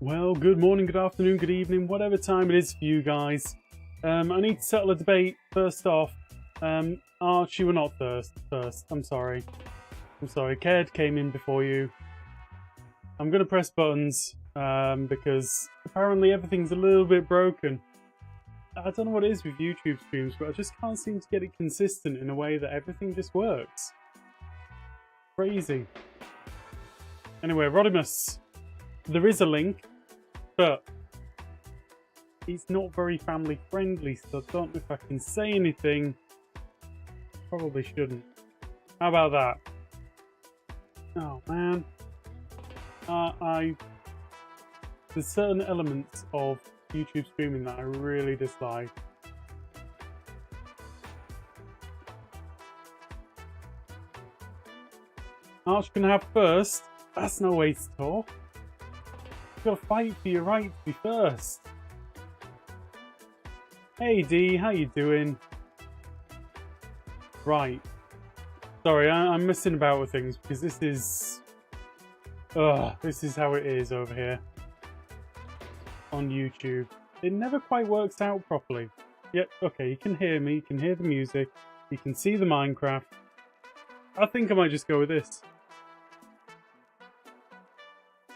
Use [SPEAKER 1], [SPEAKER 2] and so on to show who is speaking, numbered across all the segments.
[SPEAKER 1] Well, good morning, good afternoon, good evening, whatever time it is for you guys. I need to settle a debate first off. Arch, you were not first. I'm sorry. Ked came in before you. I'm going to press buttons because apparently everything's a little bit broken. I don't know what it is with YouTube streams, but I just can't seem to get it consistent in a way that everything just works. Crazy. Anyway, Rodimus. There is a link, but he's not very family friendly, so I don't know if I can say anything. Probably shouldn't. How about that? Oh man. There's certain elements of YouTube streaming that I really dislike. Arch can have first. That's no way to talk. You've got to fight for your right to be first. Hey D, how you doing? Right. Sorry, I'm messing about with things because this is how it is over here on YouTube. It never quite works out properly. Yep, okay, you can hear me, you can hear the music, you can see the Minecraft. I think I might just go with this.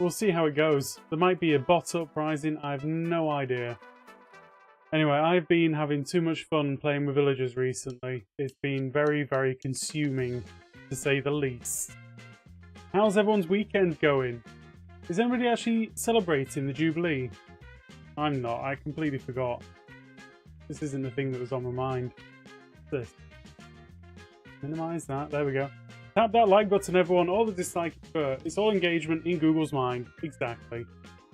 [SPEAKER 1] We'll see how it goes. There might be a bot uprising, I have no idea. Anyway, I've been having too much fun playing with villagers recently. It's been very, very consuming, to say the least. How's everyone's weekend going? Is anybody actually celebrating the Jubilee? I'm not, I completely forgot. This isn't the thing that was on my mind. What's this? Minimize that, there we go. Tap that like button, everyone, or the dislike prefer. It's all engagement in Google's mind. Exactly.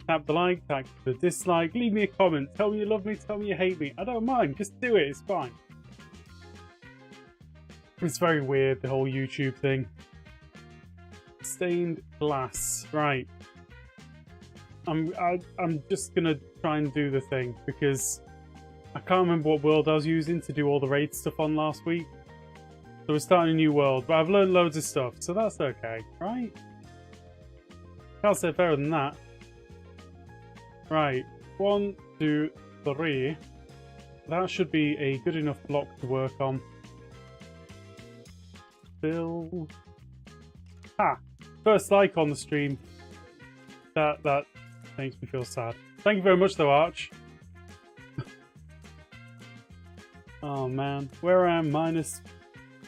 [SPEAKER 1] Tap the like, tap the dislike, leave me a comment, tell me you love me, tell me you hate me. I don't mind, just do it, it's fine. It's very weird, the whole YouTube thing. Stained glass. Right. I'm just gonna try and do the thing, because I can't remember what world I was using to do all the raid stuff on last week. So we're starting a new world, but I've learned loads of stuff, so that's okay, right? Can't say better than that. Right, 1, 2, 3. That should be a good enough block to work on. Bill. Ha! First like on the stream. That makes me feel sad. Thank you very much though, Arch. Oh man, where I am minus...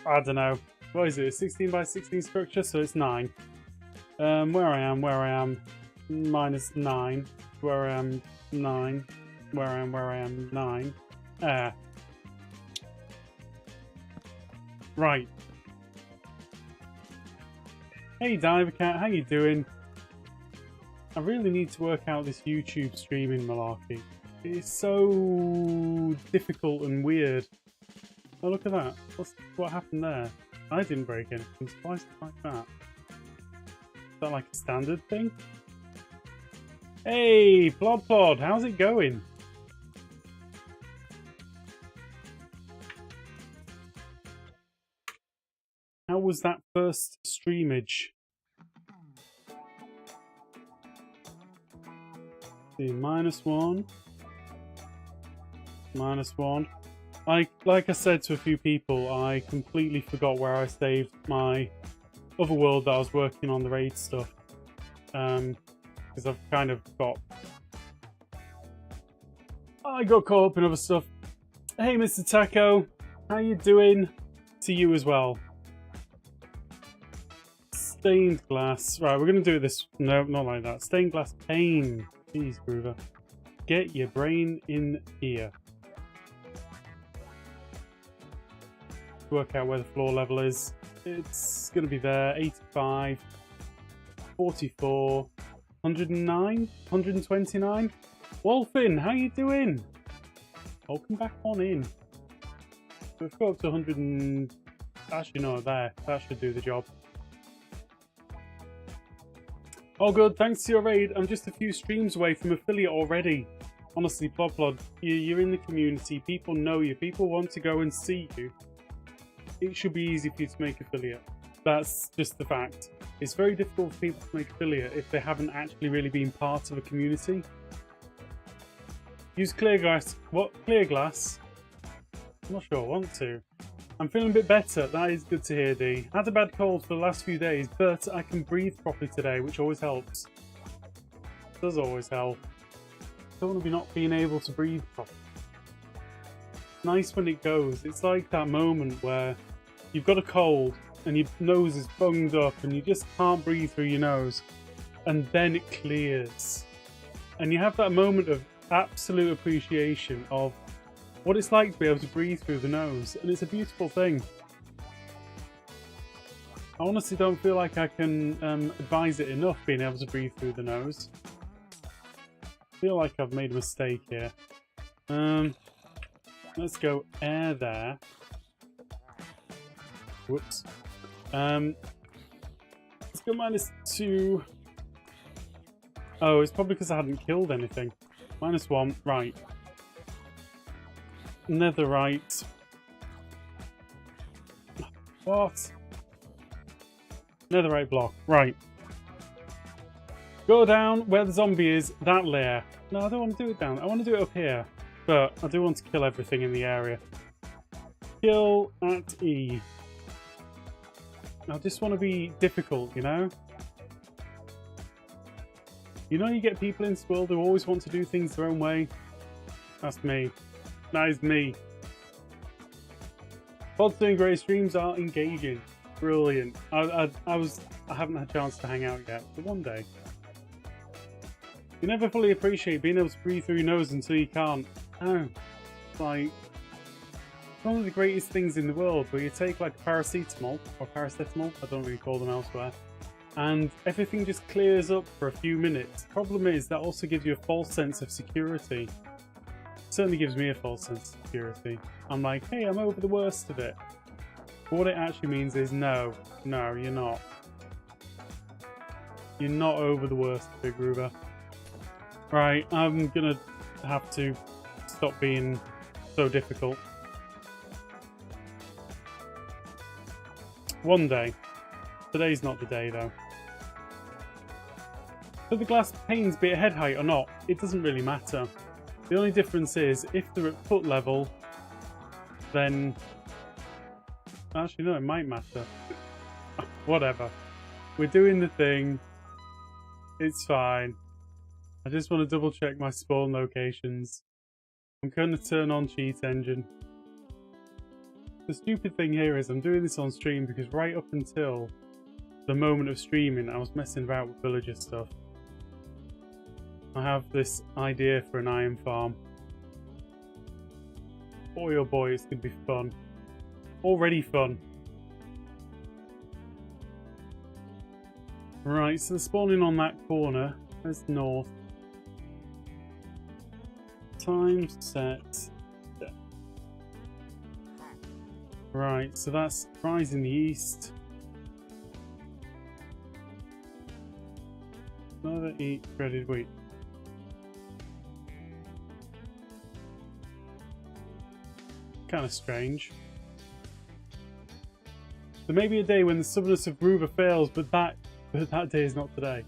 [SPEAKER 1] I don't know. What is it? A 16 by 16 structure, so it's 9. Where I am, minus 9. Where I am, 9. Where I am, 9. Right. Hey Diver Cat, how you doing? I really need to work out this YouTube streaming malarkey. It's so difficult and weird. Oh, look at that. What happened there? I didn't break anything, so why is it like that? Is that like a standard thing? Hey, Plod, how's it going? How was that first streamage? See, -1. -1. Like I said to a few people, I completely forgot where I saved my other world that I was working on the raid stuff. Because I've kind of got... I got caught up in other stuff. Hey Mr. Taco, how you doing? To you as well. Stained glass. Right, we're going to do this... No, not like that. Stained glass pane. Jeez, Groover. Get your brain in here. Work out where the floor level is. It's going to be there. 85, 44, 109, 129. Wolfin, how you doing? Welcome back on in. We've got up to 100 and... Actually, no, there. That should do the job. Oh good, thanks to your raid. I'm just a few streams away from affiliate already. Honestly, Plod, you're in the community. People know you. People want to go and see you. It should be easy for you to make affiliate. That's just the fact. It's very difficult for people to make affiliate if they haven't actually really been part of a community. Use clear glass. What? Clear glass? I'm not sure I want to. I'm feeling a bit better. That is good to hear, D. Had a bad cold for the last few days, but I can breathe properly today, which always helps. Does always help. Don't want to be not being able to breathe properly. Nice when it goes. It's like that moment where you've got a cold and your nose is bunged up and you just can't breathe through your nose, and then it clears. And you have that moment of absolute appreciation of what it's like to be able to breathe through the nose, and it's a beautiful thing. I honestly don't feel like I can advise it enough, being able to breathe through the nose. I feel like I've made a mistake here. Let's go air there. Whoops. Let's go -2. Oh, it's probably because I hadn't killed anything. -1, right. Netherite. What? Netherite block, right. Go down where the zombie is, that layer. No, I don't want to do it down. I want to do it up here. But I do want to kill everything in the area. Kill at E. I just want to be difficult, you know? You know, you get people in this world who always want to do things their own way. That's me. That is me. Pods doing great, streams are engaging. Brilliant. I haven't had a chance to hang out yet, but one day. You never fully appreciate being able to breathe through your nose until you can't. Oh. It's like one of the greatest things in the world, where you take like paracetamol, or paracetamol, I don't really call them elsewhere, and everything just clears up for a few minutes. Problem is, that also gives you a false sense of security. It certainly gives me a false sense of security. I'm like, hey, I'm over the worst of it. But what it actually means is, no, you're not. You're not over the worst of it, Gruber. Right, I'm gonna have to stop being so difficult. One day. Today's not the day, though. Should the glass panes be at head height or not? It doesn't really matter. The only difference is, if they're at foot level, then... Actually, no, it might matter. Whatever. We're doing the thing. It's fine. I just want to double check my spawn locations. I'm going to turn on cheat engine. The stupid thing here is I'm doing this on stream because right up until the moment of streaming I was messing about with villager stuff. I have this idea for an iron farm. Boy oh boy, it's going to be fun. Already fun. Right, so the spawning on that corner. There's north. Time set. Right, so that's rise in the east. Another eat breaded wheat. Kind of strange. There may be a day when the stubbornness of Gruber fails, but that day is not today.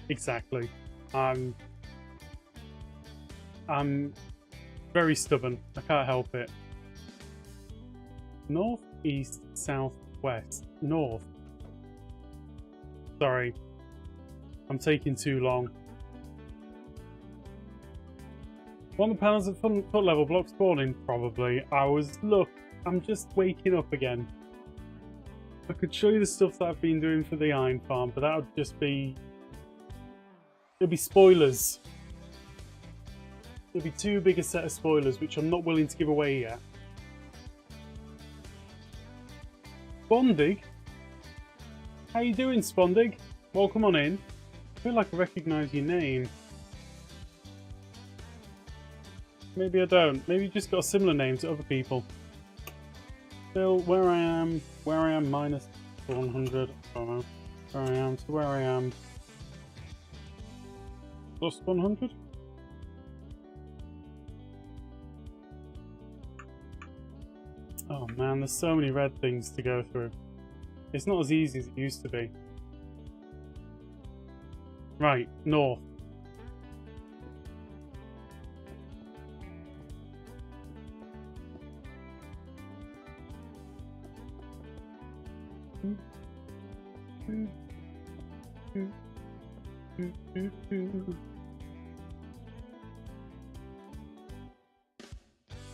[SPEAKER 1] Exactly. I'm very stubborn. I can't help it. North, east, south, west. North. Sorry. I'm taking too long. One of the panels at foot level block spawning? Probably. Look, I'm just waking up again. I could show you the stuff that I've been doing for the iron farm, but that would just be... It'd be spoilers. It'd be too big a set of spoilers, which I'm not willing to give away yet. Spondig? How you doing, Spondig? Welcome on in. I feel like I recognise your name. Maybe I don't. Maybe you just got a similar name to other people. Still, where I am minus 100. I don't know. Where I am to where I am. Plus 100? Oh man, there's so many red things to go through. It's not as easy as it used to be. Right, north.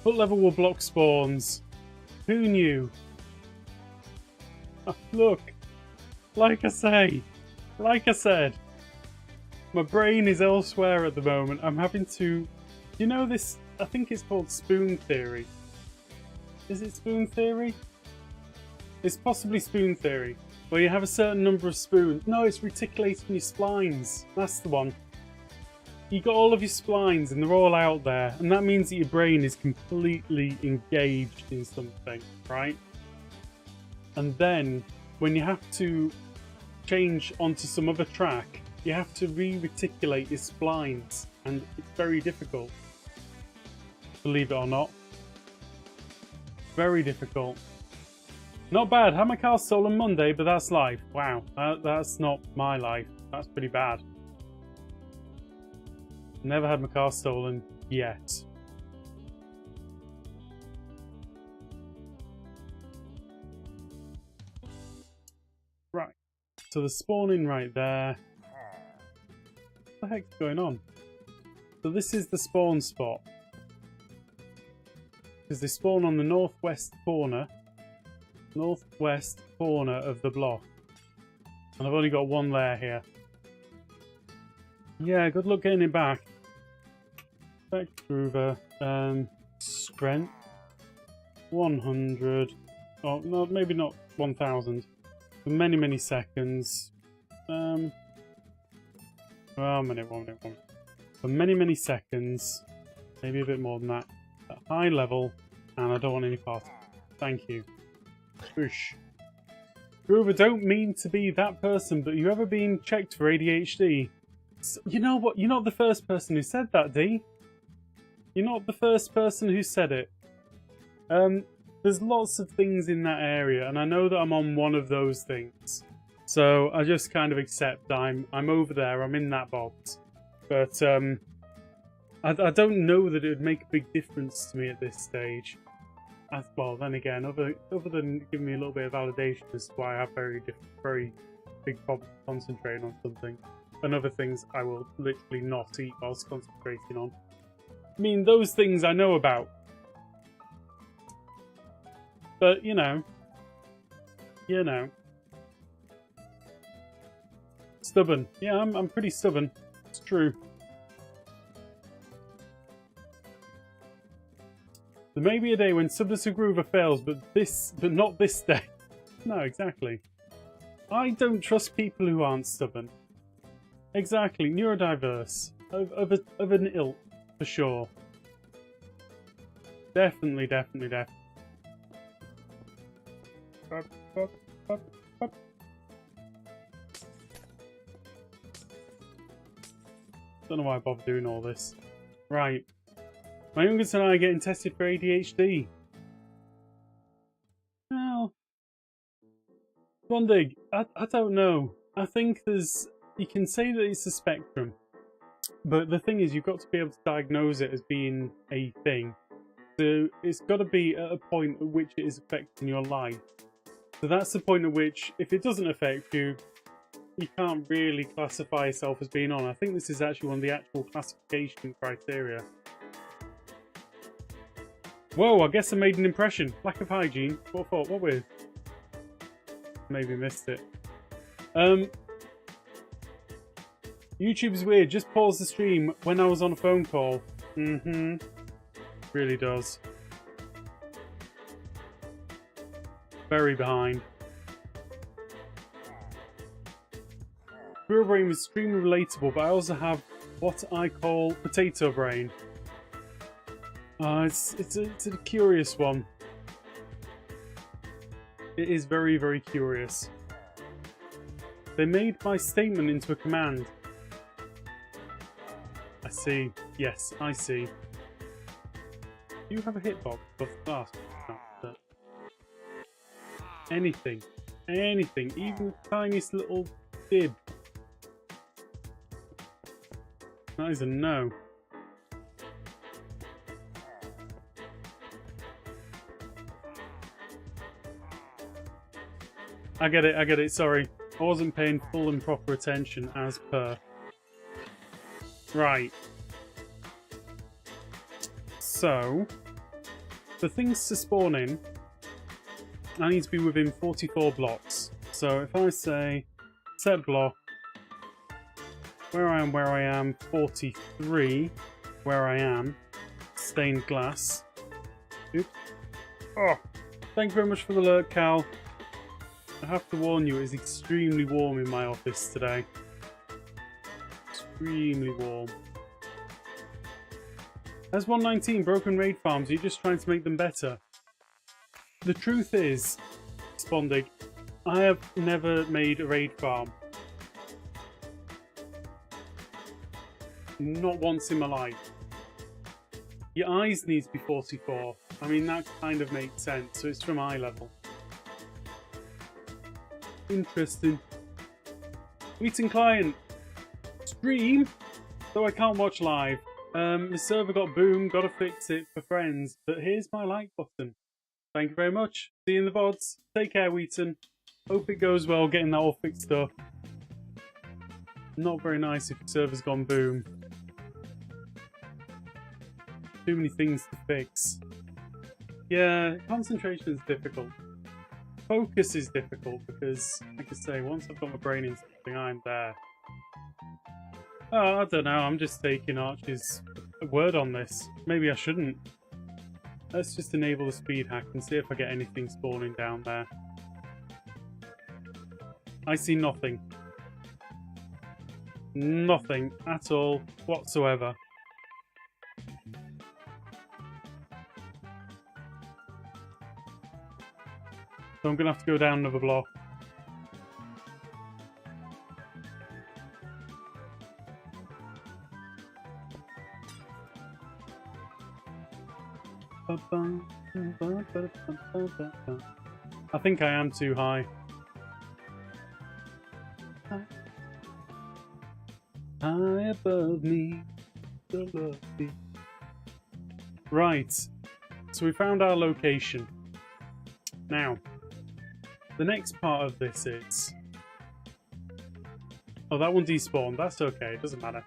[SPEAKER 1] Foot level will block spawns. Who knew? Look, like I said, my brain is elsewhere at the moment. I'm having to, you know this, I think it's called spoon theory. Is it spoon theory? It's possibly spoon theory, where you have a certain number of spoons. No, it's reticulating your splines. That's the one. You got all of your splines and they're all out there, and that means that your brain is completely engaged in something, right? And then when you have to change onto some other track, you have to re-reticulate your splines, and it's very difficult. Believe it or not. Very difficult. Not bad. Had my car stolen Monday, but that's life. Wow, that's not my life. That's pretty bad. Never had my car stolen yet. Right. So the spawning right there. What the heck's going on? So this is the spawn spot. Because they spawn on the northwest corner of the block. And I've only got one layer here. Yeah, good luck getting it back. Effect Groover. Strength. 100. Oh, no, maybe not 1000. For many, many seconds. Well, one minute. For many, many seconds. Maybe a bit more than that. At high level. And I don't want any part. Thank you. Whoosh. Groover, don't mean to be that person, but you ever been checked for ADHD? You know what? You're not the first person who said that, D. You're not the first person who said it. There's lots of things in that area, and I know that I'm on one of those things. So I just kind of accept I'm over there, I'm in that box. But I don't know that it would make a big difference to me at this stage. Well, then again, other than giving me a little bit of validation as to why I have very big problem concentrating on something, and other things I will literally not eat whilst concentrating on. I mean, those things I know about. But, you know. Stubborn. Yeah, I'm pretty stubborn. It's true. There may be a day when Subdusser Groover fails, but not this day. No, exactly. I don't trust people who aren't stubborn. Exactly, neurodiverse. Of an ilk, for sure. Definitely. Don't know why I bother doing all this. Right. My youngest and I are getting tested for ADHD. Well, Bondig, I don't know. I think you can say that it's a spectrum. But the thing is, you've got to be able to diagnose it as being a thing. So it's got to be at a point at which it is affecting your life. So that's the point at which, if it doesn't affect you, you can't really classify yourself as being on. I think this is actually one of the actual classification criteria. Whoa, I guess I made an impression. Lack of hygiene. What for? What with? Maybe missed it. YouTube's weird. Just paused the stream when I was on a phone call. Really does. Very behind. Squirrel brain was extremely relatable, but I also have what I call potato brain. It's a curious one. It is very, very curious. They made my statement into a command. I see. Yes, I see. Do you have a hitbox? No. Anything, even the tiniest little dib. That is a no. I get it, sorry. I wasn't paying full and proper attention as per. Right. So, for things to spawn in, I need to be within 44 blocks. So if I say set block, where I am, 43, where I am, stained glass. Oops. Oh, thank you very much for the alert, Cal. I have to warn you, it's extremely warm in my office today. Extremely warm. As 119 broken raid farms, are you just trying to make them better? The truth is, Spondig, I have never made a raid farm. Not once in my life. Your eyes need to be 44. I mean, that kind of makes sense, so it's from eye level. Interesting. Meeting client. Stream? Though I can't watch live. The server got boomed, gotta fix it for friends. But here's my like button. Thank you very much. See you in the VODs. Take care, Wheaton. Hope it goes well getting that all fixed up. Not very nice if the server's gone boom. Too many things to fix. Yeah, concentration is difficult. Focus is difficult because, like I say, once I've got my brain in something, I'm there. Oh, I don't know, I'm just taking Archie's word on this. Maybe I shouldn't. Let's just enable the speed hack and see if I get anything spawning down there. I see nothing. Nothing at all whatsoever. So I'm going to have to go down another block. I think I am too high. High above me, so lovely. Right, so we found our location. Now, the next part of this is... Oh, that one despawned. That's okay. It doesn't matter.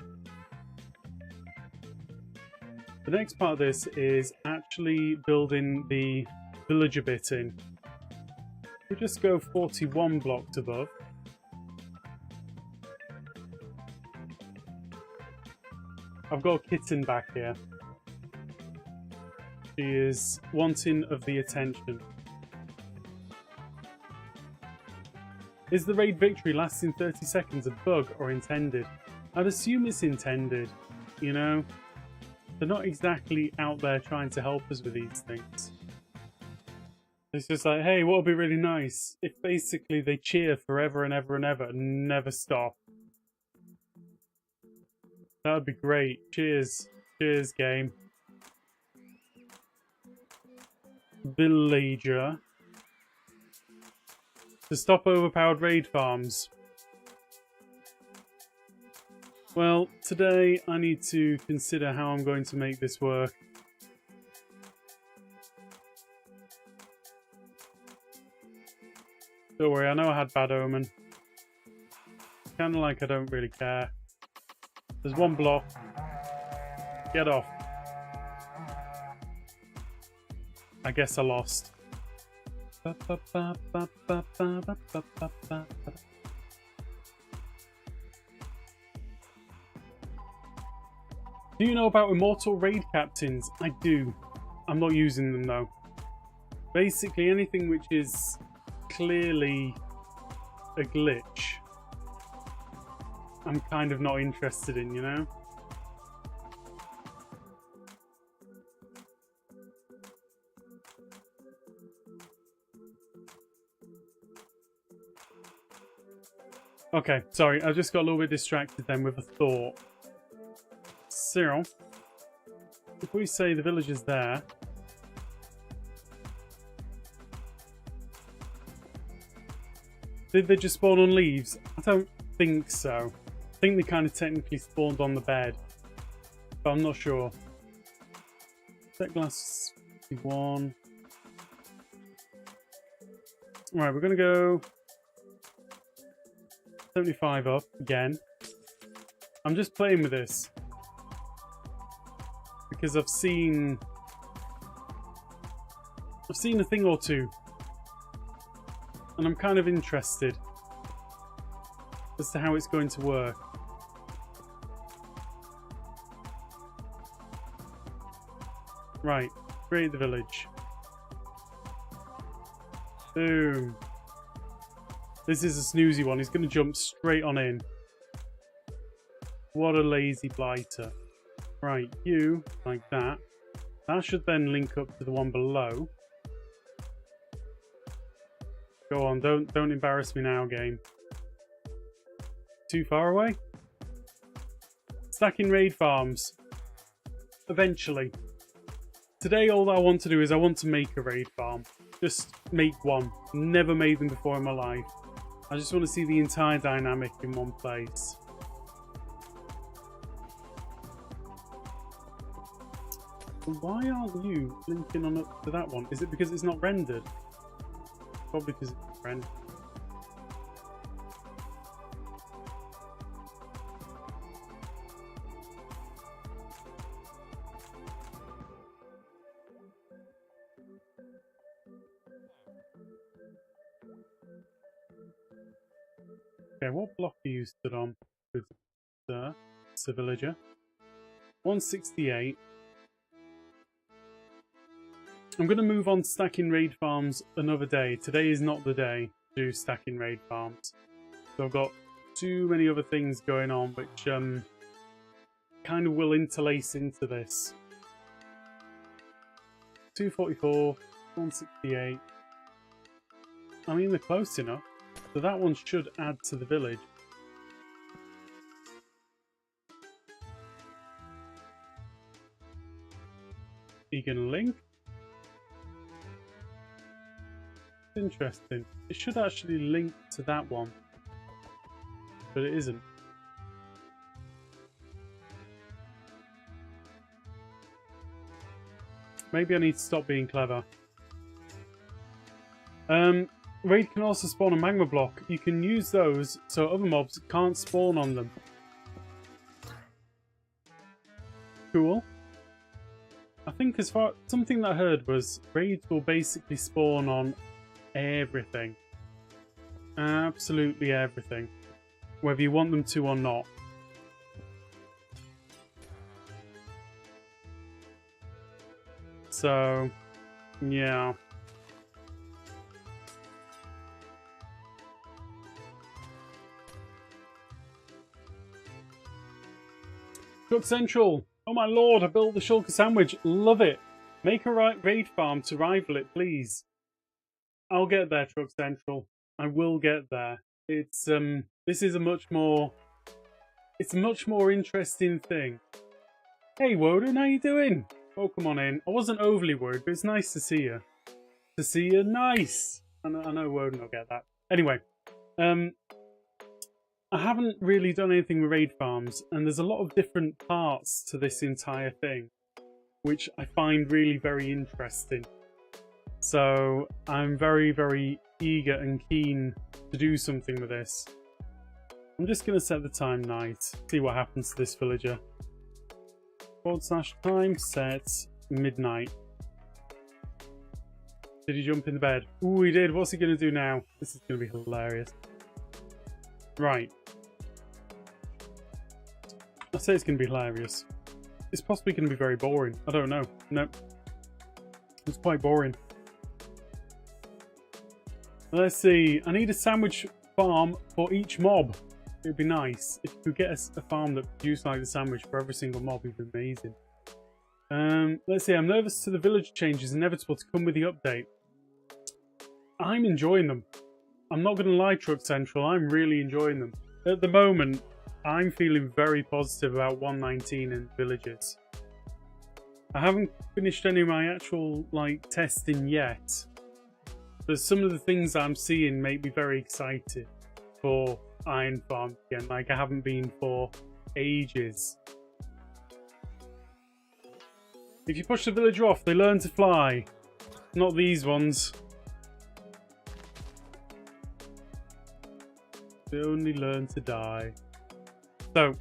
[SPEAKER 1] The next part of this is actually building the villager bit in. We'll just go 41 blocks above. I've got a kitten back here. She is wanting of the attention. Is the raid victory lasting 30 seconds a bug or intended? I'd assume it's intended, you know? They're not exactly out there trying to help us with these things. It's just like, hey, what would be really nice if basically they cheer forever and ever and ever and never stop. That would be great. Cheers. Cheers, game. Villager. To stop overpowered raid farms. Well, today I need to consider how I'm going to make this work. Don't worry, I know I had bad omen. Kinda like I don't really care. There's one block. Get off. I guess I lost. Do you know about immortal raid captains? I do. I'm not using them though. Basically anything which is clearly a glitch, I'm kind of not interested in, you know? Okay, sorry, I just got a little bit distracted then with a thought. Cyril, if we say the village is there, did they just spawn on leaves? I don't think so. I think they kind of technically spawned on the bed. but I'm not sure. Set glass 1. Right, we're going to go 75 up again. I'm just playing with this because I've seen a thing or two, and I'm kind of interested as to how it's going to work. Right, create the village. Boom. This is a snoozy one. He's going to jump straight on in. What a lazy blighter. Right, you, like that. That should then link up to the one below. Go on, don't embarrass me now, game. Too far away? Stacking raid farms. Eventually. Today all I want to do is I want to make a raid farm. Just make one. Never made them before in my life. I just want to see the entire dynamic in one place. Why aren't you linking on up to that one? Is it because it's not rendered? Probably because it's not rendered. Okay, what block are you stood on? Good sir. It's a villager. 168. I'm going to move on to stacking raid farms another day. Today is not the day to do stacking raid farms. So I've got too many other things going on which kind of will interlace into this. 244, 168. I mean, they're close enough. So that one should add to the village. Are you going to link? Interesting. It should actually link to that one. But it isn't. Maybe I need to stop being clever. Raid can also spawn a magma block. You can use those so other mobs can't spawn on them. Cool. I think as far something that I heard was raids will basically spawn on everything. Absolutely everything. Whether you want them to or not. So, yeah. Cook Central. Oh my lord, I built the shulker sandwich. Love it. Make a raid farm to rival it, please. I'll get there, Truck Central. I will get there. It's this is a much more interesting thing. Hey Woden, how you doing? Welcome on in. I wasn't overly worried, but it's nice to see you. To see you, nice. I know Woden will get that. Anyway, I haven't really done anything with raid farms, and there's a lot of different parts to this entire thing, which I find really very interesting. So I'm very, very eager and keen to do something with this. I'm just going to set the time night, see what happens to this villager. / time set midnight. Did he jump in the bed? Ooh, he did. What's he going to do now? This is going to be hilarious. Right. I say it's going to be hilarious. It's possibly going to be very boring. I don't know. Nope. It's quite boring. Let's see. I need a sandwich farm for each mob. It would be nice if you could get a farm that produced like the sandwich for every single mob. It would be amazing. Let's see. I'm nervous to the village changes inevitable to come with the update. I'm enjoying them. I'm not going to lie, Truck Central. I'm really enjoying them. At the moment, I'm feeling very positive about 119 and villages. I haven't finished any of my actual testing yet, but some of the things I'm seeing make me very excited for Iron Farm again, like I haven't been for ages. If you push the villager off, they learn to fly. Not these ones. They only learn to die. So,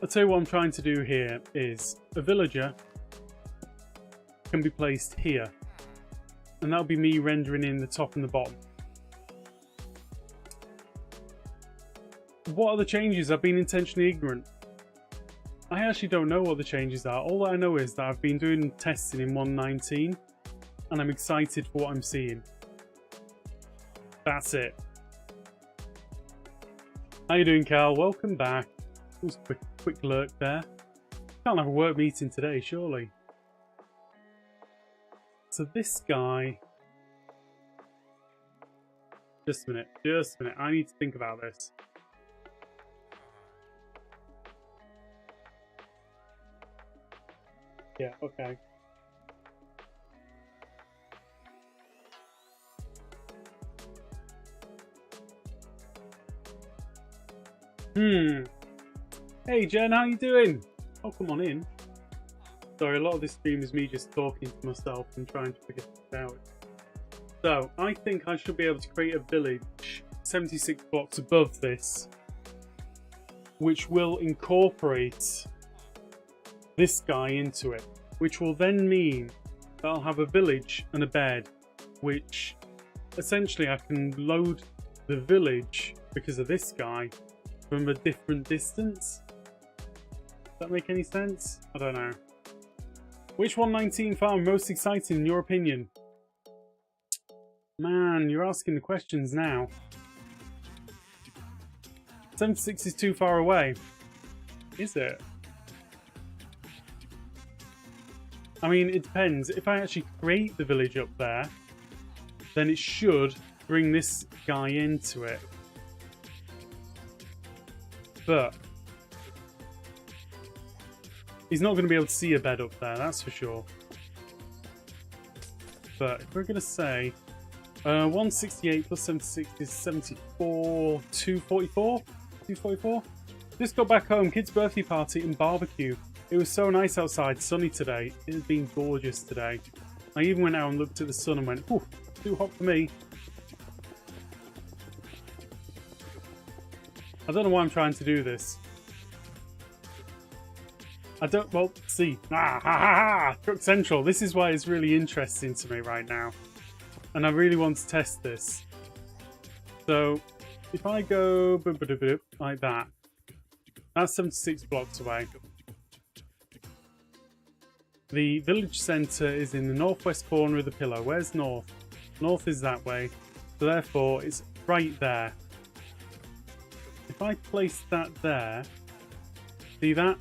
[SPEAKER 1] I'll tell you what I'm trying to do here is a villager can be placed here. And that'll be me rendering in the top and the bottom. What are the changes? I've been intentionally ignorant. I actually don't know what the changes are. All I know is that I've been doing testing in 1.19 and I'm excited for what I'm seeing. That's it. How you doing, Cal? Welcome back. That was a quick lurk there. Can't have a work meeting today, surely. So this guy... Just a minute. I need to think about this. Yeah, okay. Hey Jen, how you doing? Oh, come on in. Sorry, a lot of this stream is me just talking to myself and trying to figure it out. So, I think I should be able to create a village 76 blocks above this, which will incorporate this guy into it, which will then mean that I'll have a village and a bed, which essentially I can load the village because of this guy from a different distance. Does that make any sense? I don't know. Which 1.19 farm most exciting in your opinion? Man, you're asking the questions now. 76 is too far away. Is it? I mean, it depends. If I actually create the village up there, then it should bring this guy into it. But he's not going to be able to see a bed up there, that's for sure. But if we're going to say 168 plus 76 is 74, 244? 244? Just got back home, kid's birthday party and barbecue. It was so nice outside, sunny today. It has been gorgeous today. I even went out and looked at the sun and went, "Ooh, too hot for me." I don't know why I'm trying to do this. I don't, well, see. Truck Central. This is why it's really interesting to me right now. And I really want to test this. So, if I go like that, that's 76 blocks away. The village centre is in the northwest corner of the pillar. Where's north? North is that way. So therefore, it's right there. If I place that there, see that?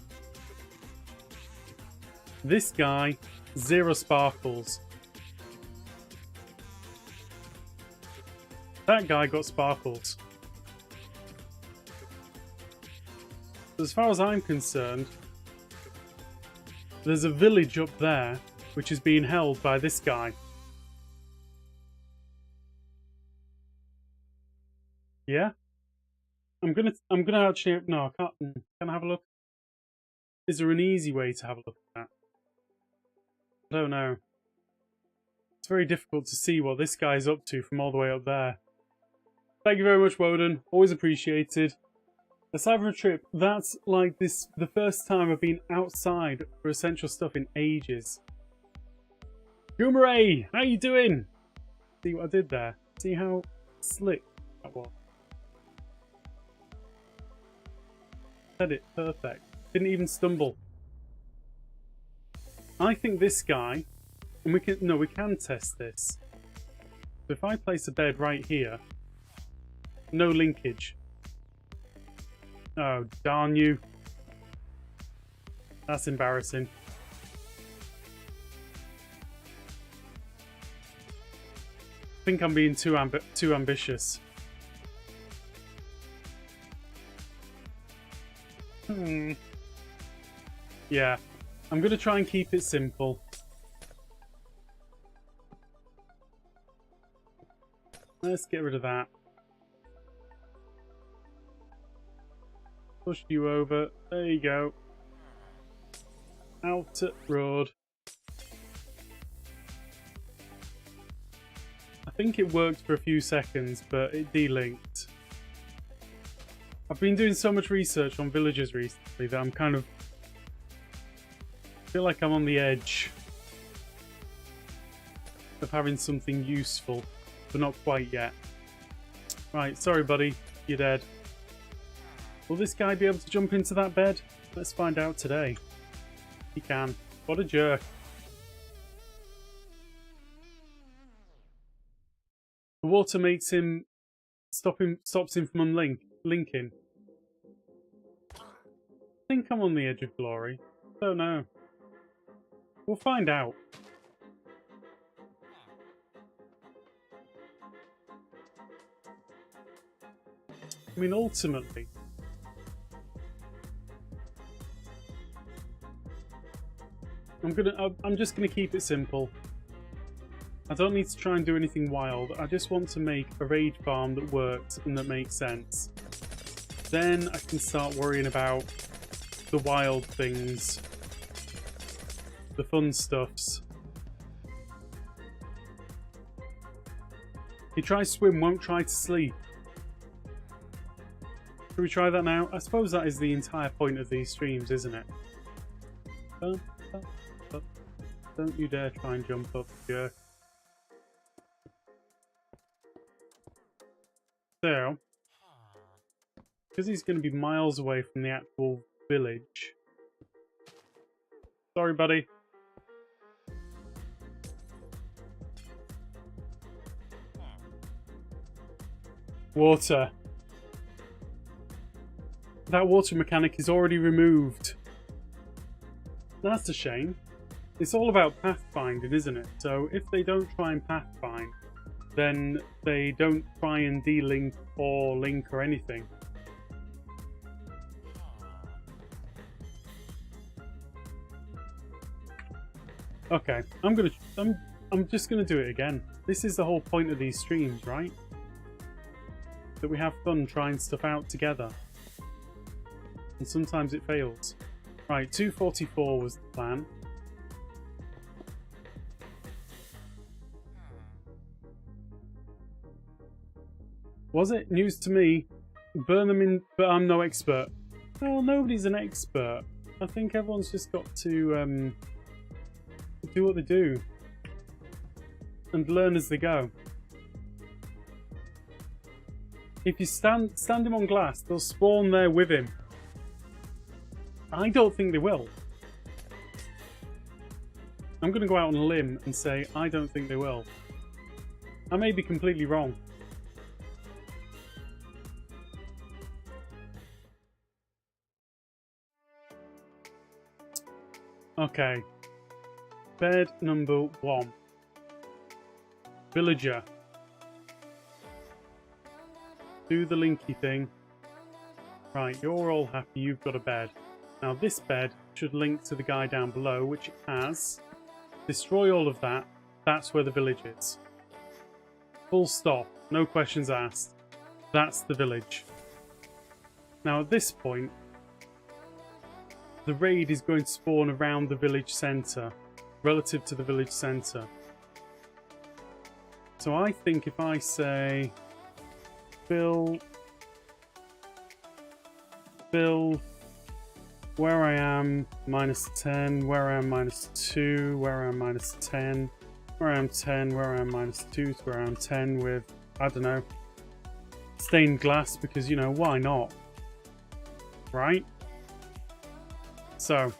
[SPEAKER 1] This guy, 0 sparkles. That guy got sparkles. As far as I'm concerned, there's a village up there which is being held by this guy. Yeah? I'm gonna actually, no, I can't. Can I have a look? Is there an easy way to have a look at that? I don't know. It's very difficult to see what this guy's up to from all the way up there. Thank you very much, Woden. Always appreciated. Let's have a trip. That's like this, the first time I've been outside for essential stuff in ages. Goomeray, how you doing? See what I did there? See how slick that was? Said it perfect. Didn't even stumble. I think this guy, and we can test this. So if I place a bed right here, no linkage. Oh, darn you. That's embarrassing. I think I'm being too ambitious. Yeah, I'm going to try and keep it simple. Let's get rid of that. Push you over. There you go. Out to road. think it worked for a few seconds, but it delinked. I've been doing so much research on villagers recently that I'm kind of... feel like I'm on the edge of having something useful, but not quite yet. Right, sorry buddy, you're dead. Will this guy be able to jump into that bed? Let's find out today. He can. What a jerk. The water makes him... stops him from linking. I think I'm on the edge of glory. Don't know. We'll find out. I mean, ultimately, I'm just gonna keep it simple. I don't need to try and do anything wild. I just want to make a raid farm that works and that makes sense. Then I can start worrying about the wild things, the fun stuffs. He tries to swim, won't try to sleep. Should we try that now? I suppose that is the entire point of these streams, isn't it? Don't you dare try and jump up, jerk. So, because he's going to be miles away from the actual village. Sorry, buddy. Water. That water mechanic is already removed. That's a shame. It's all about pathfinding, isn't it? So if they don't try and pathfind, then they don't try and delink or link or anything. Okay, I'm just gonna do it again. This is the whole point of these streams, right? That we have fun trying stuff out together. And sometimes it fails. Right, 244 was the plan. Was it? News to me. Burn them in, but I'm no expert. Well, nobody's an expert. I think everyone's just got to do what they do. And learn as they go. If you stand him on glass, they'll spawn there with him. I don't think they will. I'm going to go out on a limb and say I don't think they will. I may be completely wrong. Okay. Bed number 1. Villager. Do the linky thing. Right, you're all happy, you've got a bed. Now this bed should link to the guy down below, which it has. Destroy all of that. That's where the village is. Full stop. No questions asked. That's the village. Now at this point, the raid is going to spawn around the village centre, relative to the village centre. So I think if I say fill where I am -10, where I am -2, where I am -10, where I am 10, where I am -2, to where I am 10 with, I don't know, stained glass, because, you know, why not? Right? So,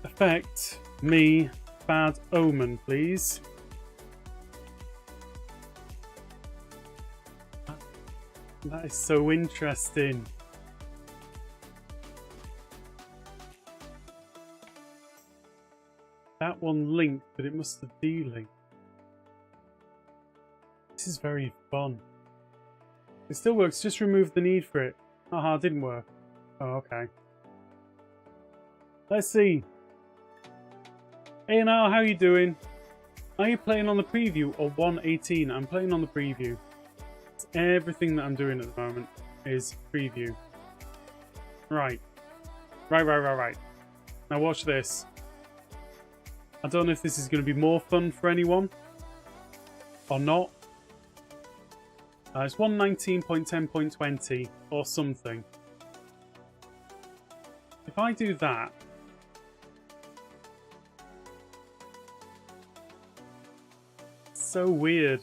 [SPEAKER 1] effect me bad omen, please. That is so interesting. That one linked, but it must have delinked. This is very fun. It still works, just remove the need for it. Haha, didn't work. Oh, okay. Let's see. A&R, how you doing? Are you playing on the preview or 1.18? I'm playing on the preview. It's everything that I'm doing at the moment is preview. Right. Right. Now watch this. I don't know if this is going to be more fun for anyone, Or not. It's 119.10.20 or something. If I do that... So weird.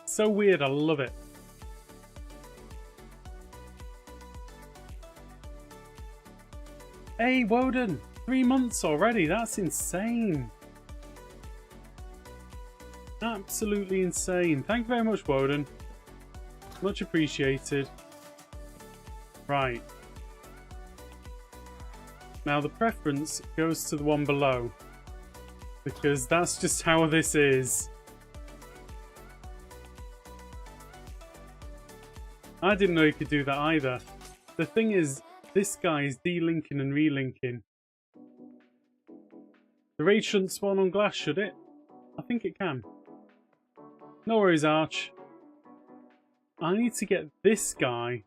[SPEAKER 1] So weird, I love it. Hey, Woden! 3 months already, that's insane. Absolutely insane. Thank you very much, Woden. Much appreciated. Right. Now the preference goes to the one below. Because that's just how this is. I didn't know you could do that either. The thing is, this guy is delinking and relinking. The raid shouldn't spawn on glass, should it? I think it can. No worries, Arch. I need to get this guy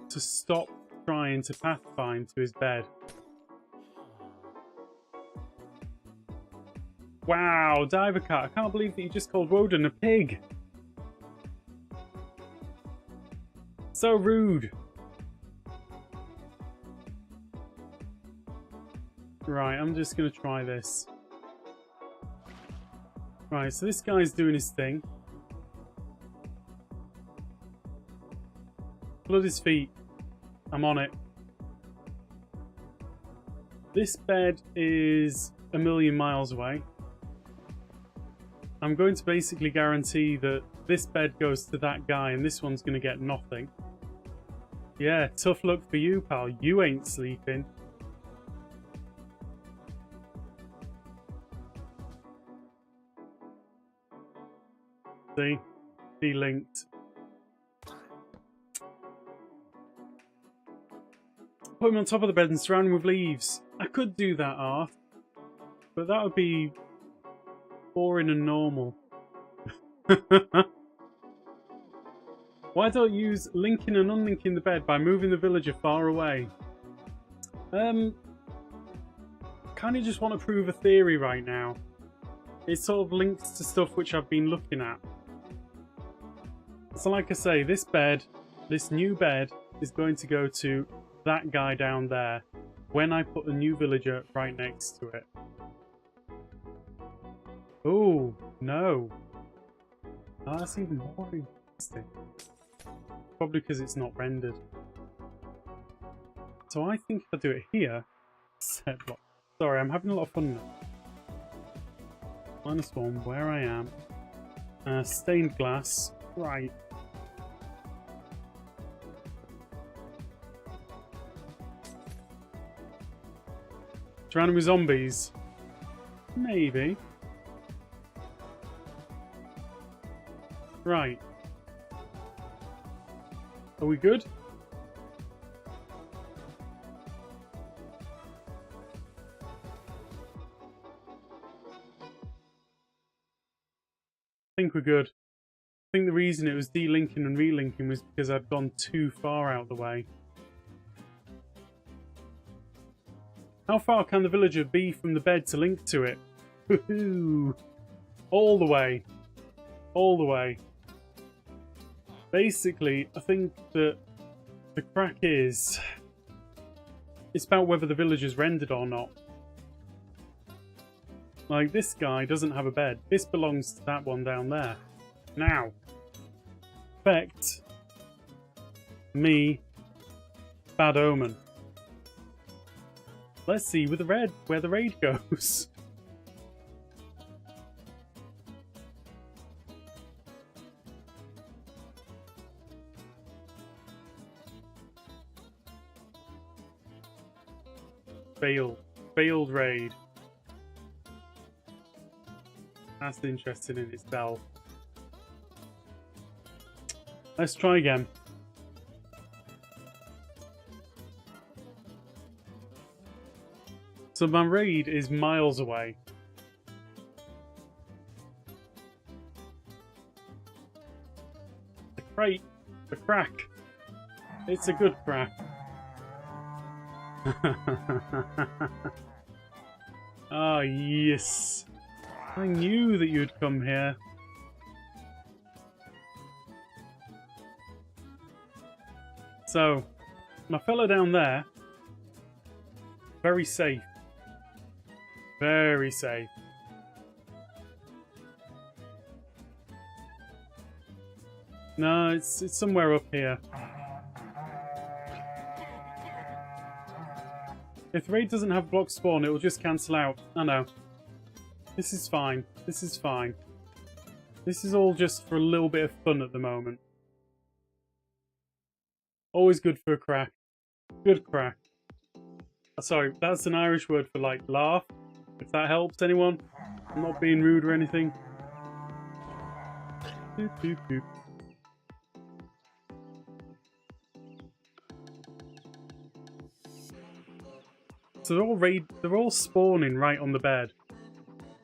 [SPEAKER 1] to stop trying to pathfind to his bed. Wow, Diver Cat, I can't believe that you just called Woden a pig. So rude. Right, I'm just going to try this. Right, so this guy's doing his thing. Flood his feet. I'm on it. This bed is a million miles away. I'm going to basically guarantee that this bed goes to that guy and this one's going to get nothing. Yeah, tough luck for you, pal. You ain't sleeping. See? Delinked. Put him on top of the bed and surround him with leaves. I could do that, Art. But that would be boring and normal. Why don't you use linking and unlinking the bed by moving the villager far away? Kind of just want to prove a theory right now. It sort of links to stuff which I've been looking at. So like I say, this bed, this new bed, is going to go to that guy down there when I put a new villager right next to it. Oh, no. Oh, that's even more interesting. Probably because it's not rendered. So I think if I do it here, set block. Sorry, I'm having a lot of fun now. -1, where I am. Stained glass. Right. Surrounded with zombies. Maybe. Right. Are we good? I think we're good. I think the reason it was delinking and relinking was because I'd gone too far out the way. How far can the villager be from the bed to link to it? Woohoo! All the way. All the way. Basically, I think that the crack is... it's about whether the villager's rendered or not. Like, this guy doesn't have a bed. This belongs to that one down there. Now, effect me bad omen. Let's see with the red where the raid goes. Failed raid. That's interesting in itself. Let's try again. So my raid is miles away. The crate. The crack. It's a good crack. Oh, yes. I knew that you'd come here. So, my fella down there, very safe. Very safe. No, it's somewhere up here. If the raid doesn't have block spawn, it will just cancel out. I know. This is fine. This is fine. This is all just for a little bit of fun at the moment. Always good for a crack. Good crack. Sorry, that's an Irish word for, like, laugh. If that helps anyone. I'm not being rude or anything. Boop, boop, boop. So they're all spawning right on the bed.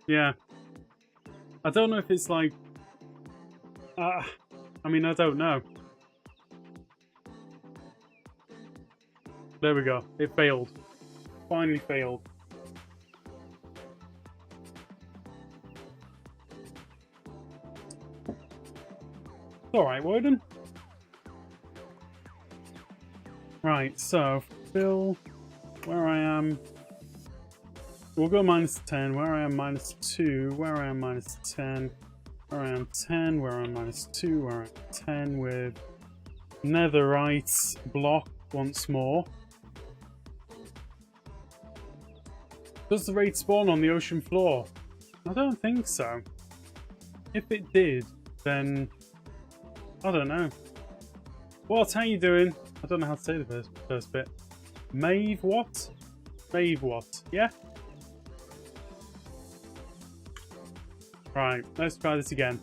[SPEAKER 1] Yeah. I don't know if it's like... I mean, I don't know. There we go. It failed. Finally failed. It's alright, Woden. Right, so, Phil... Where I am, we'll go -10. Where I am -2. Where I am -10. Where I am 10. Where I am -2. Where I am 10 with netherite block once more. Does the raid spawn on the ocean floor? I don't think so. If it did, then I don't know. What? How you doing? I don't know how to say the first bit. Maeve what? Maeve what? Yeah? Right, let's try this again.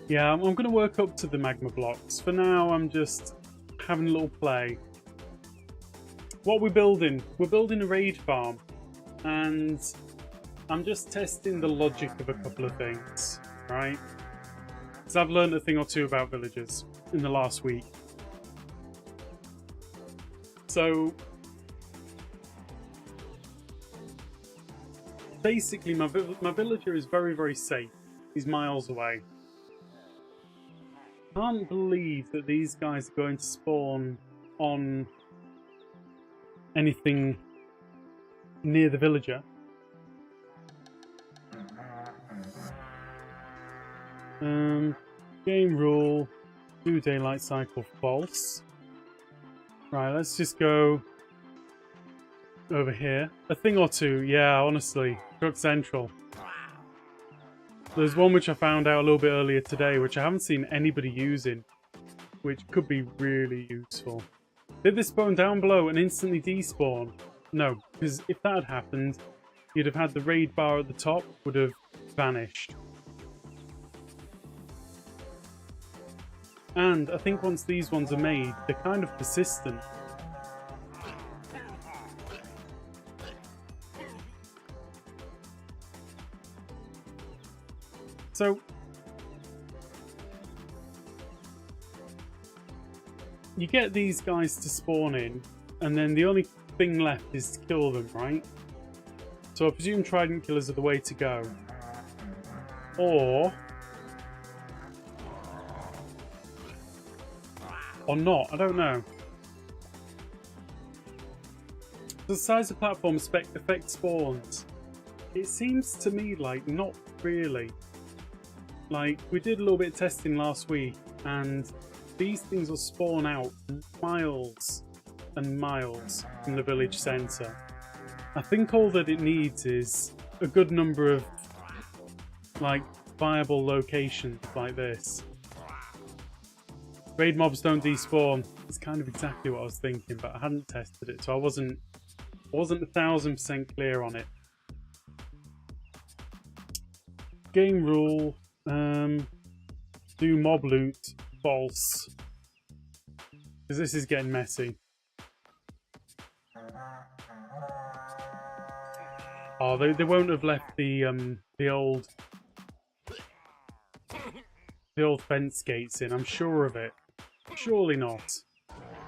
[SPEAKER 1] Yeah, I'm going to work up to the magma blocks. For now, I'm just having a little play. What we're building? We're building a raid farm. And I'm just testing the logic of a couple of things, right? Because I've learned a thing or two about villagers in the last week. So, basically my villager is very, very safe. He's miles away. Can't believe that these guys are going to spawn on anything near the villager. Game rule, do daylight cycle false. Right, let's just go over here. A thing or two, yeah, honestly. Truck Central. There's one which I found out a little bit earlier today, which I haven't seen anybody using, which could be really useful. Did this spawn down below and instantly despawn? No, because if that had happened, you'd have had the raid bar at the top would have vanished. And I think once these ones are made, they're kind of persistent. So, you get these guys to spawn in, and then the only thing left is to kill them, right? So I presume trident killers are the way to go. Or not, I don't know. Does the size of platform affect spawns? It seems to me like not really. Like, we did a little bit of testing last week, and these things will spawn out miles and miles from the village centre. I think all that it needs is a good number of, like, viable locations like this. Raid mobs don't despawn. It's kind of exactly what I was thinking, but I hadn't tested it, so I wasn't 1000% clear on it. Game rule, do mob loot, false. Because this is getting messy. Oh, they won't have left the old fence gates in, I'm sure of it. Surely not,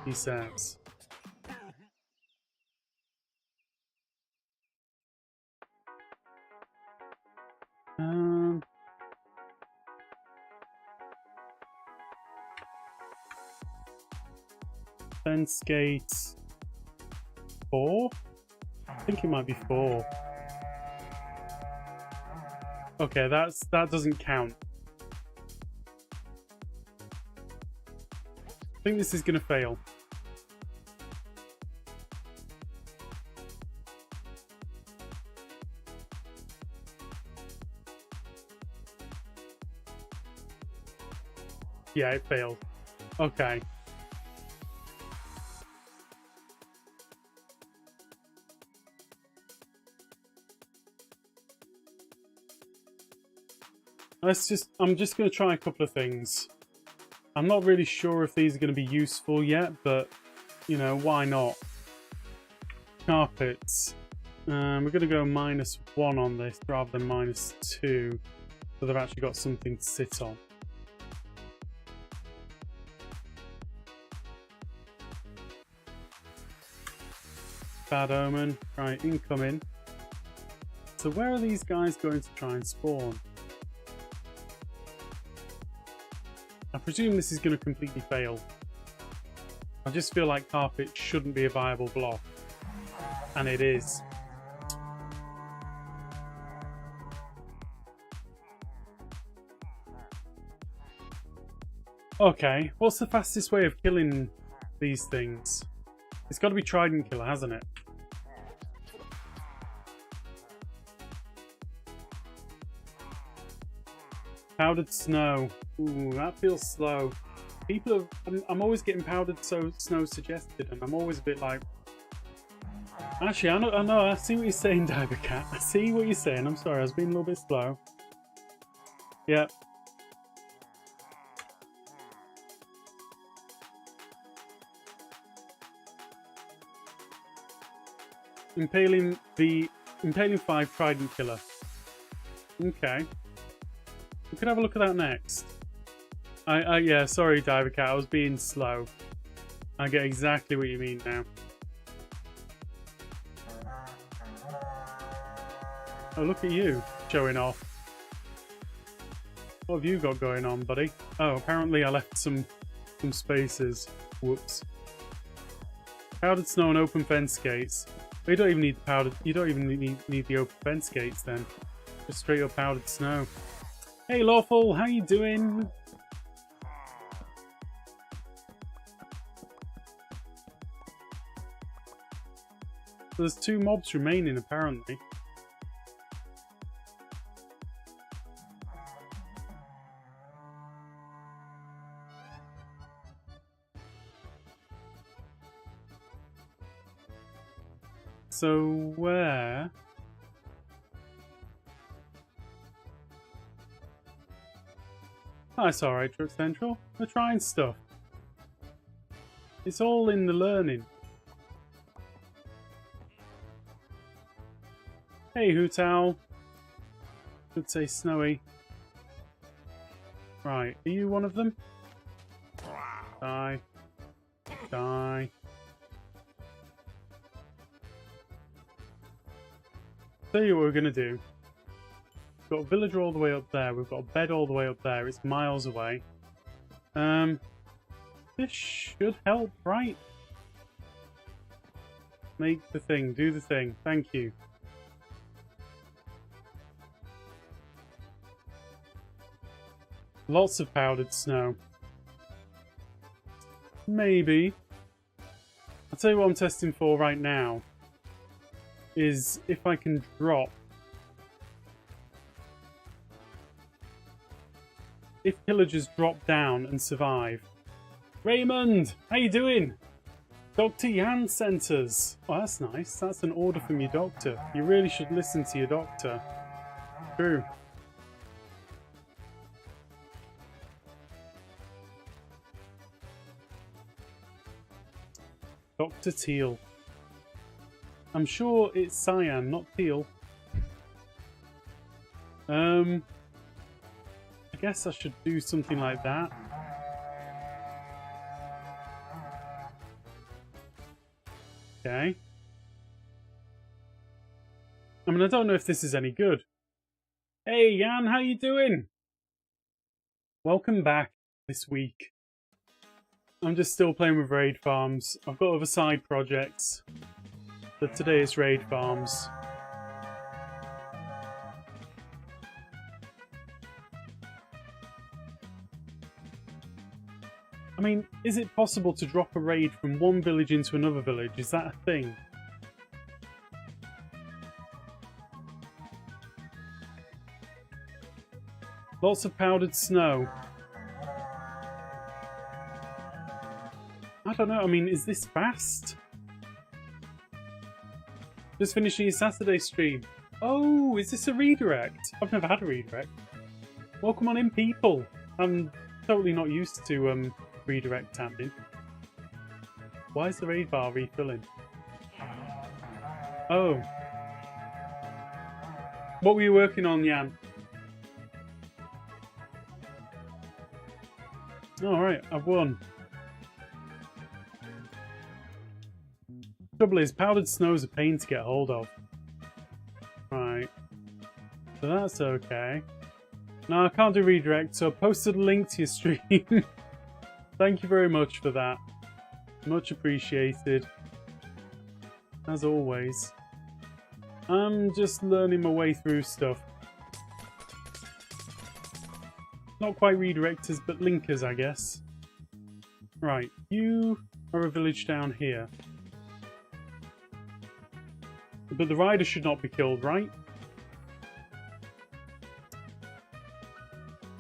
[SPEAKER 1] he says. Fence gate 4? I think it might be 4. Okay, that doesn't count. I think this is gonna fail. Yeah, it failed. Okay. I'm just going to try a couple of things. I'm not really sure if these are going to be useful yet, but, you know, why not? Carpets. We're going to go -1 on this rather than -2. So they've actually got something to sit on. Bad omen. Right, incoming. So where are these guys going to try and spawn? I presume this is going to completely fail. I just feel like carpet shouldn't be a viable block. And it is. Okay, what's the fastest way of killing these things? It's got to be trident killer, hasn't it? Powdered snow. Ooh, that feels slow. People have... I'm always getting powdered snow suggested, and I'm always a bit like... Actually, I know, I see what you're saying, Diver Cat. I see what you're saying. I'm sorry, I was being a little bit slow. Yep. Impaling 5 trident killer. Okay. We could have a look at that next. Yeah, sorry, Diver Cat, I was being slow. I get exactly what you mean now. Oh, look at you, showing off. What have you got going on, buddy? Oh, apparently I left some spaces. Whoops. Powdered snow and open fence gates. But you don't even need powdered. You don't even need the open fence gates then. Just straight up powdered snow. Hey, Lawful, how you doing? There's 2 mobs remaining apparently. So where? That's alright, Truck Central. We're trying stuff. It's all in the learning. Hey, Hoot Owl. Should say Snowy. Right, are you one of them? Die. Die. Tell you what we're going to do. We've got a villager all the way up there. We've got a bed all the way up there. It's miles away. This should help, right? Make the thing. Do the thing. Thank you. Lots of powdered snow. Maybe. I'll tell you what I'm testing for right now. Is if I can drop. If pillagers drop down and survive. Raymond! How you doing? Dr. Yan sent us. Oh, that's nice. That's an order from your doctor. You really should listen to your doctor. True. Dr. Teal. I'm sure it's cyan, not teal. I guess I should do something like that. Okay. I mean, I don't know if this is any good. Hey Jan, how you doing? Welcome back this week. I'm just still playing with raid farms. I've got other side projects, but today is raid farms. I mean, is it possible to drop a raid from one village into another village? Is that a thing? Lots of powdered snow. I don't know, I mean, is this fast? Just finishing a Saturday stream. Oh, is this a redirect? I've never had a redirect. Welcome on in, people. I'm totally not used to redirect tapping. Why is the raid bar refilling? Oh. What were you working on, Jan? Alright, I've won. Trouble is, powdered snow is a pain to get hold of. Right. So that's okay. No, I can't do redirect, so I posted a link to your stream. Thank you very much for that. Much appreciated. As always. I'm just learning my way through stuff. Not quite redirectors, but linkers, I guess. Right, you are a village down here. But the rider should not be killed, right?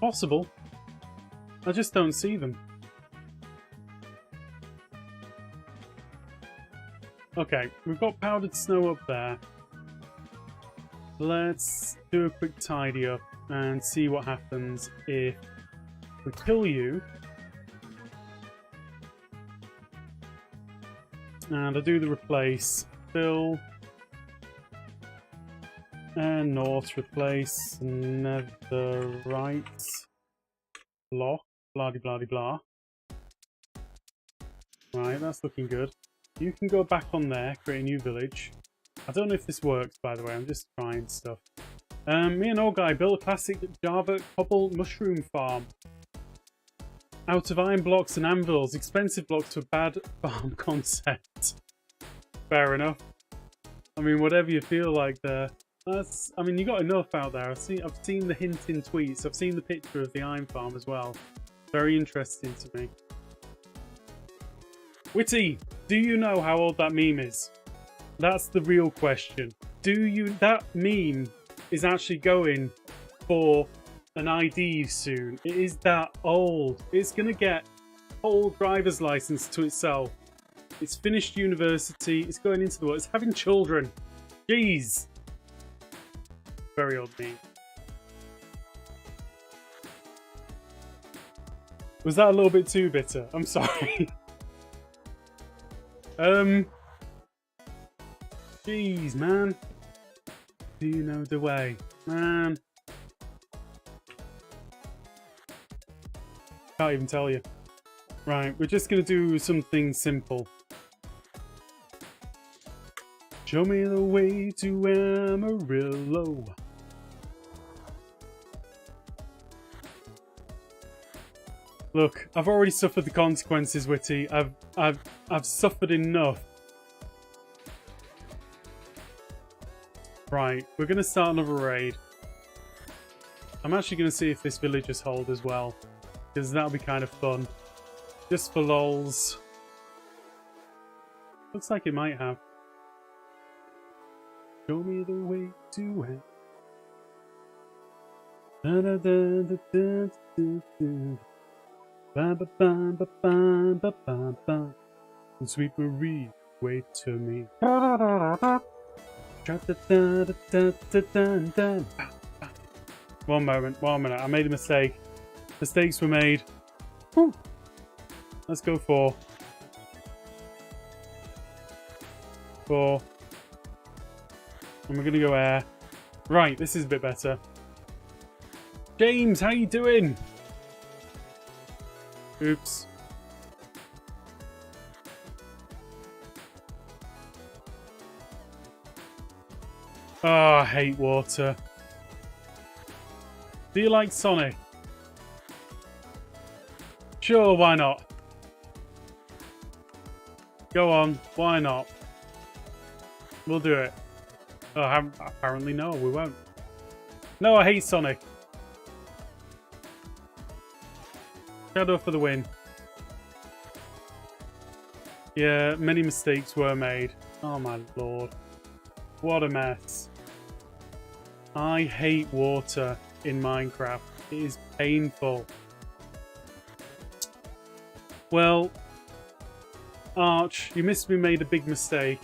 [SPEAKER 1] Possible. I just don't see them. Okay, we've got powdered snow up there. Let's do a quick tidy up and see what happens if we kill you. And I do the replace. Fill. And north replace. Netherite. Block. Blah-de-blah-de-blah. Right, that's looking good. You can go back on there, create a new village. I don't know if this works, by the way. I'm just trying stuff. Me and old guy built a classic Java cobble mushroom farm. Out of iron blocks and anvils. Expensive blocks for bad farm concept. Fair enough. I mean, whatever you feel like there. That's. I mean, you got enough out there. I've seen the hint in tweets. I've seen the picture of the iron farm as well. Very interesting to me. Witty, do you know how old that meme is? That's the real question. Do you? That meme is actually going for an ID soon. It is that old. It's gonna get whole driver's license to itself. It's finished university. It's going into the world. It's having children. Jeez. Very old meme. Was that a little bit too bitter? I'm sorry. Jeez, man. Do you know the way? Man. Can't even tell you. Right, we're just gonna do something simple. Show me the way to Amarillo. Look, I've already suffered the consequences, Witty. I've suffered enough. Right, we're gonna start another raid. I'm actually gonna see if this villagers hold as well, because that'll be kind of fun. Just for lols. Looks like it might have. Show me the way to it. Da da da da da da da. Ba ba ba ba ba ba ba ba. Sweet Marie, wait to me. Da da da da da da da da da. One moment, I made a mistake. Mistakes were made. Whew. Let's go 4. 4. And we're gonna go air. Right, this is a bit better. James, how you doing? Oops. Oh, I hate water. Do you like Sonic? Sure, why not? Go on, why not? We'll do it. Oh, apparently no, we won't. No, I hate Sonic. Shadow for the win. Yeah, many mistakes were made. Oh my lord. What a mess. I hate water in Minecraft. It is painful. Well, Arch, you missed me made a big mistake.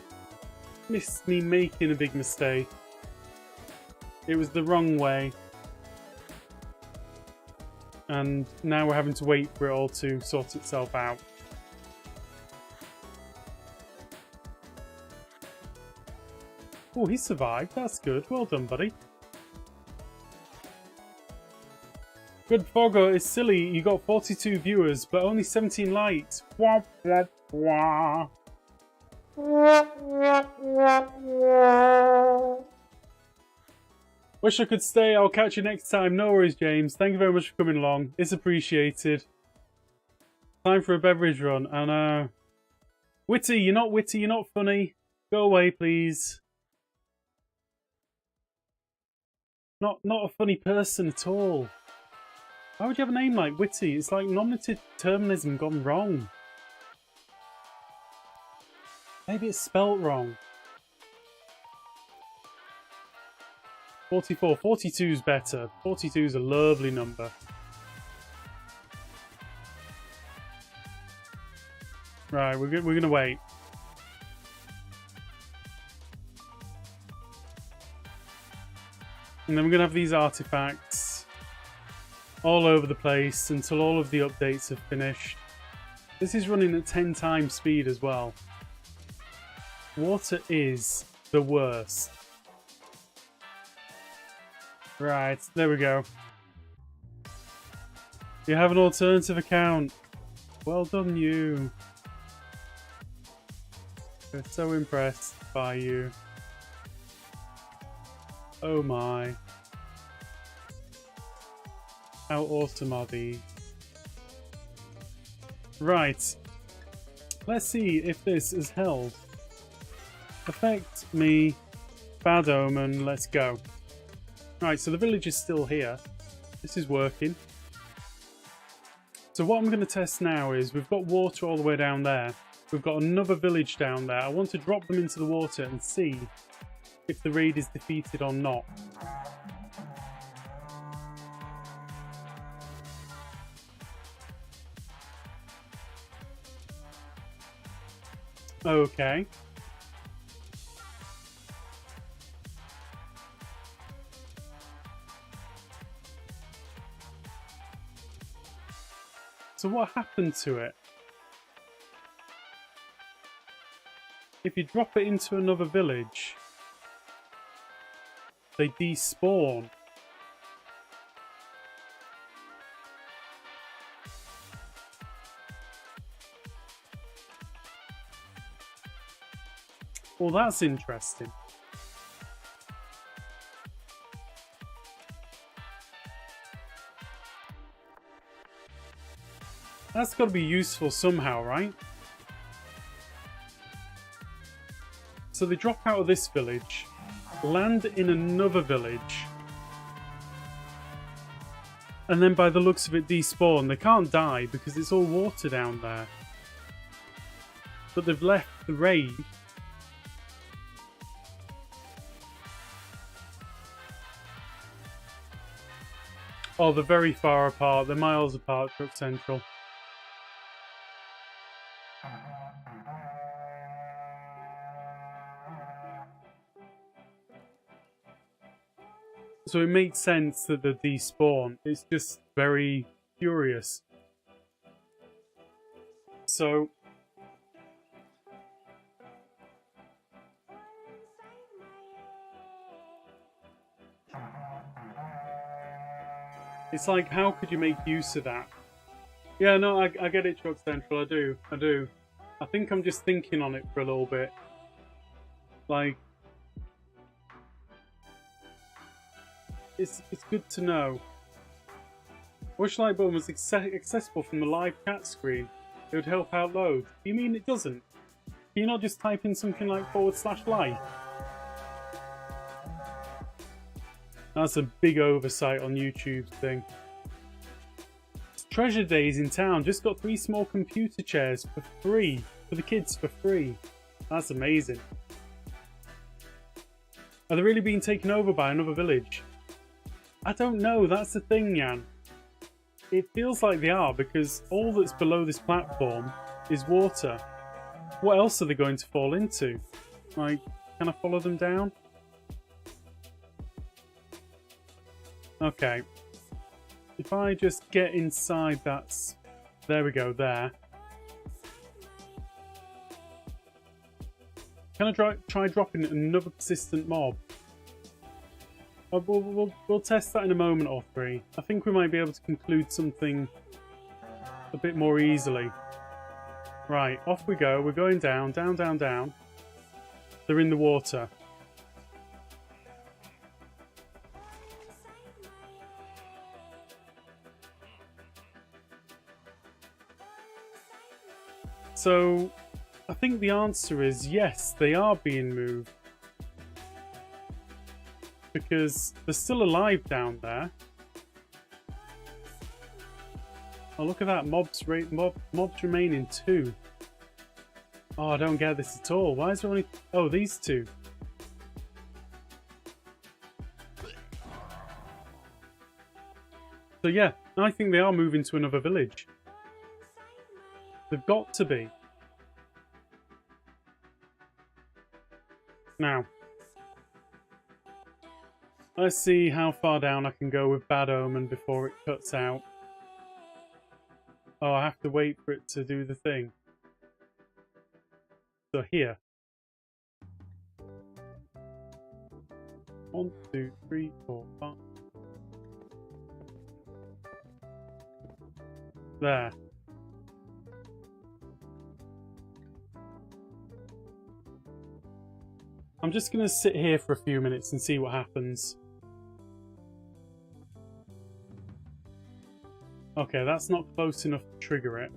[SPEAKER 1] Missed me making a big mistake. It was the wrong way. And now we're having to wait for it all to sort itself out. Oh, he survived. That's good. Well done, buddy. Good Fogger is silly. You got 42 viewers, but only 17 likes. Wah, wah, wah. Wish I could stay. I'll catch you next time. No worries, James. Thank you very much for coming along. It's appreciated. Time for a beverage run. I know. Witty, you're not witty. You're not funny. Go away, please. Not a funny person at all. Why would you have a name like Witty? It's like nominative determinism gone wrong. Maybe it's spelt wrong. 44. 42's better. 42's a lovely number. Right, we're going to wait. And then we're going to have these artifacts all over the place until all of the updates have finished. This is running at 10 times speed as well. Water is the worst. Right, there we go. You have an alternative account. Well done, you. We're so impressed by you. Oh my. How awesome are these? Right. Let's see if this is held. Affect me. Bad omen. Let's go. Right, so the village is still here. This is working. So what I'm going to test now is we've got water all the way down there. We've got another village down there. I want to drop them into the water and see if the raid is defeated or not. Okay. So what happened to it? If you drop it into another village, they despawn. Well, that's interesting. That's got to be useful somehow, right? So they drop out of this village, land in another village, and then by the looks of it despawn. They can't die because it's all water down there. But they've left the raid. Oh, they're very far apart. They're miles apart, Truck Central. So it makes sense that they despawn. It's just very curious. So it's like, how could you make use of that? Yeah, no, I get it, Truck Central. I do. I think I'm just thinking on it for a little bit. Like, it's good to know. Wish like button was accessible from the live chat screen. It would help out loads. You mean it doesn't? Can you not just type in something like /like? That's a big oversight on YouTube's thing. It's Treasure Days in town. Just got 3 small computer chairs for free. For the kids for free. That's amazing. Are they really being taken over by another village? I don't know. That's the thing, Jan. It feels like they are because all that's below this platform is water. What else are they going to fall into? Like, can I follow them down? Okay. If I just get inside that... There we go, there. Can I try dropping another persistent mob? We'll test that in a moment or 3. I think we might be able to conclude something a bit more easily. Right, off we go. We're going down, down, down, down. They're in the water. So, I think the answer is yes, they are being moved. Because they're still alive down there. Oh, look at that. Mobs remaining 2. Oh, I don't get this at all. Why is there only... Oh, these 2. So yeah, I think they are moving to another village. They've got to be. Now, let's see how far down I can go with Bad Omen before it cuts out. Oh, I have to wait for it to do the thing. So here. 1, 2, 3, 4, 5. There. I'm just going to sit here for a few minutes and see what happens. Okay, that's not close enough to trigger it.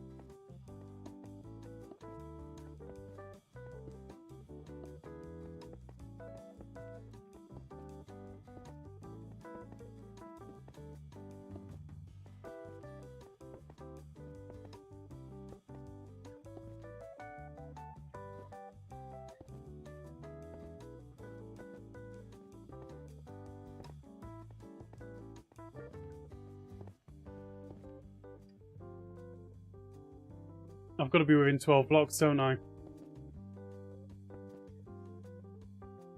[SPEAKER 1] I've got to be within 12 blocks, don't I?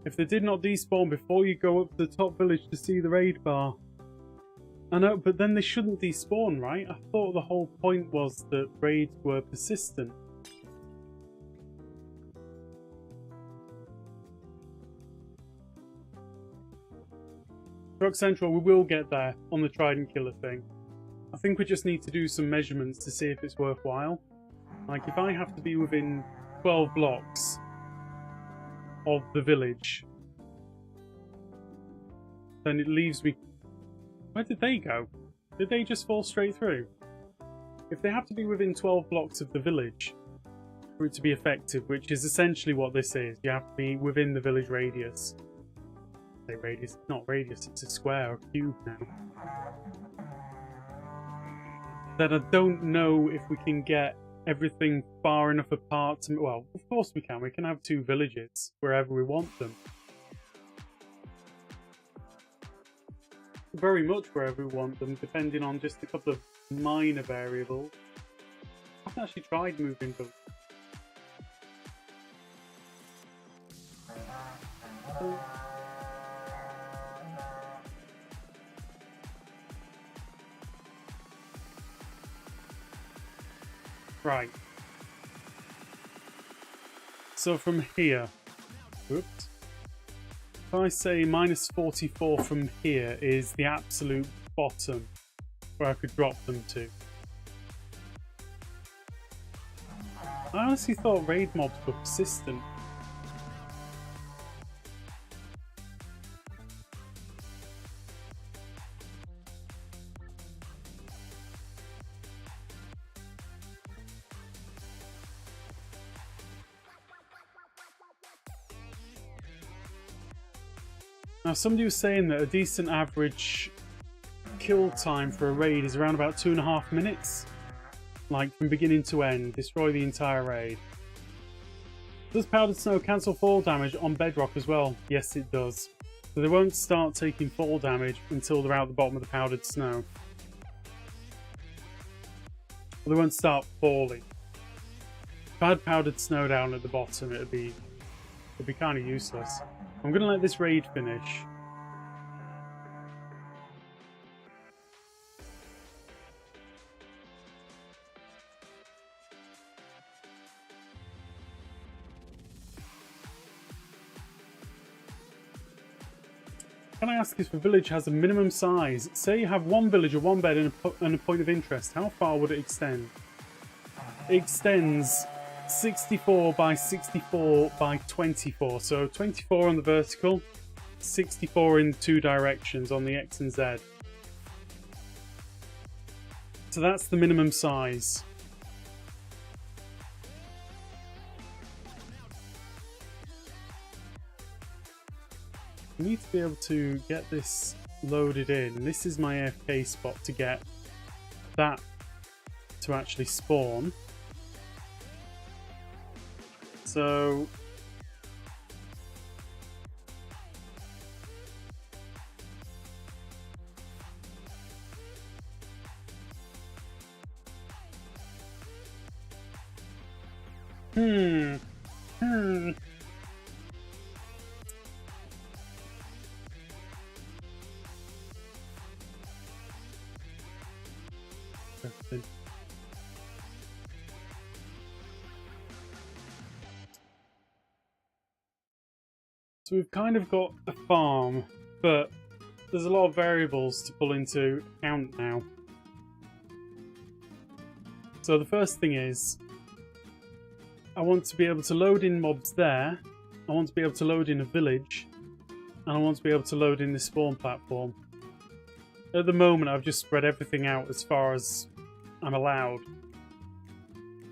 [SPEAKER 1] If they did not despawn before you go up to the top village to see the raid bar. I know, but then they shouldn't despawn, right? I thought the whole point was that raids were persistent. Truck Central, we will get there on the Trident Killer thing. I think we just need to do some measurements to see if it's worthwhile. Like, if I have to be within 12 blocks of the village, then it leaves me... Where did they go? Did they just fall straight through? If they have to be within 12 blocks of the village for it to be effective, which is essentially what this is, you have to be within the village radius. I say radius, it's not radius, it's a square or cube now. Then I don't know if we can get everything far enough apart to... Well, of course we can. We can have 2 villages wherever we want them. Very much wherever we want them, depending on just a couple of minor variables. I haven't actually tried moving them. Right. So from here, oops. If I say minus 44 from here is the absolute bottom where I could drop them to. I honestly thought raid mobs were persistent. Now, somebody was saying that a decent average kill time for a raid is around about 2.5 minutes. Like, from beginning to end. Destroy the entire raid. Does powdered snow cancel fall damage on bedrock as well? Yes, it does. So they won't start taking fall damage until they're out the bottom of the powdered snow. Or they won't start falling. If I had powdered snow down at the bottom, it'd be kind of useless. I'm going to let this raid finish. Can I ask if a village has a minimum size? Say you have one village or one bed and a point of interest. How far would it extend? It extends 64 by 64 by 24. So 24 on the vertical, 64 in 2 directions on the X and Z. So that's the minimum size. I need to be able to get this loaded in. This is my AFK spot to get that to actually spawn. So So we've kind of got a farm, but there's a lot of variables to pull into account now. So the first thing is, I want to be able to load in mobs there, I want to be able to load in a village, and I want to be able to load in the spawn platform. At the moment, I've just spread everything out as far as I'm allowed.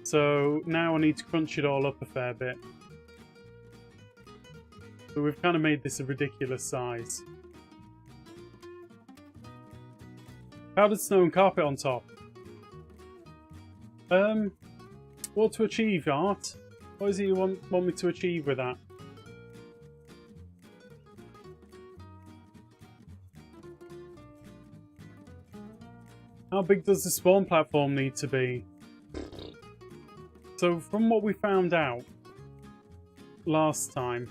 [SPEAKER 1] So now I need to crunch it all up a fair bit. But we've kind of made this a ridiculous size. Powdered snow and carpet on top. What to achieve, Art? What is it you want me to achieve with that? How big does the spawn platform need to be? So from what we found out last time,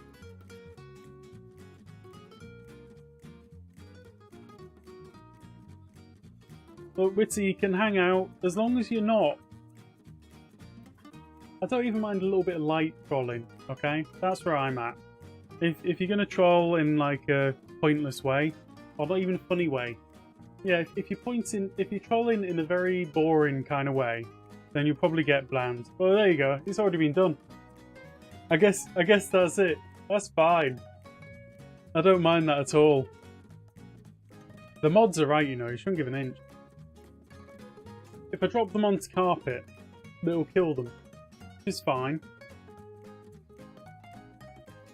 [SPEAKER 1] look, Witty, you can hang out as long as you're not. I don't even mind a little bit of light trolling, okay? That's where I'm at. If you're going to troll in like a pointless way, or not even a funny way, yeah, if you're trolling in a very boring kind of way, then you'll probably get bland. Well, there you go. It's already been done. I guess that's it. That's fine. I don't mind that at all. The mods are right, you know. You shouldn't give an inch. If I drop them onto carpet, it'll kill them. Which is fine.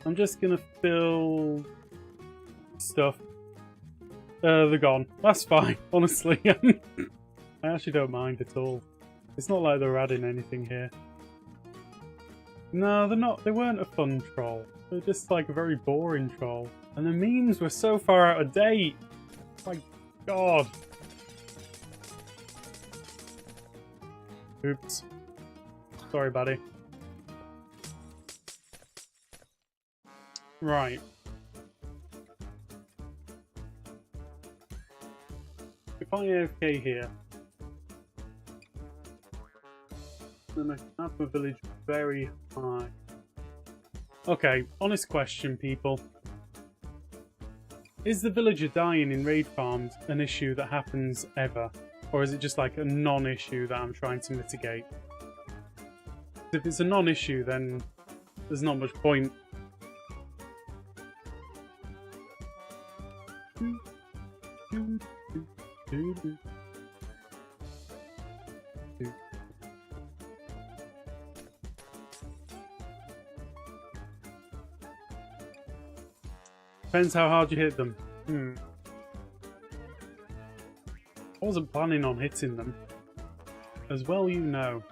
[SPEAKER 1] I'm just gonna fill stuff. They're gone. That's fine, honestly. I actually don't mind at all. It's not like they're adding anything here. No, they're not. They weren't a fun troll. They're just like a very boring troll. And the memes were so far out of date. My God. Oops. Sorry, buddy. Right. If I AFK here, then I can have my village very high. Okay, honest question, people. Is the villager dying in raid farms an issue that happens ever? Or is it just like a non-issue that I'm trying to mitigate? If it's a non-issue, then there's not much point. Depends how hard you hit them. I wasn't planning on hitting them. As well you know.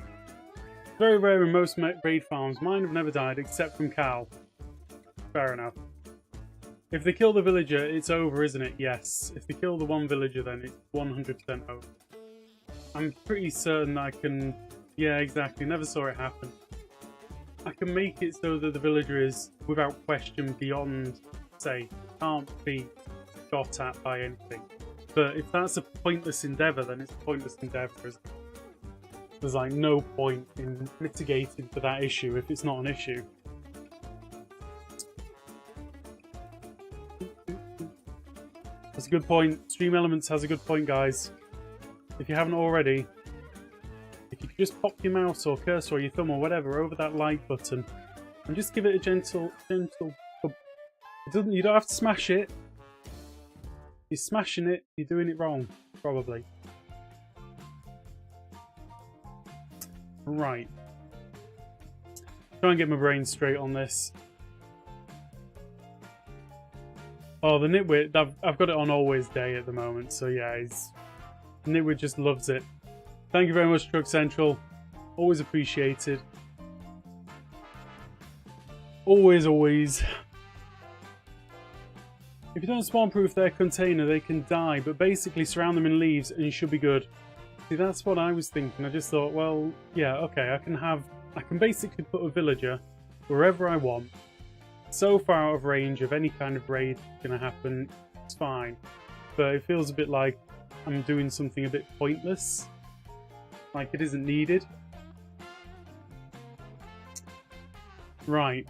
[SPEAKER 1] Very rare in most raid farms. Mine have never died except from Cal. Fair enough. If they kill the villager, it's over, isn't it? Yes. If they kill the one villager, then it's 100% over. I'm pretty certain I can... Yeah, exactly. Never saw it happen. I can make it so that the villager is, without question, beyond safe. Can't be got at by anything. But if that's a pointless endeavour, then it's a pointless endeavour, isn't it? There's like no point in mitigating for that issue if it's not an issue. That's a good point. Stream Elements has a good point, guys. If you haven't already, if you just pop your mouse or cursor or your thumb or whatever over that like button and just give it a gentle it doesn't, you don't have to smash it. If you're smashing it, you're doing it wrong, probably. Right. Try and get my brain straight on this. Oh, the Nitwit, I've got it on always day at the moment, so yeah, Nitwit just loves it. Thank you very much, Truck Central. Always appreciated. Always, always. If you don't spawn-proof their container, they can die, but basically surround them in leaves and you should be good. See, that's what I was thinking. I just thought, well, yeah, okay, I can basically put a villager wherever I want. So far out of range of any kind of raid that's going to happen, it's fine. But it feels a bit like I'm doing something a bit pointless. Like it isn't needed. Right.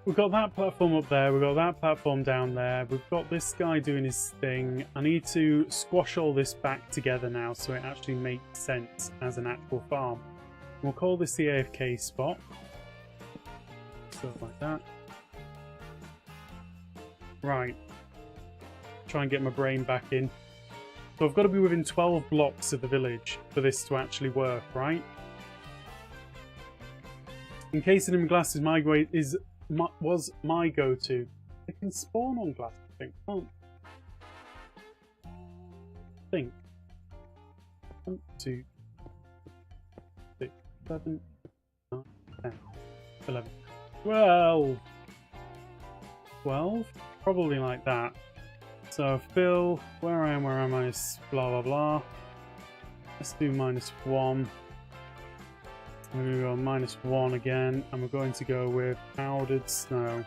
[SPEAKER 1] We've got that platform up there, we've got that platform down there, we've got this guy doing his thing. I need to squash all this back together now so it actually makes sense as an actual farm. We'll call this the AFK spot. Stuff like that. Right. Try and get my brain back in. So I've got to be within 12 blocks of the village for this to actually work, right? Encasing in glass is was my go-to. They can spawn on glass, I think, can't they? I think. 1, 2, 6, 7, 9, 10, 11, 12. 12? Probably like that. So fill, where am I? Blah blah blah. Let's do -1. We're going to go -1 again, and we're going to go with powdered snow.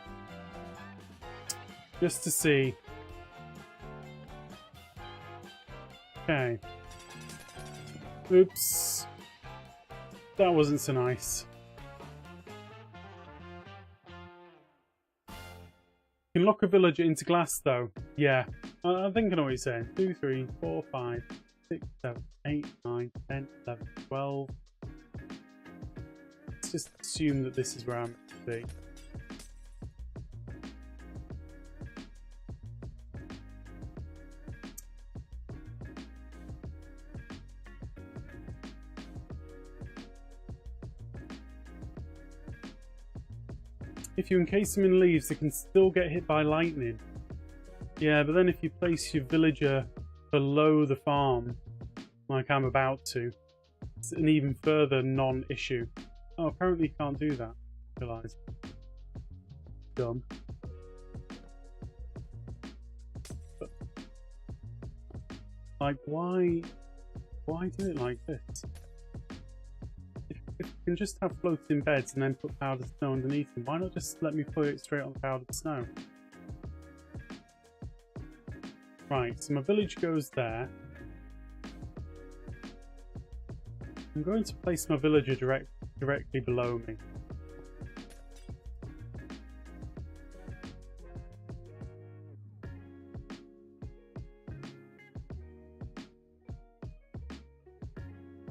[SPEAKER 1] Just to see. Okay. Oops. That wasn't so nice. You can lock a villager into glass though. Yeah. I think I know what you're saying. 2, 3, 4, 5, 6, 7, 8, 9, 10, 11, 12. Let's just assume that this is where I'm meant to be. If you encase them in leaves, they can still get hit by lightning. Yeah, but then if you place your villager below the farm, like I'm about to, it's an even further non-issue. Oh, apparently you can't do that. Realise. Dumb. But, like, why do it like this? If you can just have floating beds and then put powdered snow underneath them, why not just let me put it straight on the powdered snow? Right, so my village goes there. I'm going to place my villager directly below me.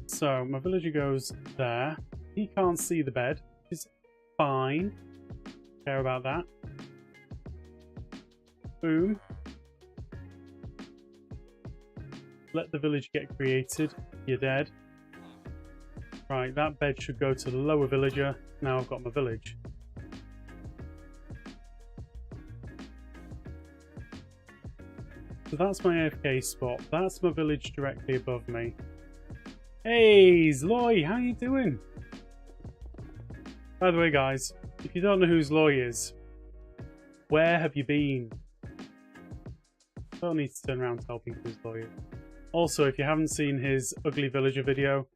[SPEAKER 1] So my villager goes there. He can't see the bed, which is fine. Don't care about that. Boom. Let the village get created. You're dead. Right, that bed should go to the lower villager. Now I've got my village. So that's my AFK spot. That's my village directly above me. Hey, Zloy, how you doing? By the way, guys, if you don't know who Zloy is, where have you been? I don't need to turn around and tell people who Zloy is. Also, if you haven't seen his Ugly Villager video,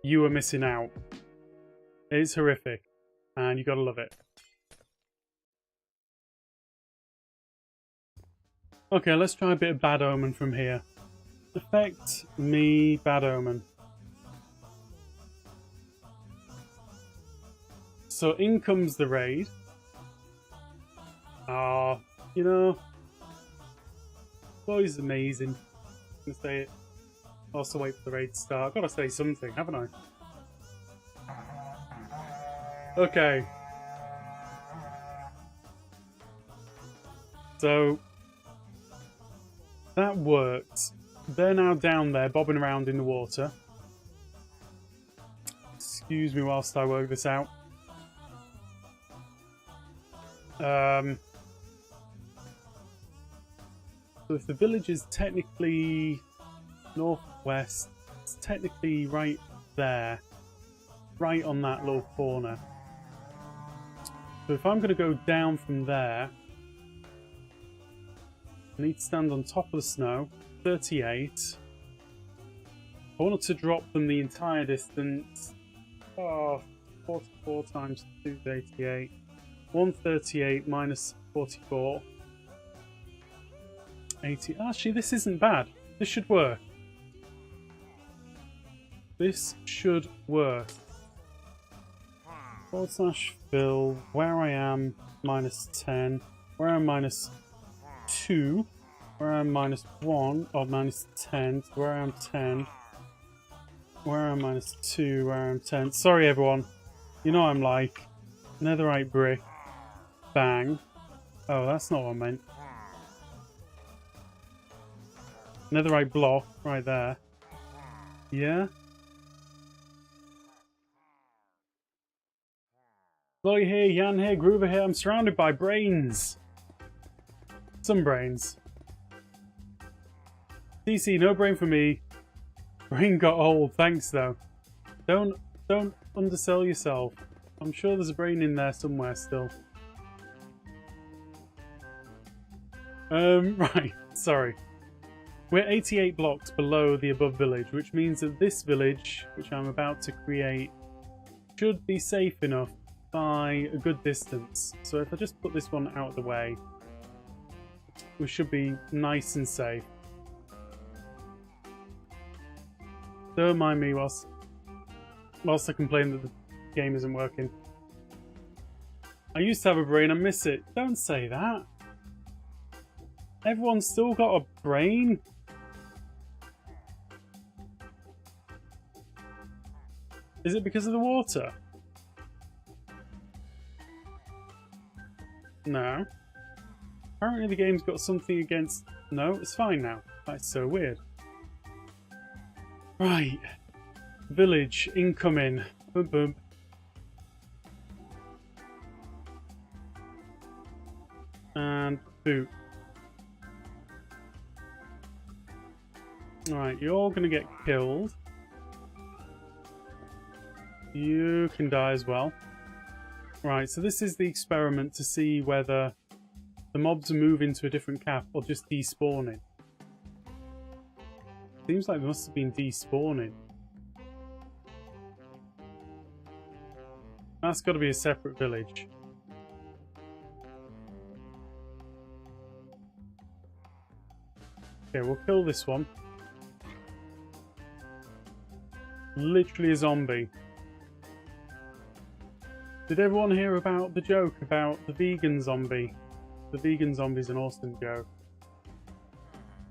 [SPEAKER 1] you are missing out. It's horrific, and you gotta love it. Okay, let's try a bit of Bad Omen from here. Affect me, Bad Omen. So in comes the raid. Ah, you know, Boy's amazing. I'm gonna say it. Also wait for the raid to start. I've gotta say something, haven't I? Okay. So that worked. They're now down there, bobbing around in the water. Excuse me whilst I work this out. So if the village is technically northwest, it's technically right there. Right on that little corner. So if I'm going to go down from there, I need to stand on top of the snow. 38. I wanted to drop them the entire distance. Oh, 44 times 2 is 88. 138 minus 44. 80. Actually, this isn't bad. This should work. This should work. /fill, where I am, minus 10. Where I am, minus 2. Where I am, minus 1. Or minus 10. Where I am, 10. Where I am, minus 2. Where I am, 10. Sorry, everyone. You know I'm like. Netherite brick. Bang. Oh, that's not what I meant. Netherite block right there. Yeah. Chloe here, Jan here, Groover here. I'm surrounded by brains. Some brains. DC, no brain for me. Brain got old. Thanks though. Don't undersell yourself. I'm sure there's a brain in there somewhere still. Right. Sorry. We're 88 blocks below the above village, which means that this village, which I'm about to create, should be safe enough by a good distance. So if I just put this one out of the way, we should be nice and safe. Don't mind me whilst I complain that the game isn't working. I used to have a brain, I miss it. Don't say that. Everyone's still got a brain. Is it because of the water? No. Apparently the game's got something against... No, it's fine now. That's so weird. Right. Village incoming. Boom boom. And boot. Alright, you're all gonna get killed. You can die as well. Right, so this is the experiment to see whether the mobs move into a different cap or just despawning. Seems like they must have been despawning. That's got to be a separate village. Okay, we'll kill this one. Literally a zombie. Did everyone hear about the joke about the vegan zombie? The vegan zombie's an awesome joke.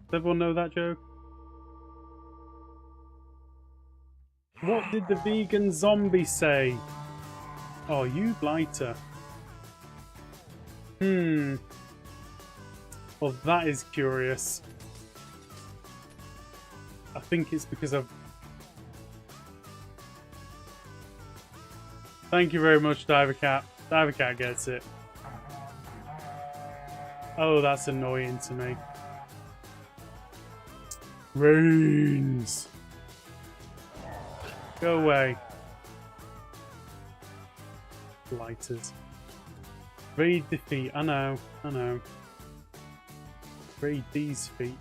[SPEAKER 1] Does everyone know that joke? What did the vegan zombie say? Oh, you blighter. Well, that is curious. I think it's because I've... Thank you very much, Diver Cat. Diver Cat gets it. Oh, that's annoying to me. Brains. Go away. Lighters. Raid defeat. I know. I know. Raid these feet.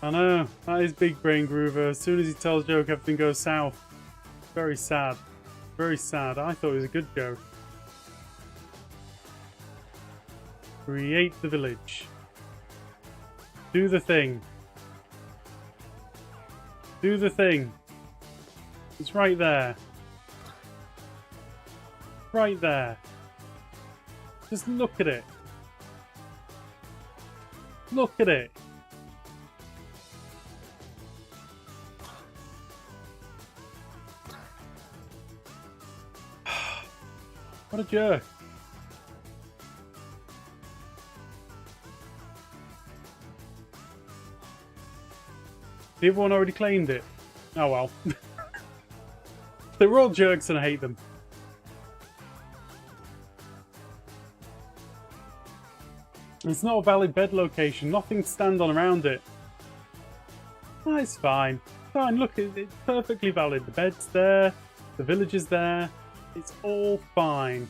[SPEAKER 1] I know. That is big brain groover. As soon as he tells a joke, everything goes south. Very sad. Very sad. I thought it was a good joke. Create the village. Do the thing. Do the thing. It's right there. Right there. Just look at it. Look at it. What a jerk. The other one already claimed it. Oh well. They're all jerks and I hate them. It's not a valid bed location. Nothing to stand on around it. Oh, it's fine. Fine, look, it's perfectly valid. The bed's there. The village is there. It's all fine.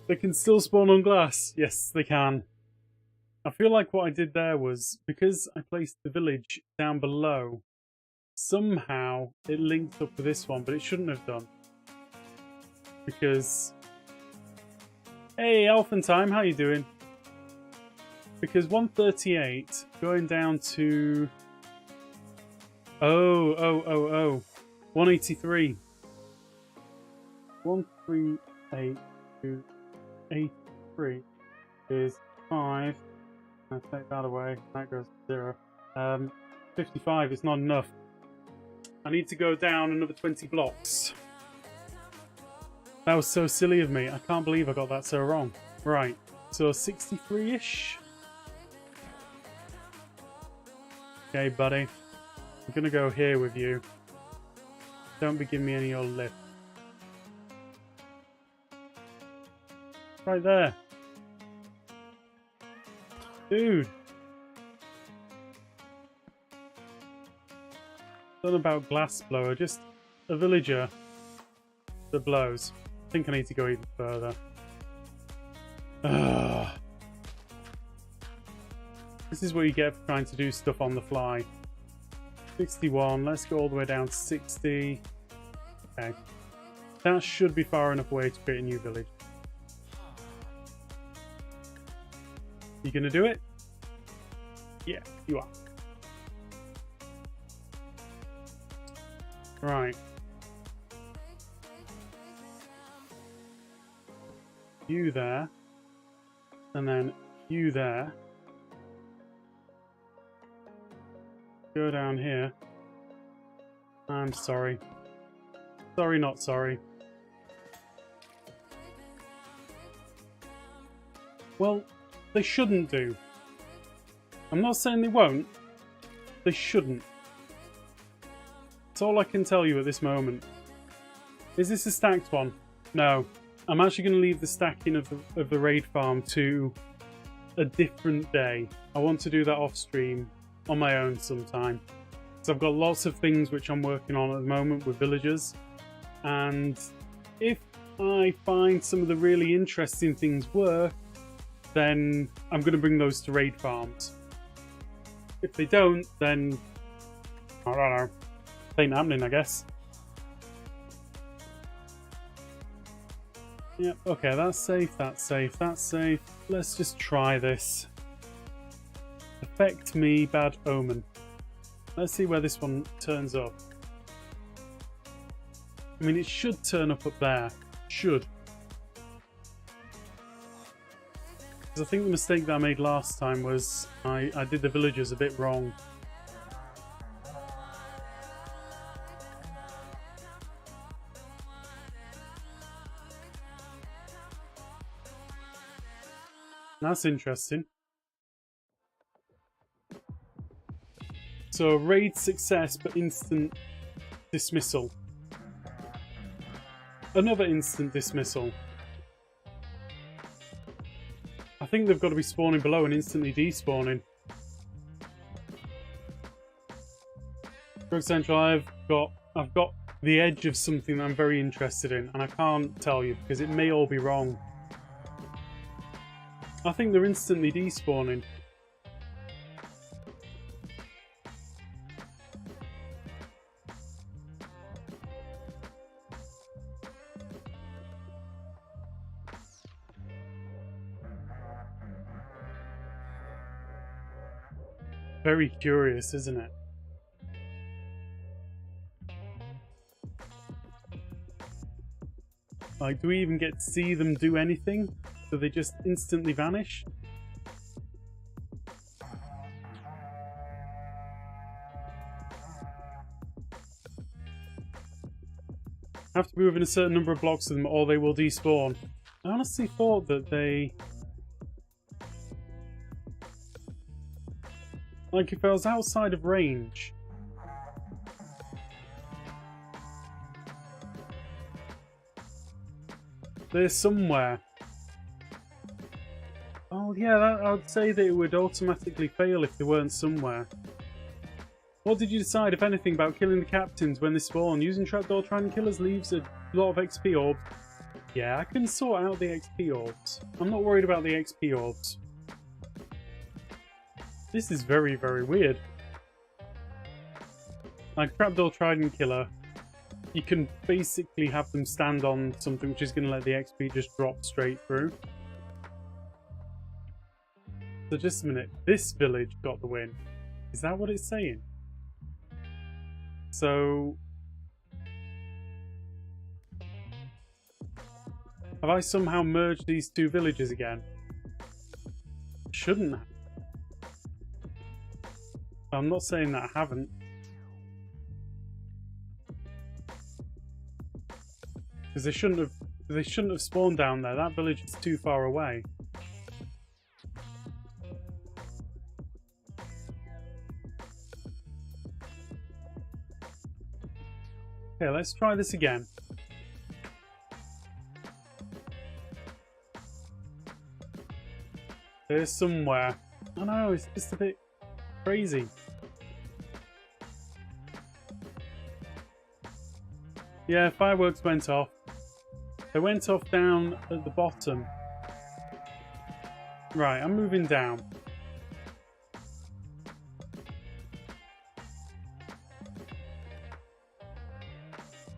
[SPEAKER 1] They can still spawn on glass. Yes, they can. I feel like what I did there was, because I placed the village down below, somehow it linked up with this one, but it shouldn't have done. Because... Hey, Elfentime, how you doing? Because 138 going down to... Oh. 183. 138 is 5. I take that away. That goes to 0. 55 is not enough. I need to go down another 20 blocks. That was so silly of me. I can't believe I got that so wrong. Right. So 63-ish. Okay, buddy. I'm gonna go here with you. Don't be giving me any old lip. Right there. Dude. Not about glass blower, just a villager that blows. I think I need to go even further. Ugh. This is what you get for trying to do stuff on the fly. 61, let's go all the way down to 60. Okay. That should be far enough away to create a new village. You gonna do it? Yeah, you are. Right. You there. And then you there. Go down here. I'm sorry. Sorry, not sorry. Well, they shouldn't do. I'm not saying they won't. They shouldn't. That's all I can tell you at this moment. Is this a stacked one? No. I'm actually going to leave the stacking of the raid farm to a different day. I want to do that off stream on my own sometime. So I've got lots of things which I'm working on at the moment with villagers. And if I find some of the really interesting things work, then I'm going to bring those to raid farms. If they don't, then I don't know. It ain't happening, I guess. Yep, okay, that's safe, that's safe, that's safe. Let's just try this. Affect me, bad omen. Let's see where this one turns up. I mean, it should turn up there. Should. Because I think the mistake that I made last time was I did the villagers a bit wrong. That's interesting. So raid success but instant dismissal. Another instant dismissal. I think they've got to be spawning below and instantly despawning. For example, I've got the edge of something that I'm very interested in, and I can't tell you because it may all be wrong. I think they're instantly despawning. Very curious, isn't it? Like, do we even get to see them do anything? Do they just instantly vanish? Have to be within a certain number of blocks of them or they will despawn. I honestly thought that they... Like, if I was outside of range... They're somewhere. Oh yeah, I would say that it would automatically fail if they weren't somewhere. What did you decide, if anything, about killing the captains when they spawn? Using trapdoor trying killers leaves a lot of XP orbs. Yeah, I can sort out the XP orbs. I'm not worried about the XP orbs. This is very, very weird. Like, trapdoor trident killer, you can basically have them stand on something which is going to let the XP just drop straight through. So just a minute, this village got the win. Is that what it's saying? So... have I somehow merged these two villages again? Shouldn't have. I'm not saying that I haven't. Because they shouldn't have spawned down there. That village is too far away. Okay, let's try this again. There's somewhere. I know, it's just a bit crazy. Yeah, fireworks went off. They went off down at the bottom. Right, I'm moving down.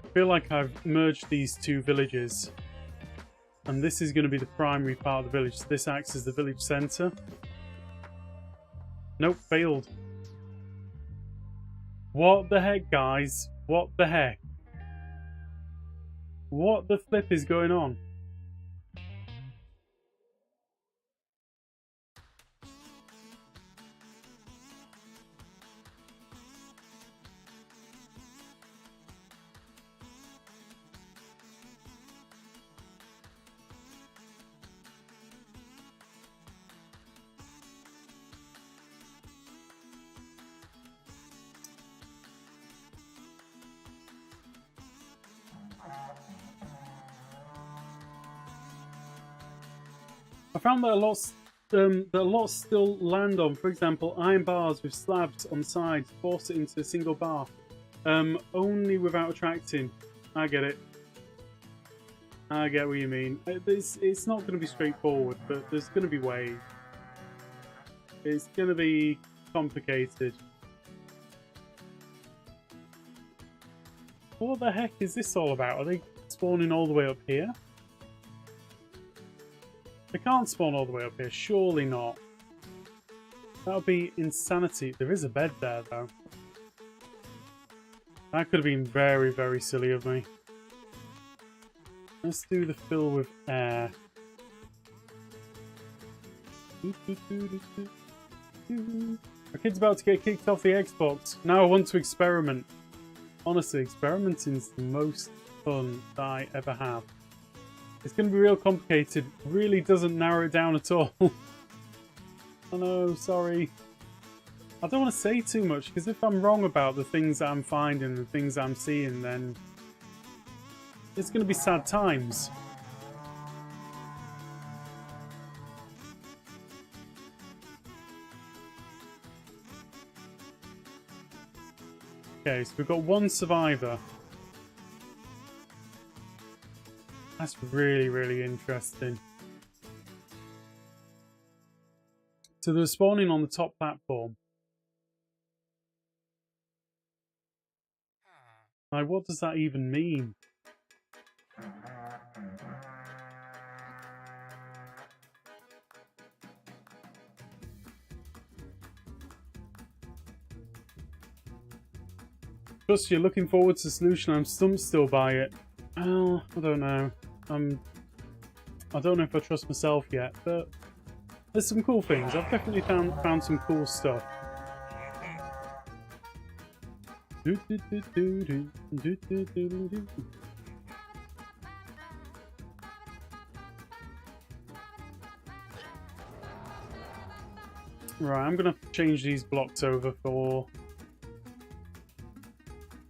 [SPEAKER 1] I feel like I've merged these two villages. And this is going to be the primary part of the village. So this acts as the village centre. Nope, failed. What the heck, guys? What the heck? What the flip is going on? I found that a lot still land on, for example, iron bars with slabs on sides, force it into a single bar. Only without attracting. I get it. I get what you mean. It's not going to be straightforward, but there's going to be ways. It's going to be complicated. What the heck is this all about? Are they spawning all the way up here? They can't spawn all the way up here, surely not. That would be insanity. There is a bed there, though. That could have been very, very silly of me. Let's do the fill with air. My kid's about to get kicked off the Xbox. Now I want to experiment. Honestly, experimenting is the most fun that I ever have. It's going to be real complicated. Really doesn't narrow it down at all. Oh no, sorry. I don't want to say too much, because if I'm wrong about the things that I'm finding and the things I'm seeing, then it's going to be sad times. Okay, so we've got one survivor. That's really, really interesting. So they're spawning on the top platform. Like, what does that even mean? Plus, you're looking forward to the solution. I'm stumped still by it. Oh, I don't know. I don't know if I trust myself yet, but there's some cool things. I've definitely found some cool stuff. Right, I'm gonna change these blocks over for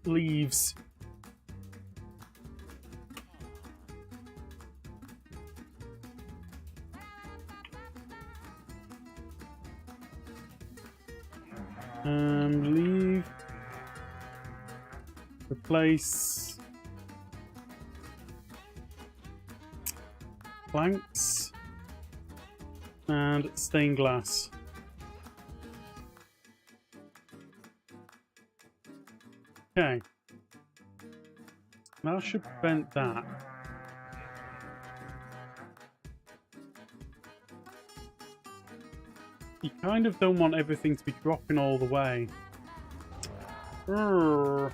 [SPEAKER 1] leaves. Leave. Replace planks and stained glass. Okay. That should prevent that. You kind of don't want everything to be dropping all the way. Urgh.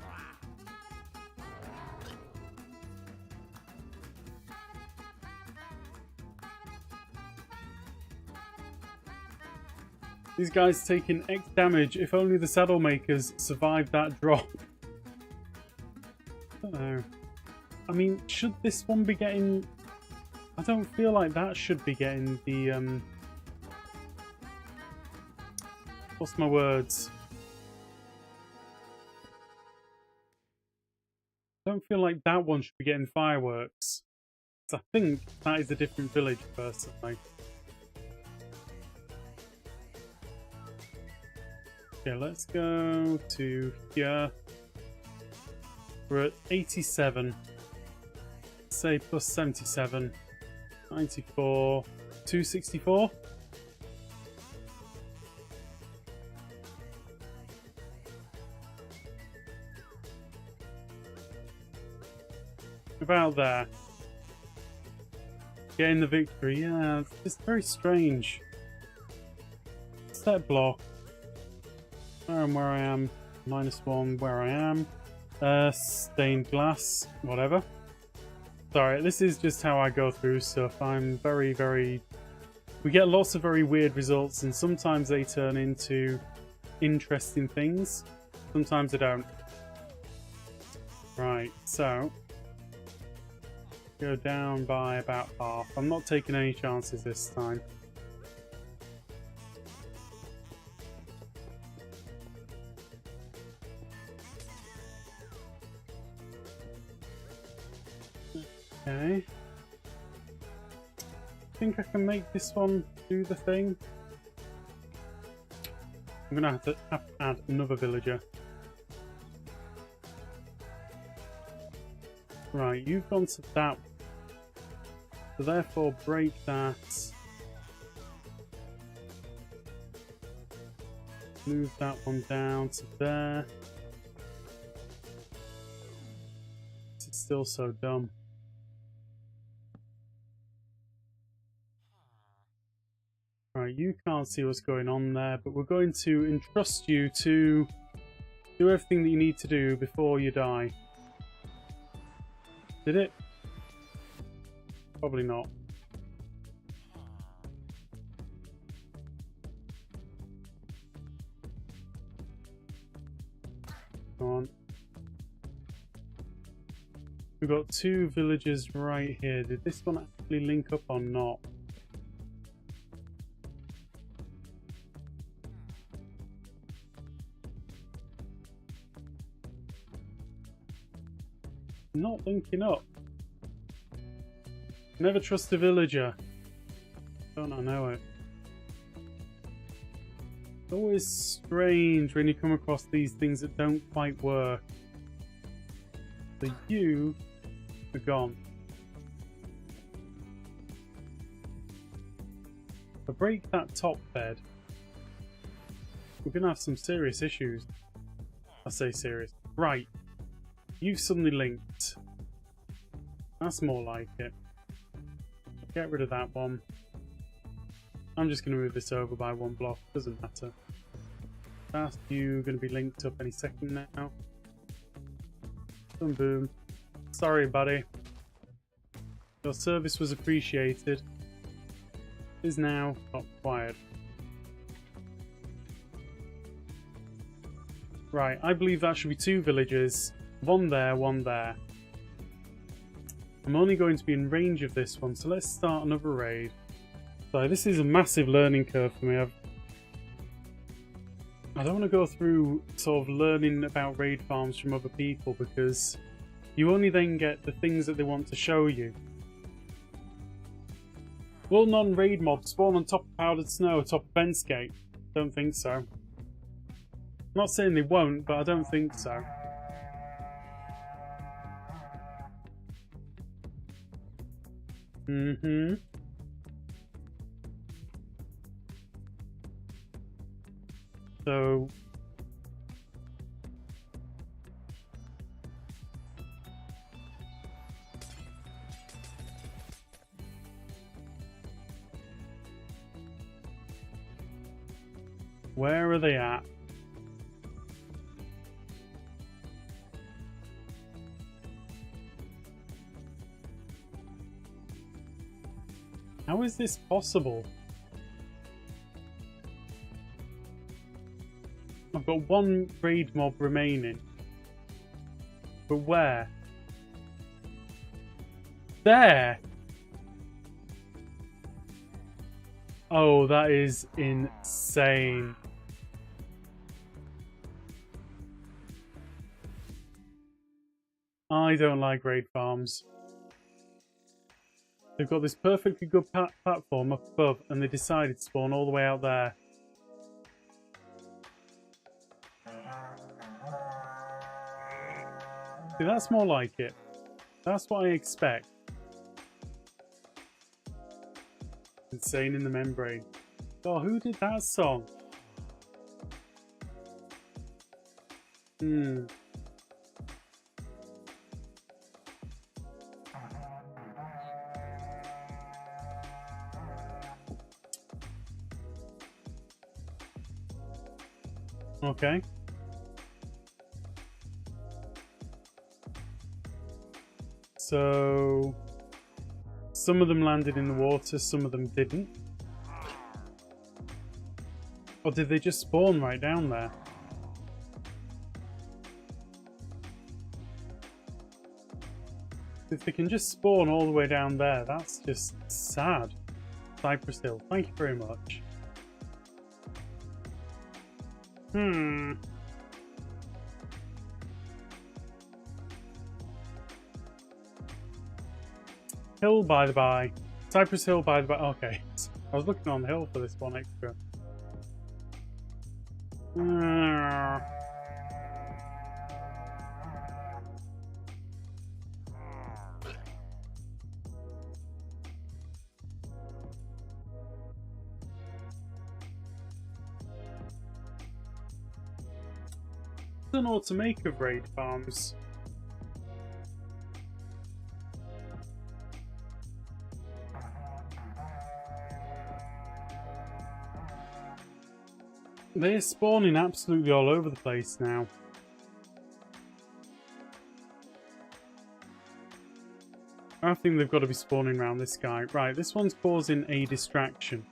[SPEAKER 1] These guys taking X damage. If only the saddle makers survived that drop. I don't know. I mean, should this one be getting... I don't feel like that should be getting the... What's my words? I don't feel like that one should be getting fireworks. I think that is a different village, personally. Okay, let's go to here. We're at 87. Say plus 77. 94. 264. About there. Getting the victory. Yeah, it's just very strange. Set block. Where I am. -1 where I am. Stained glass. Whatever. Sorry, this is just how I go through stuff. I'm very, very... We get lots of very weird results, and sometimes they turn into interesting things. Sometimes they don't. Right, so... Go down by about half. I'm not taking any chances this time. Okay. I think I can make this one do the thing. I'm gonna have to add another villager. Right, you've gone to that. So therefore break that. Move that one down to there. This is still so dumb. Right, you can't see what's going on there, but we're going to entrust you to do everything that you need to do before you die. Did it? Probably not. Come on. We've got 2 villages right here. Did this one actually link up or not? Not linking up. Never trust a villager. Don't I know it? It's always strange when you come across these things that don't quite work. So you are gone. If I break that top bed, we're going to have some serious issues. I say serious. Right. You've suddenly linked. That's more like it. Get rid of that one. I'm just going to move this over by one block. Doesn't matter. That's you going to be linked up any second now. Boom, boom. Sorry, buddy. Your service was appreciated. Is now not required. Right, I believe that should be 2 villagers. One there, one there. I'm only going to be in range of this one, so let's start another raid. So this is a massive learning curve for me. I don't want to go through sort of learning about raid farms from other people because you only then get the things that they want to show you. Will non-raid mobs spawn on top of powdered snow atop a fence gate? Don't think so. I'm not saying they won't, but I don't think so. Mm-hmm. So... where are they at? How is this possible? I've got 1 raid mob remaining. But where? There! Oh, that is insane. I don't like raid farms. They've got this perfectly good platform up above and they decided to spawn all the way out there. See, that's more like it. That's what I expect. Insane in the membrane. Oh, who did that song? Okay. So some of them landed in the water, some of them didn't. Or did they just spawn right down there? If they can just spawn all the way down there, that's just sad. Cypress Hill, thank you very much. Hill by the by. Cypress Hill by the by. Okay. I was looking on the hill for this one extra. I don't know what to make of raid farms. They're spawning absolutely all over the place now. I think they've got to be spawning around this guy. Right, this one's causing a distraction.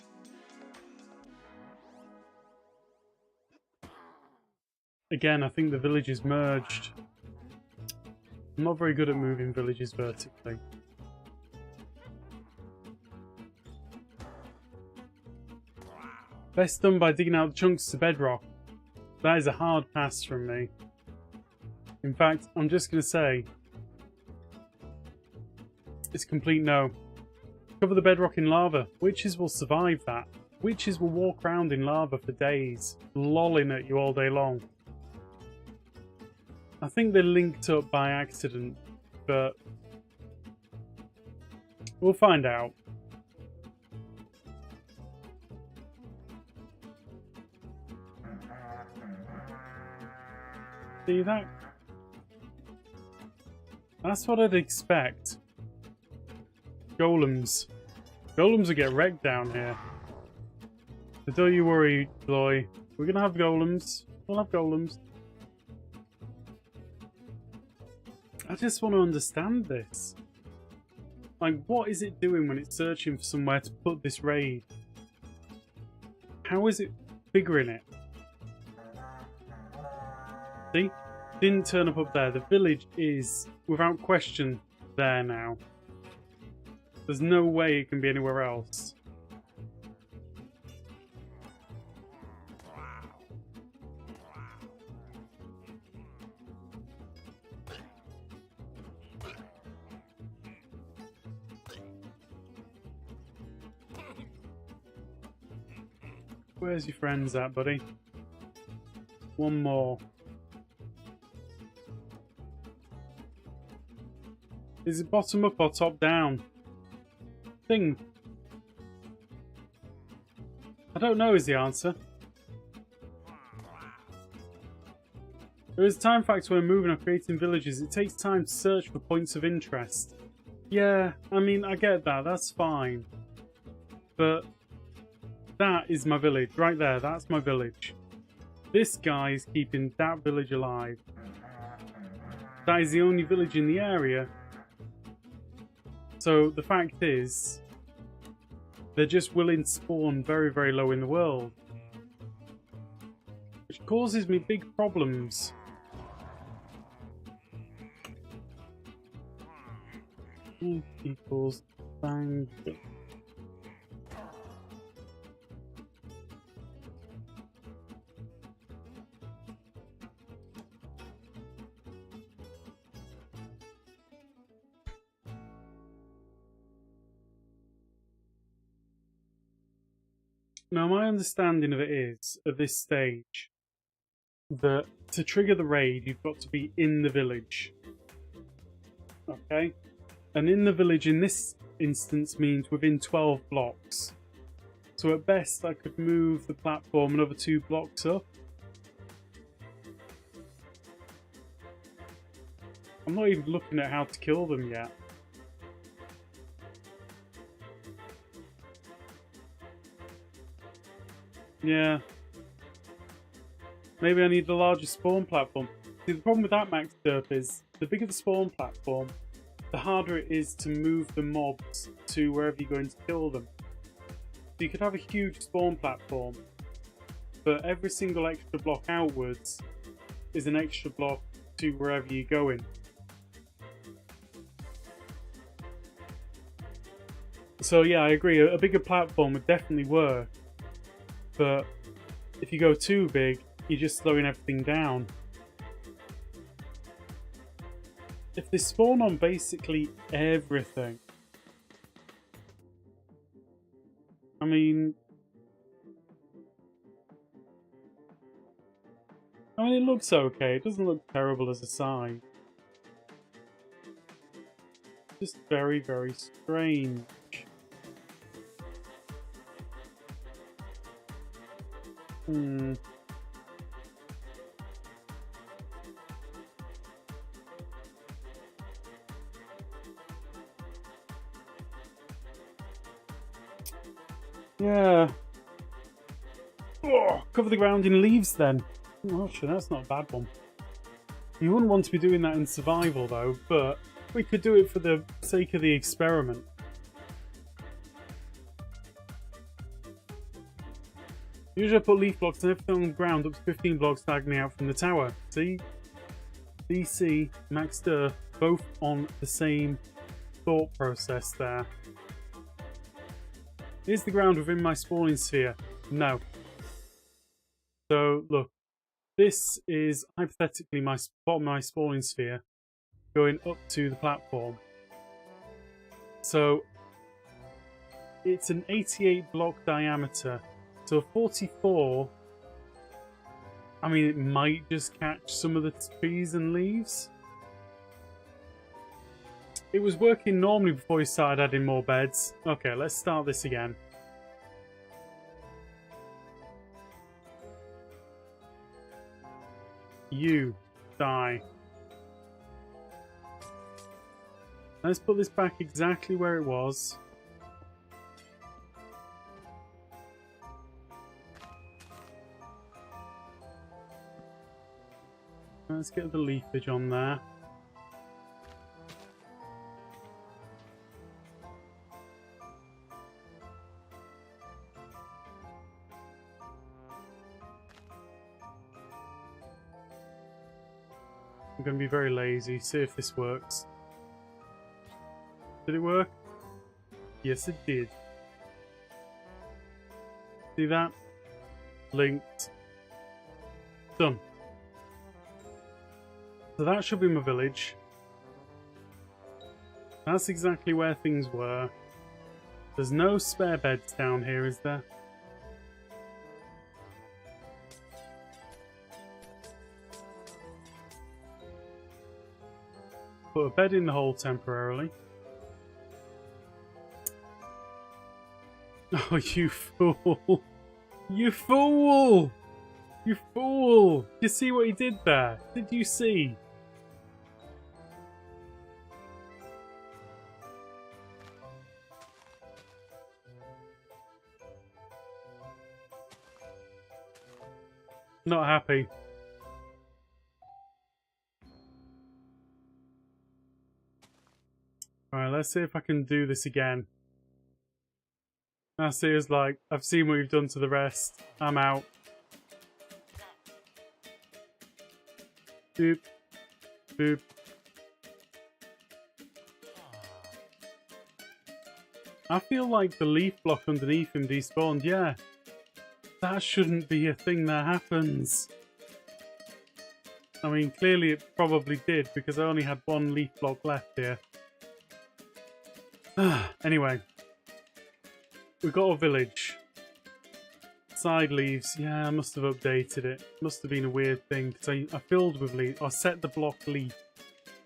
[SPEAKER 1] Again, I think the villages merged. I'm not very good at moving villages vertically. Best done by digging out chunks to bedrock. That is a hard pass from me. In fact, I'm just going to say it's a complete no. Cover the bedrock in lava. Witches will survive that. Witches will walk around in lava for days, lolling at you all day long. I think they're linked up by accident, but we'll find out. See that? That's what I'd expect. Golems. Golems will get wrecked down here. But don't you worry, Loy. We're gonna have golems. We'll have golems. I just want to understand this. Like, what is it doing when it's searching for somewhere to put this raid? How is it figuring it? See? Didn't turn up there. The village is, without question, there now. There's no way it can be anywhere else. Where's your friends at, buddy? One more. Is it bottom up or top down? Thing. I don't know is the answer. There is a time factor when moving or creating villages. It takes time to search for points of interest. Yeah, I mean, I get that. That's fine. But that is my village. Right there, that's my village. This guy is keeping that village alive. That is the only village in the area. So the fact is, they're just willing to spawn very, very low in the world. Which causes me big problems. Equals bang. Now, my understanding of it is, at this stage, that to trigger the raid, you've got to be in the village. Okay? And in the village in this instance means within 12 blocks. So at best, I could move the platform another 2 blocks up. I'm not even looking at how to kill them yet. Yeah. Maybe I need the larger spawn platform. See, the problem with that max derp is, the bigger the spawn platform, the harder it is to move the mobs to wherever you're going to kill them. So you could have a huge spawn platform, but every single extra block outwards is an extra block to wherever you're going. So yeah, I agree, a bigger platform would definitely work. But if you go too big, you're just slowing everything down. If they spawn on basically everything, I mean, it looks okay. It doesn't look terrible as a sign. Just very, very strange. Yeah. Oh, cover the ground in leaves then. Oh, actually, that's not a bad one. You wouldn't want to be doing that in survival though, but we could do it for the sake of the experiment. Usually I put leaf blocks and everything on the ground up to 15 blocks diagonally out from the tower. See? DC, Max Durr, both on the same thought process there. Is the ground within my spawning sphere? No. So, look. This is hypothetically my bottom of my spawning sphere going up to the platform. So, it's an 88 block diameter. So 44, I mean, it might just catch some of the trees and leaves. It was working normally before we started adding more beds. Okay, let's start this again. You die. Let's put this back exactly where it was. Let's get the leafage on there. I'm going to be very lazy, see if this works. Did it work? Yes, it did. See that? Linked. Done. So that should be my village. That's exactly where things were. There's no spare beds down here, is there? Put a bed in the hole temporarily. Oh, you fool! You fool! You fool! You see what he did there? Did you see? Not happy. Alright, let's see if I can do this again. Now see, it's like, I've seen what you've done to the rest. I'm out. Boop. Boop. I feel like the leaf block underneath him despawned, yeah. That shouldn't be a thing that happens. I mean, clearly it probably did, because I only had one leaf block left here. Anyway. We got a village. Side leaves. Yeah, I must have updated it. Must have been a weird thing, because I filled with leaf. I set the block leaf.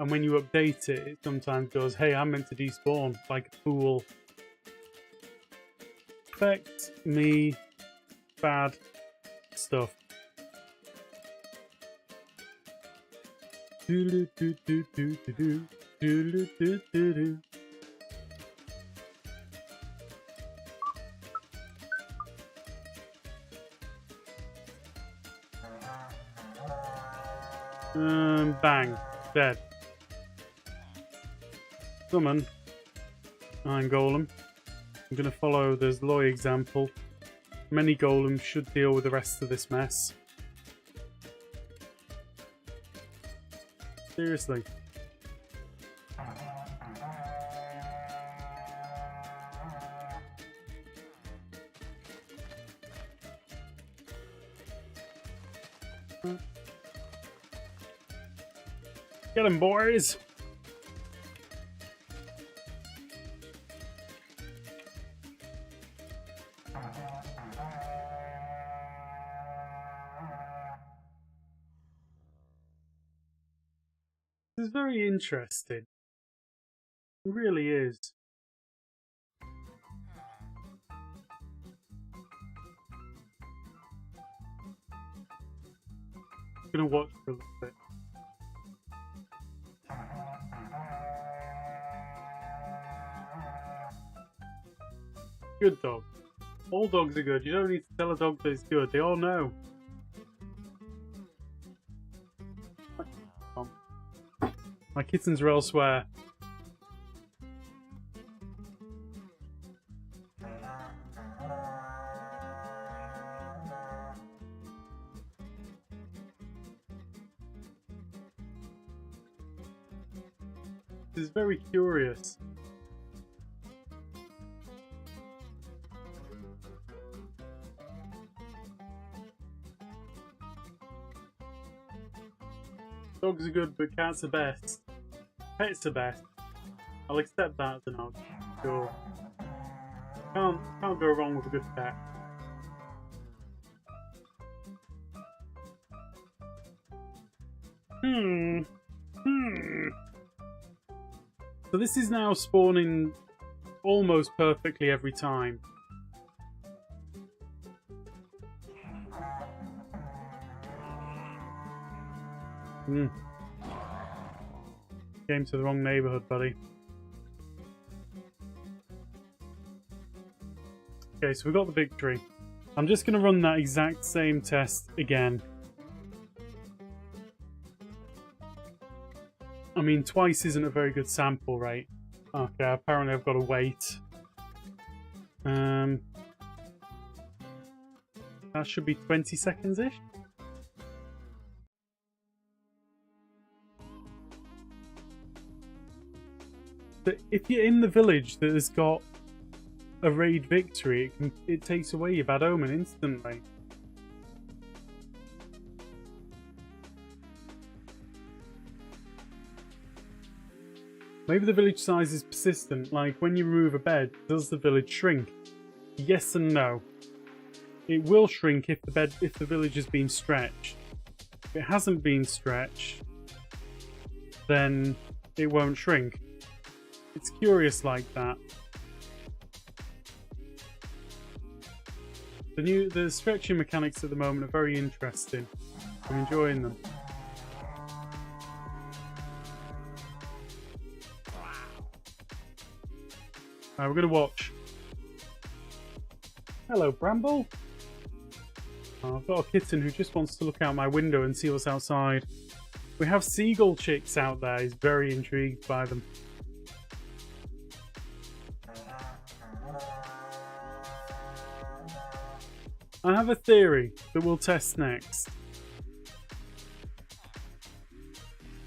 [SPEAKER 1] And when you update it, it sometimes goes, hey, I'm meant to despawn. Like a fool. Affect me. Bad stuff. Do do do do do do do do do do. Bang. Dead. Summon. Iron Golem. I'm going to follow the Zloy example. Many golems should deal with the rest of this mess. Seriously. Get him, boys! This is very interesting. It really is. I'm gonna watch for a little bit. Good dog. All dogs are good. You don't need to tell a dog that it's good. They all know. My kittens are elsewhere. This is very curious. Dogs are good, but cats are best. Pets are best. I'll accept that as an answer. Sure. Can't go wrong with a good pet. So this is now spawning almost perfectly every time. Came to the wrong neighborhood, buddy. Okay, so we got the victory. I'm just going to run that exact same test again. I mean, twice isn't a very good sample rate. Okay, apparently I've got to wait. That should be 20 seconds-ish. But if you're in the village that has got a raid victory, it takes away your bad omen instantly. Maybe the village size is persistent, like when you remove a bed, does the village shrink? Yes and no. It will shrink if the village has been stretched. If it hasn't been stretched, then it won't shrink. It's curious like that. The stretching mechanics at the moment are very interesting. I'm enjoying them. Alright, we're going to watch. Hello, Bramble. Oh, I've got a kitten who just wants to look out my window and see what's outside. We have seagull chicks out there. He's very intrigued by them. I have a theory that we'll test next.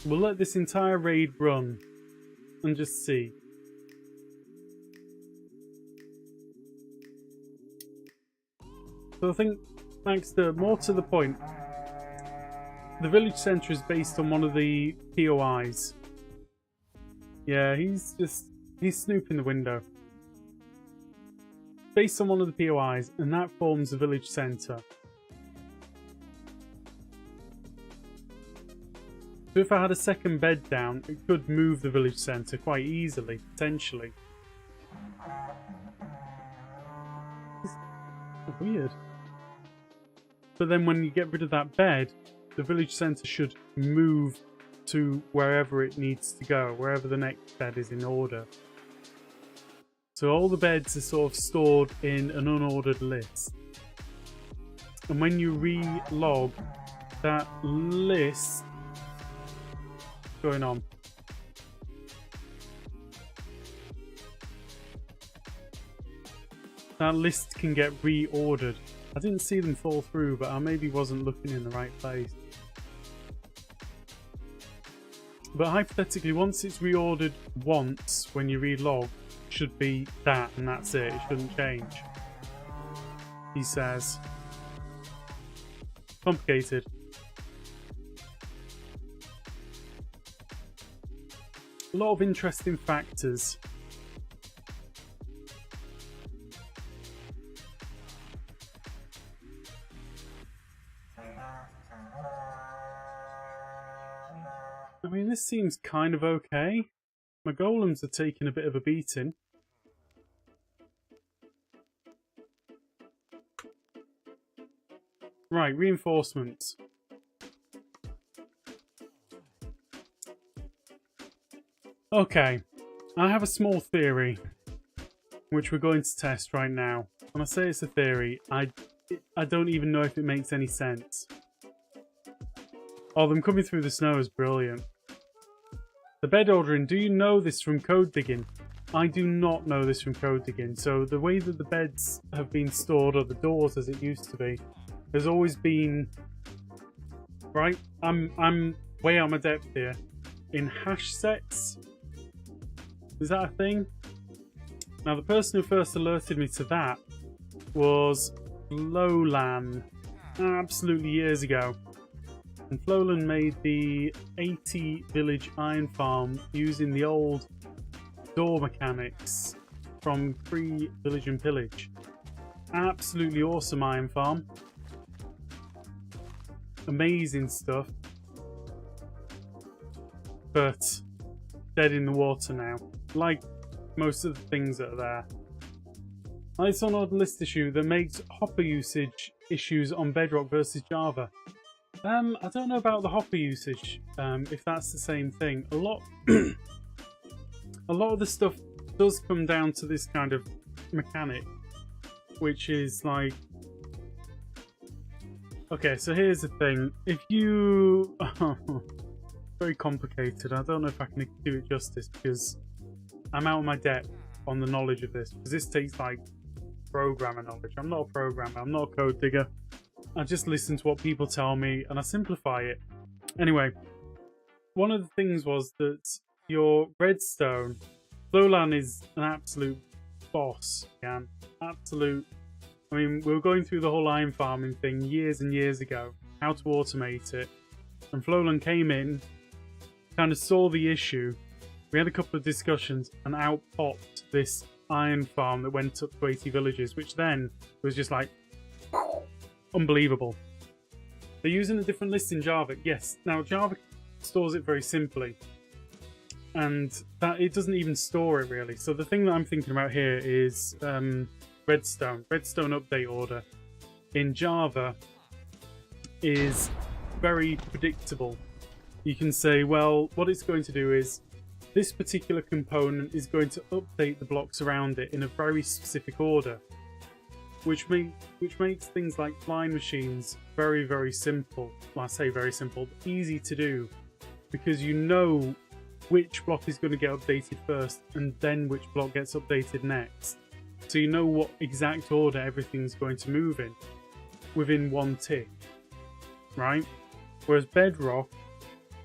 [SPEAKER 1] We'll let this entire raid run and just see. So I think, Max, more to the point, the village centre is based on one of the POIs. Yeah, he's snooping the window. Based on one of the POIs, and that forms the village centre. So if I had a second bed down, it could move the village centre quite easily, potentially. It's weird. But then when you get rid of that bed, the village centre should move to wherever it needs to go, wherever the next bed is in order. So all the beds are sort of stored in an unordered list. And when you re-log that list... What's going on? That list can get reordered. I didn't see them fall through, but I maybe wasn't looking in the right place. But hypothetically, once it's reordered once, when you relog, it should be that, and that's it. It shouldn't change. He says. Complicated. A lot of interesting factors. I mean, this seems kind of okay. My golems are taking a bit of a beating. Right, reinforcements. Okay, I have a small theory, which we're going to test right now. When I say it's a theory, I don't even know if it makes any sense. Oh, them coming through the snow is brilliant. The bed ordering, do you know this from code digging? I do not know this from code digging. So the way that the beds have been stored, or the doors as it used to be, has always been... Right, I'm way out of my depth here. In hash sets? Is that a thing? Now the person who first alerted me to that was Lowland, absolutely years ago. And Flolan made the 80 village iron farm using the old door mechanics from Free Village and Pillage. Absolutely awesome iron farm. Amazing stuff. But dead in the water now. Like most of the things that are there. It's an odd list issue that makes hopper usage issues on Bedrock versus Java. I don't know about the hopper usage, if that's the same thing. A lot of the stuff does come down to this kind of mechanic, which is like, okay, so here's the thing. If you, very complicated. I don't know if I can do it justice because I'm out of my depth on the knowledge of this, because this takes like programmer knowledge. I'm not a programmer, I'm not a code digger. I just listen to what people tell me and I simplify it. Anyway, one of the things was that your redstone, Flowland is an absolute boss, man. Absolute. I mean, we were going through the whole iron farming thing years and years ago, how to automate it. And Flowland came in, kind of saw the issue. We had a couple of discussions and out popped this iron farm that went up to 80 villages, which then was just like unbelievable. They're using a different list in Java. Yes, now Java stores it very simply, and that it doesn't even store it really. So the thing that I'm thinking about here is redstone update order in Java is very predictable. You can say, well, what it's going to do is this particular component is going to update the blocks around it in a very specific order, which makes things like flying machines very, very simple. Well, I say very simple, easy to do, because you know which block is going to get updated first and then which block gets updated next. So you know what exact order everything's going to move in within one tick, right? Whereas Bedrock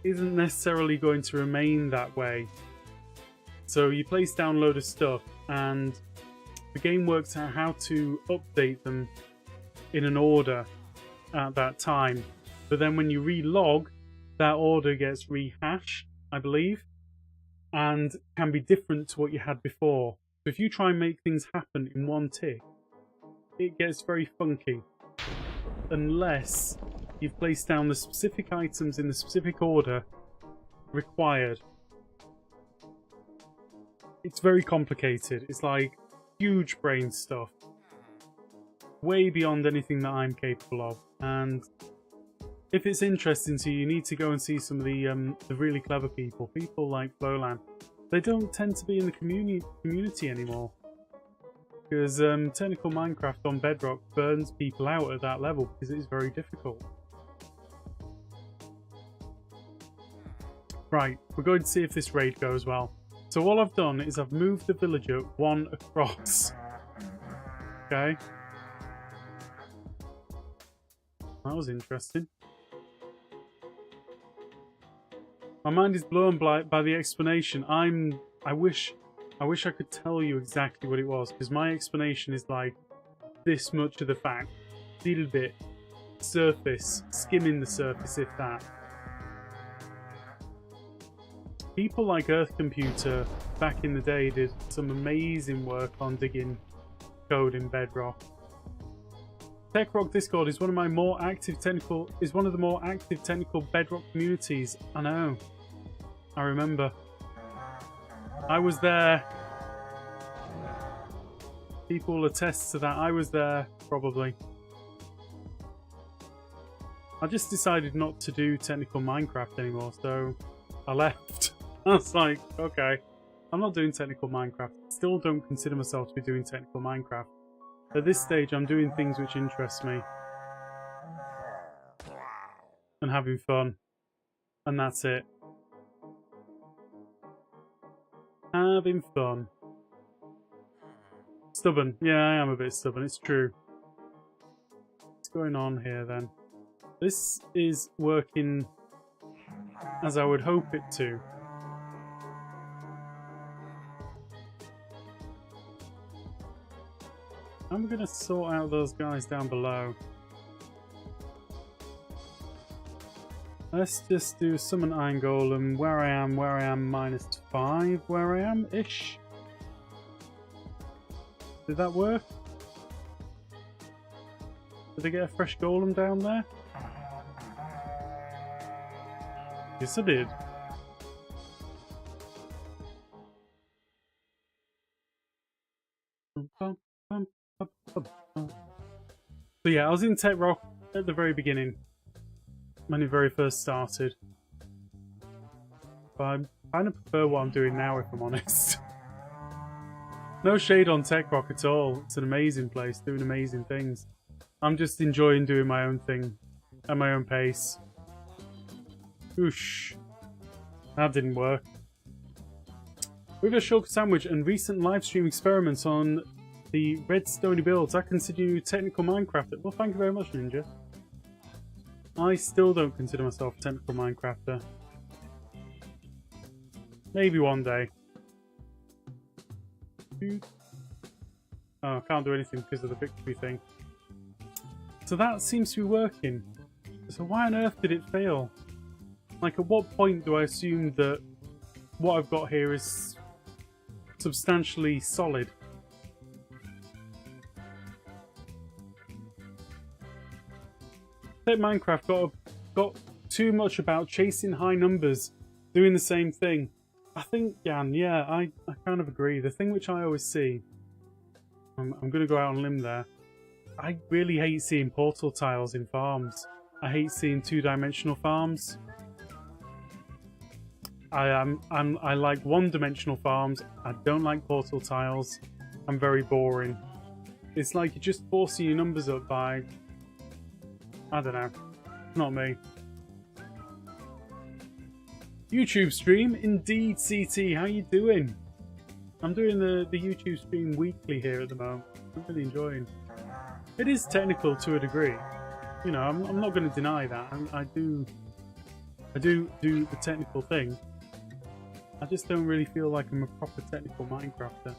[SPEAKER 1] isn't necessarily going to remain that way. So you place down a load of stuff and the game works out how to update them in an order at that time. But then when you relog, that order gets rehashed, I believe, and can be different to what you had before. So if you try and make things happen in one tick, it gets very funky. Unless you've placed down the specific items in the specific order required. It's very complicated. It's like huge brain stuff. Way beyond anything that I'm capable of. And if it's interesting to you, you need to go and see some of the really clever people. People like Flowland. They don't tend to be in the community anymore. Because technical Minecraft on Bedrock burns people out at that level because it is very difficult. Right, we're going to see if this raid goes well. So all I've done is I've moved the villager one across. Okay. That was interesting. My mind is blown by the explanation. I wish I could tell you exactly what it was, because my explanation is like this much of the fact. Little bit. Surface. Skimming the surface, if that. People like Earth Computer back in the day did some amazing work on digging code in Bedrock. TechRock Discord is one of the more active technical Bedrock communities. I know. I remember. I was there. People will attest to that. I was there, probably. I just decided not to do technical Minecraft anymore, so I left. I was like, okay, I'm not doing technical Minecraft. Still don't consider myself to be doing technical Minecraft. At this stage, I'm doing things which interest me. And having fun. And that's it. Having fun. Stubborn. Yeah, I am a bit stubborn, it's true. What's going on here then? This is working as I would hope it to. I'm going to sort out those guys down below. Let's just do summon Iron Golem where I am -5, where I am-ish. Did that work? Did I get a fresh golem down there? Yes, I did. So yeah, I was in Tech Rock at the very beginning, when it very first started. But I kind of prefer what I'm doing now, if I'm honest. No shade on Tech Rock at all. It's an amazing place, doing amazing things. I'm just enjoying doing my own thing at my own pace. Oosh. That didn't work. With a shulker sandwich and recent live stream experiments on the redstone builds, I consider you technical Minecrafter. Well, thank you very much, Ninja. I still don't consider myself a technical Minecrafter. Maybe one day. Oh, I can't do anything because of the victory thing. So that seems to be working. So why on earth did it fail? Like, at what point do I assume that what I've got here is substantially solid? That Minecraft got too much about chasing high numbers, doing the same thing. I think, Jan, yeah, I kind of agree. The thing which I always see, I'm going to go out on a limb there, I really hate seeing portal tiles in farms. I hate seeing two-dimensional farms. I like one-dimensional farms. I don't like portal tiles. I'm very boring. It's like you're just forcing your numbers up by... I don't know. Not me. YouTube stream? Indeed, CT. How you doing? I'm doing the YouTube stream weekly here at the moment. I'm really enjoying. It is technical to a degree. You know, I'm not going to deny that. I do the technical thing. I just don't really feel like I'm a proper technical Minecrafter.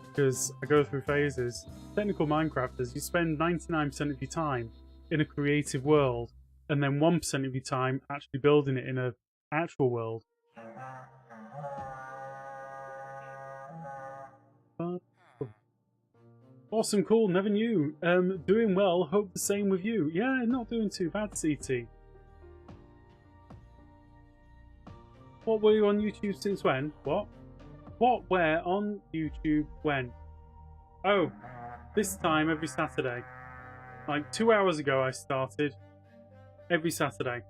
[SPEAKER 1] Because I go through phases. Technical Minecrafters, you spend 99% of your time in a creative world, and then 1% of your time actually building it in an actual world. Awesome, cool, never knew. Doing well, hope the same with you. Yeah, not doing too bad, CT. What were you on YouTube since when? What? What, where, on YouTube, when? Oh, this time every Saturday. Like 2 hours ago I started. Every Saturday.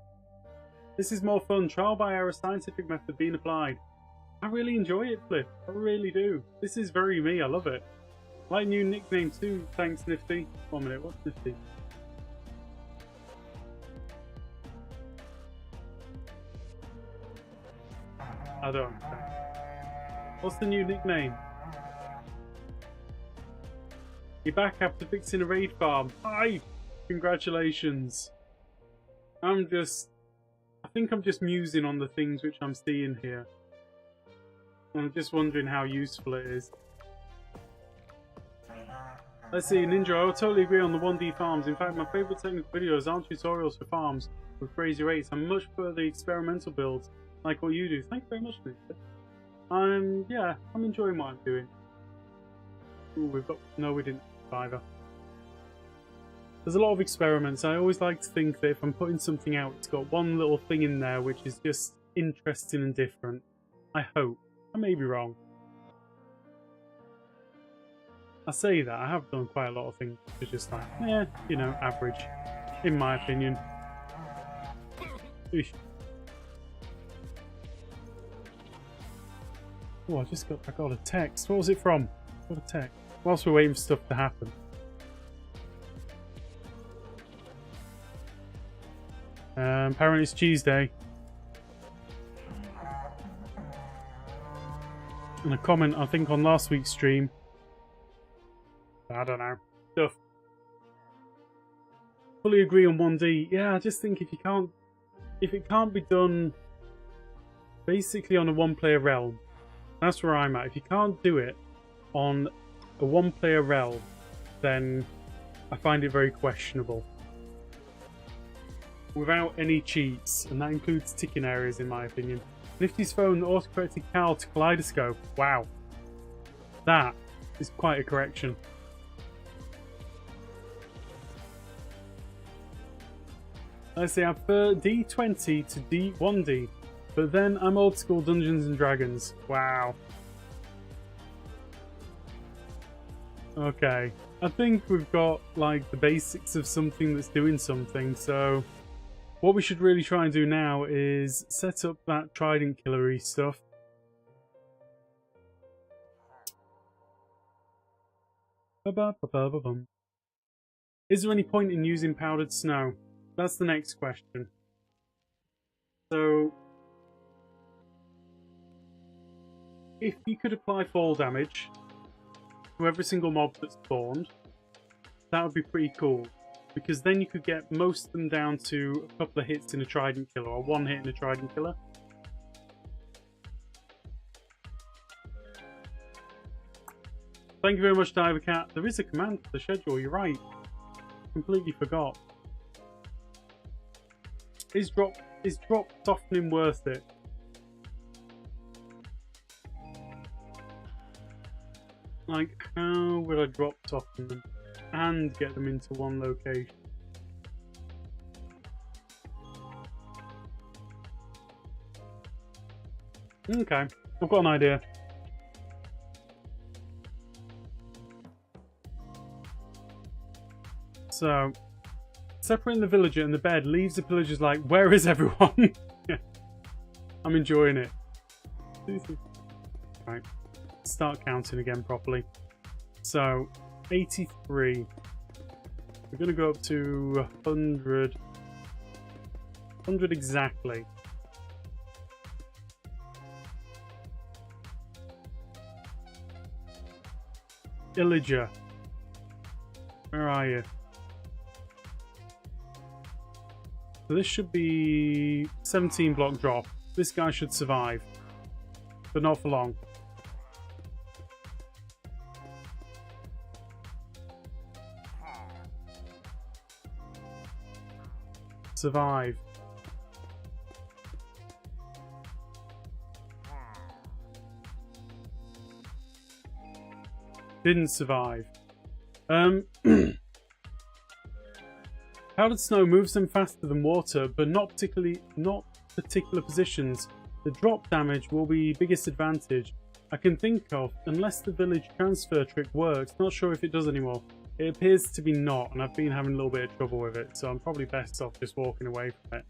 [SPEAKER 1] This is more fun. Trial by error, scientific method being applied. I really enjoy it, Flip. I really do. This is very me. I love it. Like new nickname too. Thanks, Nifty. 1 minute. What's Nifty? I don't understand. What's the new nickname? You're back after fixing a raid farm. Hi! Congratulations. I think I'm just musing on the things which I'm seeing here. I'm just wondering how useful it is. Let's see, Ninja, I would totally agree on the 1D farms. In fact, my favourite technical videos aren't tutorials for farms with crazy rates. I much prefer the experimental builds, like what you do. Thank you very much, Ninja. Yeah, I'm enjoying what I'm doing. Ooh, we've got... No, we didn't either. There's a lot of experiments. I always like to think that if I'm putting something out, it's got one little thing in there which is just interesting and different. I hope. I may be wrong. I say that, I have done quite a lot of things which are just like, you know, average. In my opinion. Eesh. Oh, I got a text. What was it from? Got a text. Whilst we're waiting for stuff to happen. Apparently it's Tuesday. And a comment, I think, on last week's stream. I don't know. Stuff. Fully agree on 1D. Yeah, I just think if it can't be done basically on a one-player realm, that's where I'm at. If you can't do it on a one-player realm, then I find it very questionable. Without any cheats, and that includes ticking areas in my opinion. Nifty's phone autocorrected Cal to Kaleidoscope. Wow. That is quite a correction. Let's see, I prefer D20 to D1D, but then I'm old school Dungeons and Dragons. Wow. Okay, I think we've got like the basics of something that's doing something, so what we should really try and do now is set up that trident killery stuff. Is there any point in using powdered snow? That's the next question. So, if you could apply fall damage to every single mob that spawned, that would be pretty cool. Because then you could get most of them down to a couple of hits in a trident killer, or one hit in a trident killer. Thank you very much, Diver Cat. There is a command for the schedule, you're right. Completely forgot. Is drop softening worth it? Like, how would I drop soften them and get them into one location? Okay, I've got an idea. So, separating the villager and the bed leaves the villagers like, where is everyone? I'm enjoying it. Right, start counting again properly. So, 83. We're going to go up to 100. 100 exactly. Villager. Where are you? So this should be 17 block drop. This guy should survive, but not for long. Survive. Didn't survive. Powdered snow moves them faster than water, but not particular positions. The drop damage will be biggest advantage I can think of, unless the village transfer trick works. Not sure if it does anymore. It appears to be not, and I've been having a little bit of trouble with it, so I'm probably best off just walking away from it.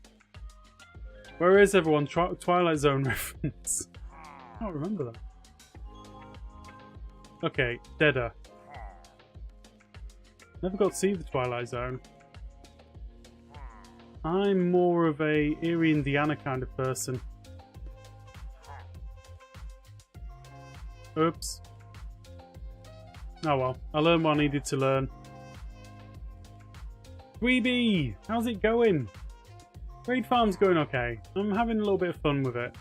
[SPEAKER 1] Where is everyone? Twilight Zone reference. I can't remember that. Okay, Deader. Never got to see the Twilight Zone. I'm more of a Eerie Indiana kind of person. Oops. Oh well, I learned what I needed to learn. Dweeby! How's it going? Raid Farm's going okay. I'm having a little bit of fun with it.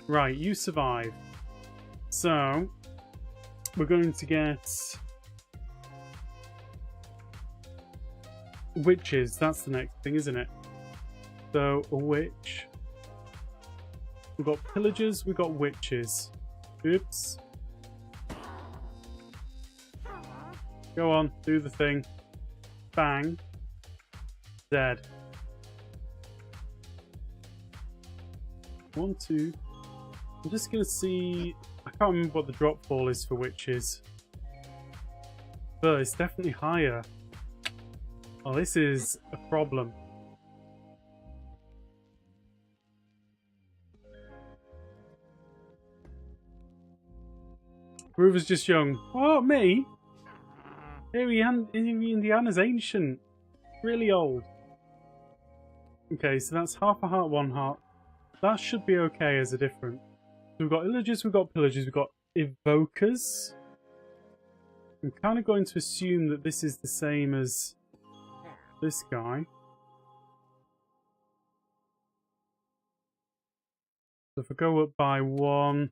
[SPEAKER 1] Right, you survive. So, we're going to get witches. That's the next thing, isn't it? So, a witch. We've got pillagers, we've got witches. Oops. Go on, do the thing. Bang. Dead. 1, 2. I'm just going to see... I can't remember what the drop fall is for witches. But it's definitely higher. Oh, this is a problem. Groover's just young. Oh, me? Indiana's ancient. Really old. Okay, so that's half a heart, 1 heart. That should be okay as a difference. So we've got illagers, we've got pillagers, we've got evokers. I'm kind of going to assume that this is the same as this guy. So if I go up by 1...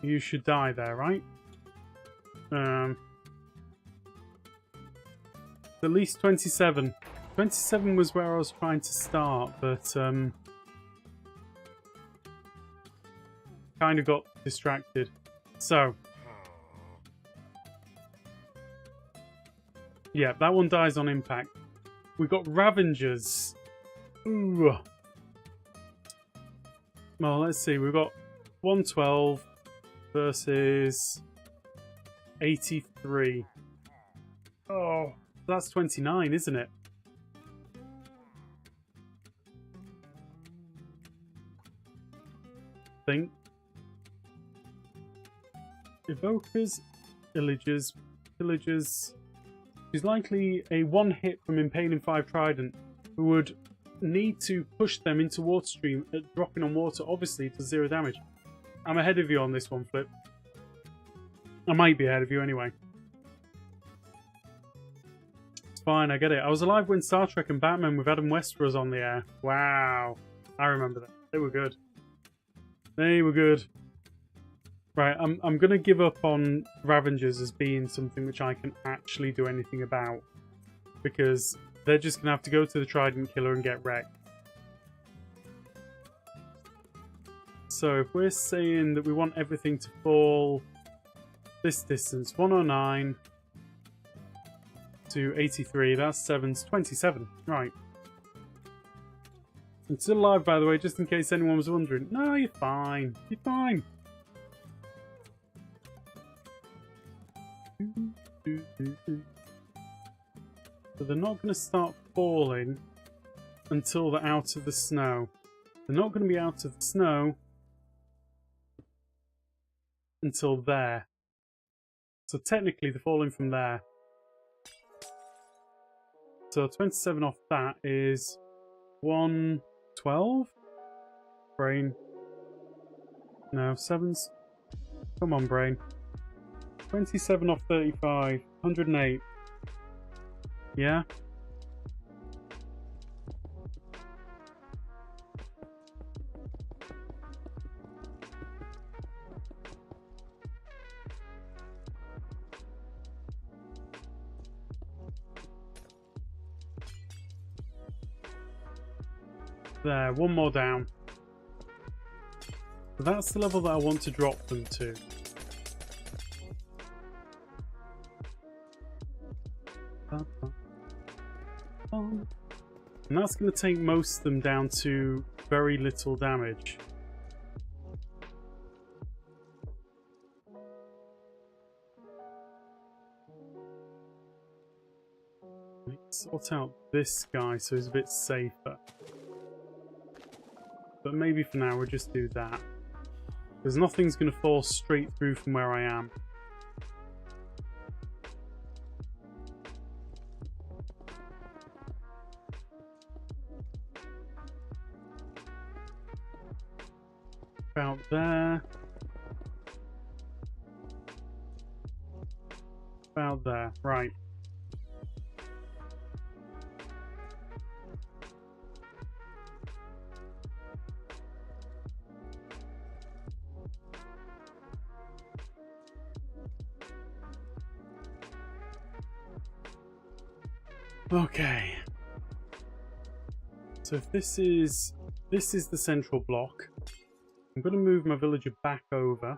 [SPEAKER 1] You should die there, right? At least 27. 27 was where I was trying to start, but kind of got distracted. So, yeah, that one dies on impact. We got Ravengers. Ooh. Well, let's see. We've got 112 versus 83. Oh, that's 29, isn't it? Think. Evokers, pillagers. She's likely a one hit from impaling 5 trident, who would need to push them into water stream at dropping on water, obviously to 0 damage. I'm ahead of you on this one, Flip. I might be ahead of you anyway. It's fine, I get it. I was alive when Star Trek and Batman with Adam West was on the air. Wow. I remember that. They were good. They were good. Right, I'm going to give up on Ravengers as being something which I can actually do anything about. Because they're just going to have to go to the Trident Killer and get wrecked. So if we're saying that we want everything to fall this distance, 109 to 83, that's 7's 27. Right. I'm still alive, by the way, just in case anyone was wondering. No, you're fine. You're fine. So they're not going to start falling until they're out of the snow. They're not going to be out of the snow until there. So technically they're falling from there. So 27 off that is 112? Brain. No, 7's. Come on, brain. 27 off 35. 108. Yeah? There, one more down. So that's the level that I want to drop them to. And that's going to take most of them down to very little damage. Let's sort out this guy so he's a bit safer. But maybe for now we'll just do that. Because nothing's going to fall straight through from where I am. About there. About there. Right. Okay. So if this is the central block, I'm going to move my villager back over.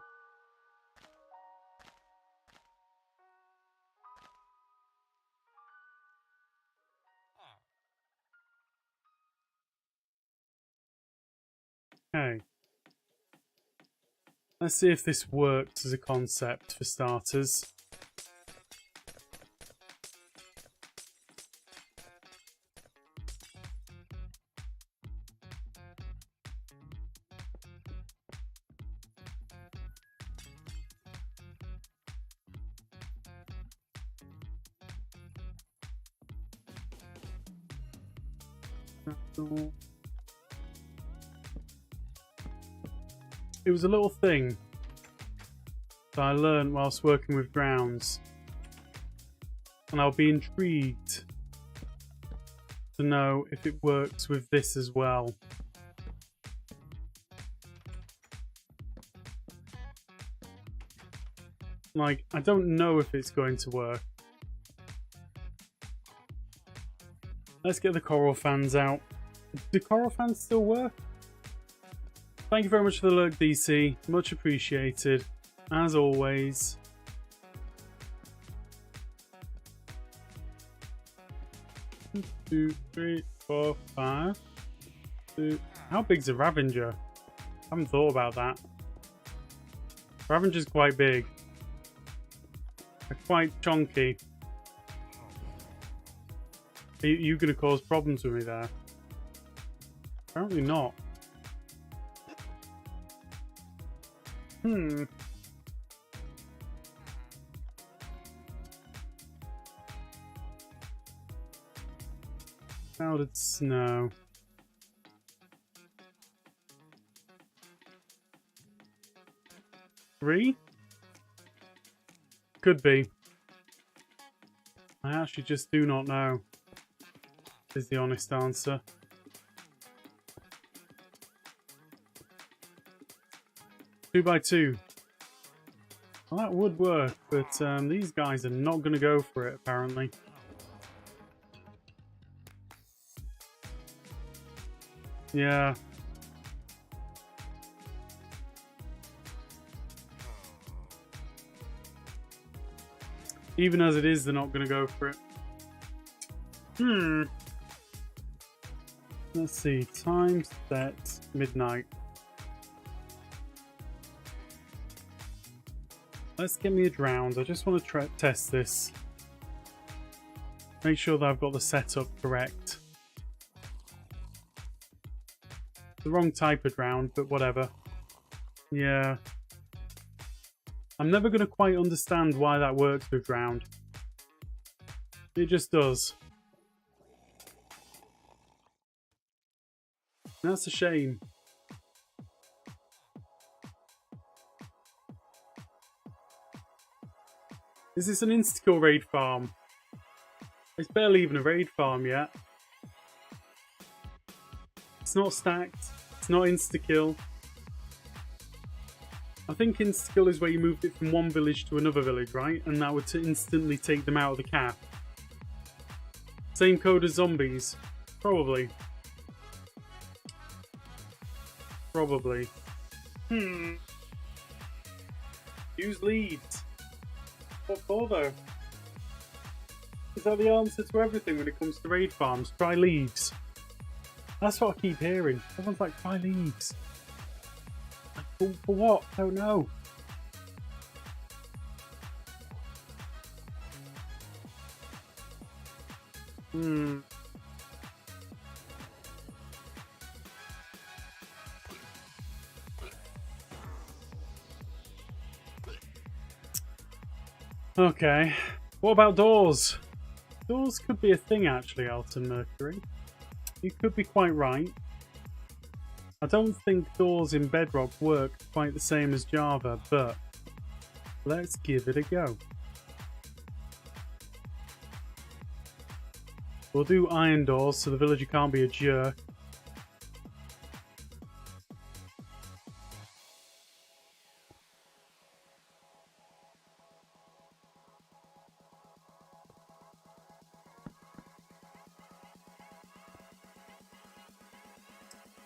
[SPEAKER 1] Okay. Let's see if this works as a concept for starters. It was a little thing that I learned whilst working with grounds, and I'll be intrigued to know if it works with this as well. Like, I don't know if it's going to work. Let's get the coral fans out. Do coral fans still work? Thank you very much for the lurk, DC. Much appreciated, as always. One, 2, 3, 4, 5. How big's a Ravager? I haven't thought about that. Ravager's quite big. They're quite chunky. Are you going to cause problems with me there? Apparently not. Clouded snow. Three? Could be. I actually just do not know, is the honest answer. Two by two. Well, that would work, but these guys are not going to go for it, apparently. Yeah. Even as it is, they're not going to go for it. Let's see. Time set midnight. Let's get me a drowned. I just want to test this. Make sure that I've got the setup correct. The wrong type of drowned, but whatever. Yeah. I'm never going to quite understand why that works with drowned. It just does. That's a shame. Is this an insta-kill raid farm? It's barely even a raid farm yet. It's not stacked. It's not insta-kill. I think insta-kill is where you moved it from one village to another village, right? And that would to instantly take them out of the cap. Same code as zombies. Probably. Probably. Use leads. What for though? Is that the answer to everything when it comes to raid farms? Try leaves. That's what I keep hearing. Everyone's like, try leaves. Like, for what? I don't know. Okay. What about doors? Doors could be a thing actually, Alton Mercury. You could be quite right. I don't think doors in Bedrock work quite the same as Java, but let's give it a go. We'll do iron doors so the villager can't be a jerk.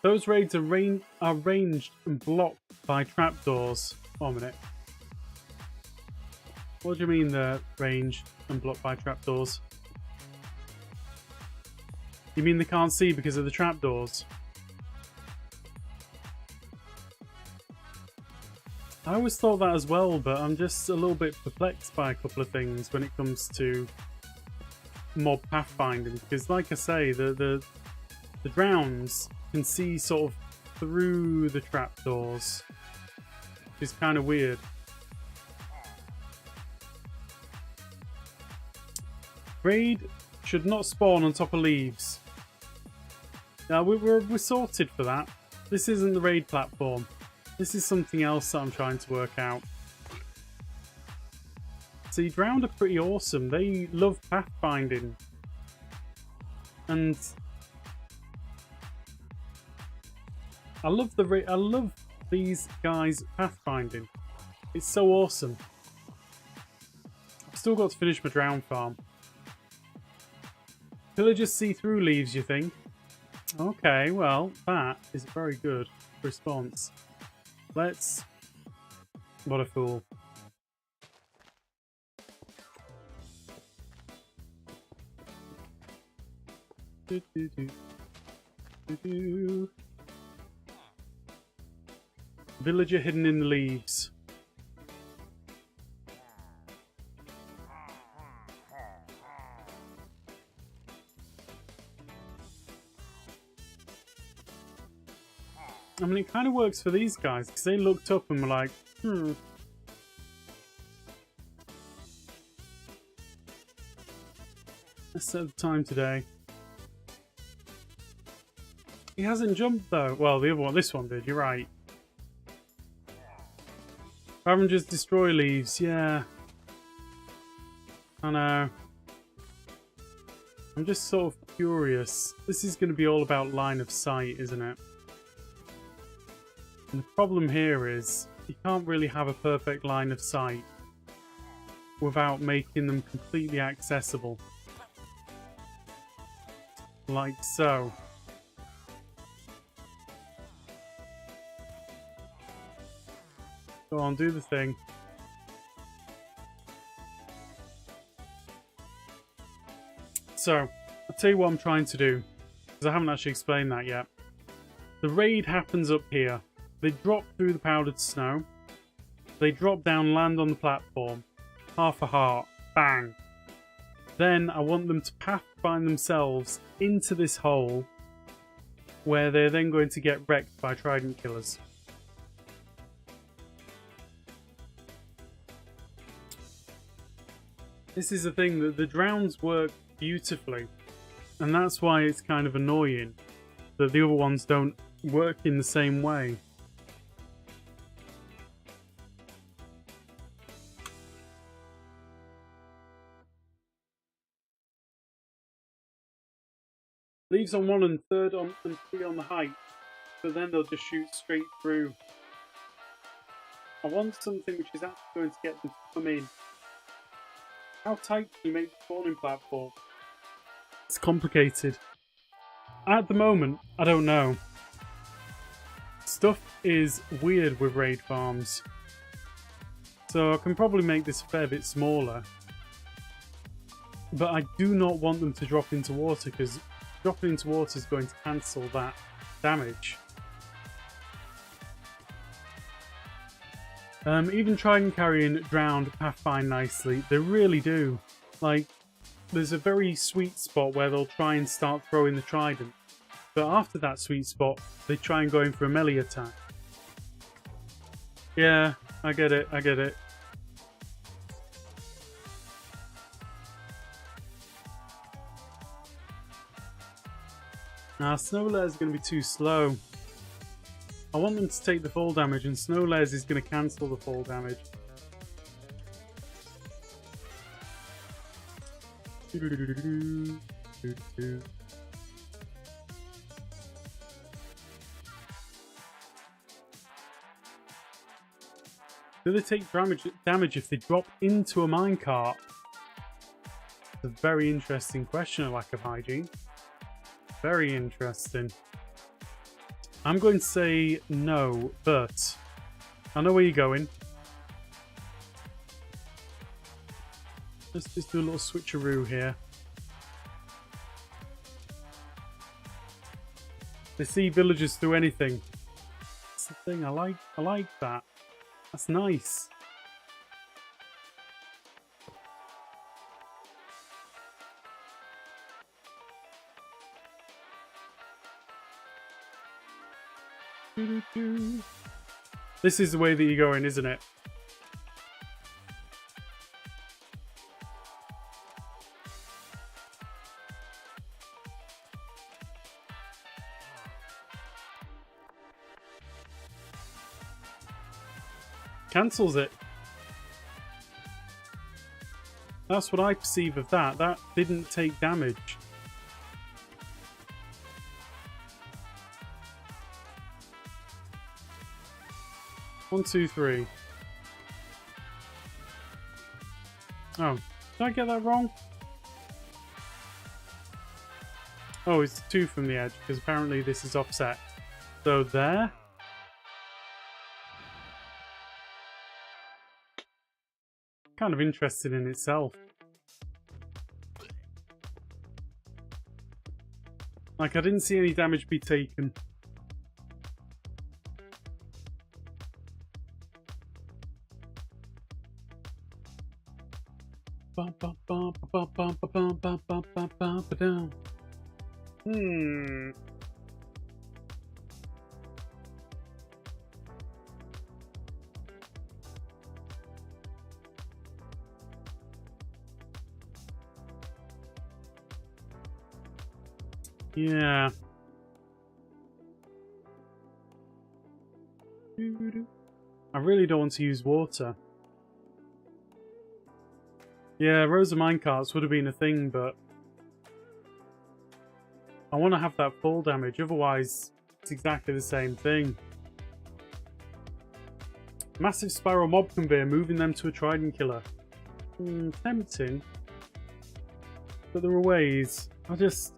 [SPEAKER 1] Those raids are ranged and blocked by trapdoors. 1 minute. What do you mean they're ranged and blocked by trapdoors? You mean they can't see because of the trapdoors? I always thought that as well, but I'm just a little bit perplexed by a couple of things when it comes to mob pathfinding. Because like I say, the drowns can see sort of through the trapdoors, which is kind of weird. Raid should not spawn on top of leaves. Now we're sorted for that. This isn't the raid platform. This is something else that I'm trying to work out. See, drowned are pretty awesome. They love pathfinding, and I love these guys pathfinding. It's so awesome. I've still got to finish my drown farm. Pillagers see through leaves, you think? Okay, well, that is a very good response. Let's... What a fool. Do, do, do. Do, do. Villager hidden in the leaves. I mean, it kind of works for these guys, because they looked up and were like, Let's set the time today. He hasn't jumped, though. Well, the other one, this one did, you're right. Scavengers destroy leaves, yeah. I know. I'm just sort of curious. This is going to be all about line of sight, isn't it? And the problem here is, you can't really have a perfect line of sight without making them completely accessible. Like so. Go on, do the thing. So, I'll tell you what I'm trying to do, because I haven't actually explained that yet. The raid happens up here. They drop through the powdered snow. They drop down, land on the platform. Half a heart. Bang. Then I want them to pathfind themselves into this hole, where they're then going to get wrecked by trident killers. This is the thing, that the drowns work beautifully, and that's why it's kind of annoying that the other ones don't work in the same way. Leaves on 1 and 3rd on and 3 on the height, but then they'll just shoot straight through. I want something which is actually going to get them to come in. How tight can you make the spawning platform? It's complicated. At the moment, I don't know. Stuff is weird with raid farms. So I can probably make this a fair bit smaller. But I do not want them to drop into water, because dropping into water is going to cancel that damage. Even Trident carrying drowned pathfind nicely. They really do. Like, there's a very sweet spot where they'll try and start throwing the trident. But after that sweet spot, they try and go in for a melee attack. Yeah, I get it, I get it. Now, Snow Layers is going to be too slow. I want them to take the fall damage, and Snow Layers is going to cancel the fall damage. Do they take damage if they drop into a minecart? It's a very interesting question, a lack of hygiene. Very interesting. I'm going to say no, but I know where you're going. Let's just do a little switcheroo here. They see villagers through anything. That's the thing, I like that. That's nice. This is the way that you're going, isn't it? Cancels it. That's what I perceive of that. That didn't take damage. One, two, three. Oh, did I get that wrong? Oh, it's 2 from the edge, because apparently this is offset. So there. Kind of interesting in itself. Like, I didn't see any damage be taken. Yeah. I really don't want to use water. Yeah, rows of minecarts would have been a thing, but I want to have that fall damage, otherwise it's exactly the same thing. Massive spiral mob conveyor, moving them to a trident killer. Tempting. But there are ways. I just...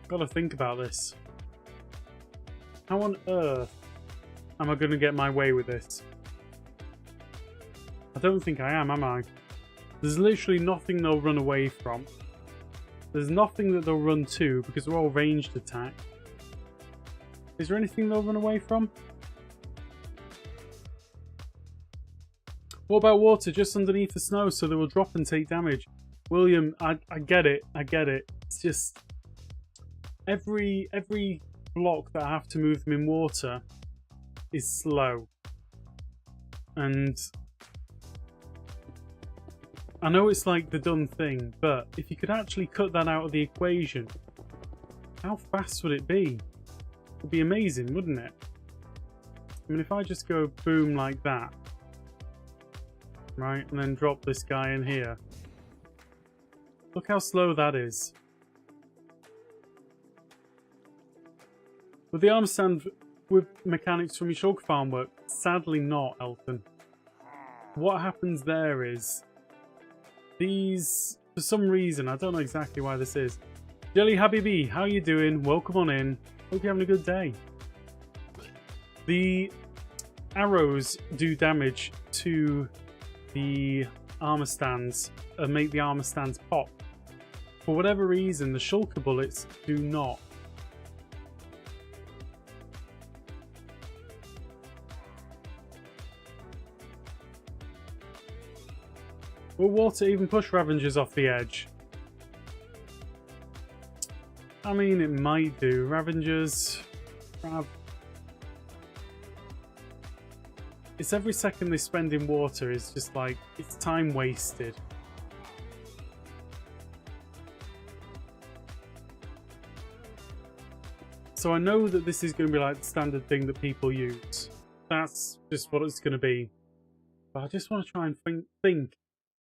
[SPEAKER 1] Gotta think about this. How on earth am I going to get my way with this? I don't think I am I? There's literally nothing they'll run away from. There's nothing that they'll run to because they're all ranged attack. Is there anything they'll run away from? What about water just underneath the snow so they will drop and take damage? William, I get it. I get it. It's just every block that I have to move them in water is slow. And I know it's like the done thing, but if you could actually cut that out of the equation, how fast would it be? It'd be amazing, wouldn't it? I mean, if I just go boom like that, right, and then drop this guy in here. Look how slow that is. Would the arm stand with mechanics from your shulker farm work? Sadly not, Elton. What happens there is these, for some reason, I don't know exactly why this is. Jelly Habibi, how you doing? Welcome on in. Hope you're having a good day. The arrows do damage to the armor stands and make the armor stands pop. For whatever reason, the shulker bullets do not. Will water even push Ravengers off the edge? I mean, it might do. Ravengers... It's every second they spend in water is just like, it's time wasted. So I know that this is going to be like the standard thing that people use. That's just what it's going to be. But I just want to try and think,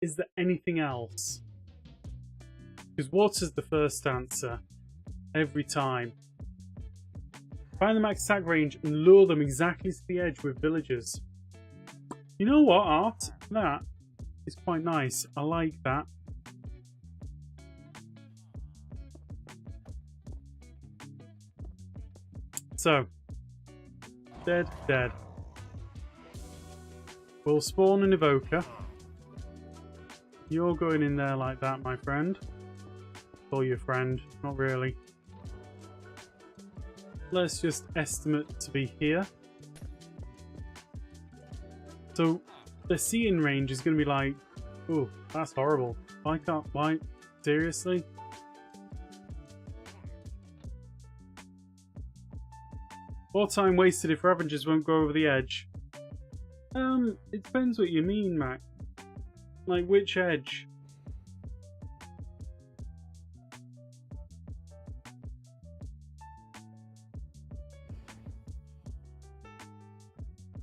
[SPEAKER 1] is there anything else? Because water's the first answer. Every time. Find the max attack range and lure them exactly to the edge with villagers. You know what, Art? That is quite nice. I like that. So, dead. We'll spawn an evoker. You're going in there like that, my friend. Or your friend, not really. Let's just estimate to be here. So, the seeing range is going to be like, oh, that's horrible. Why? Seriously? More time wasted if Ravengers won't go over the edge. It depends what you mean, Mac. Like, which edge?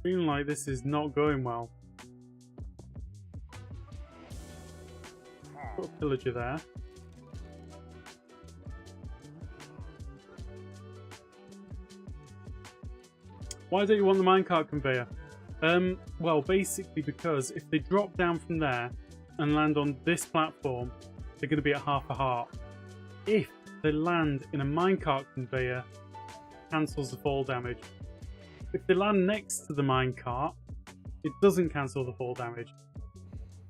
[SPEAKER 1] Feeling like this is not going well. Put a pillager there. Why don't you want the minecart conveyor? Well, basically because if they drop down from there and land on this platform, they're going to be at half a heart. if they land in a minecart conveyor, cancels the fall damage. If they land next to the minecart, it doesn't cancel the fall damage.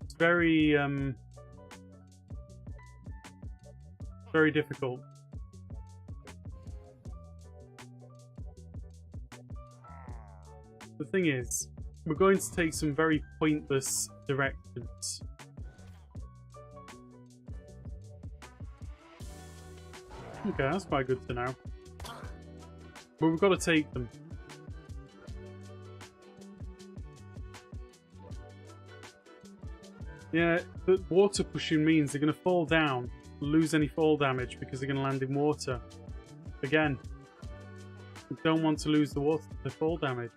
[SPEAKER 1] It's very very difficult. The thing is, we're going to take some very pointless directions. Okay, that's quite good to know. But we've got to take them. Yeah, the water pushing means they're going to fall down, lose any fall damage because they're going to land in water. Again, we don't want to lose the fall damage.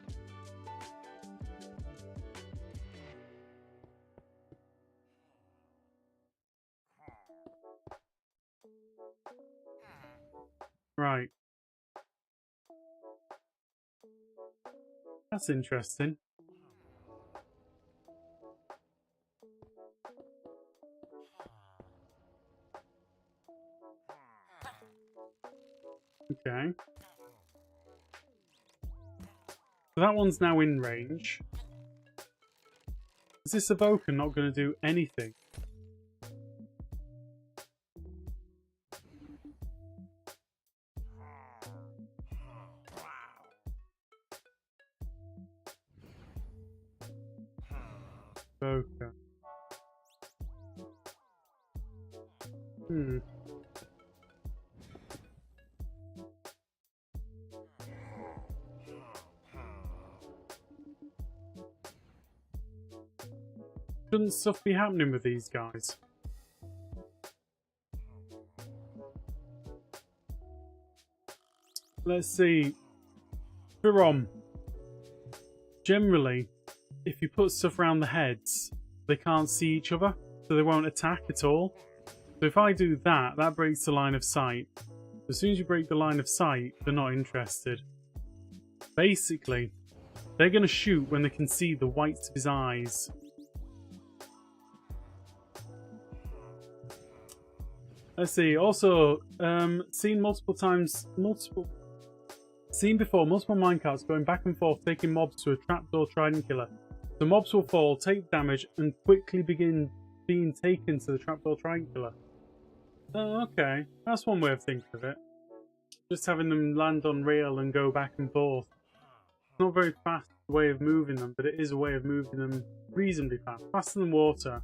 [SPEAKER 1] Right. That's interesting. Okay. So that one's now in range. Is this evoker not going to do anything? Evoker. Shouldn't stuff be happening with these guys? Let's see. Squirrel. Generally, if you put stuff around the heads, they can't see each other, so they won't attack at all. So if I do that, that breaks the line of sight. As soon as you break the line of sight, they're not interested. Basically, they're going to shoot when they can see the whites of his eyes. Let's see. Also, seen multiple minecarts going back and forth, taking mobs to a trapdoor trident killer. The mobs will fall, take damage, and quickly begin being taken to the trapdoor trident killer. Oh, okay. That's one way of thinking of it. Just having them land on rail and go back and forth. It's not a very fast way of moving them, but it is a way of moving them reasonably fast. Faster than water.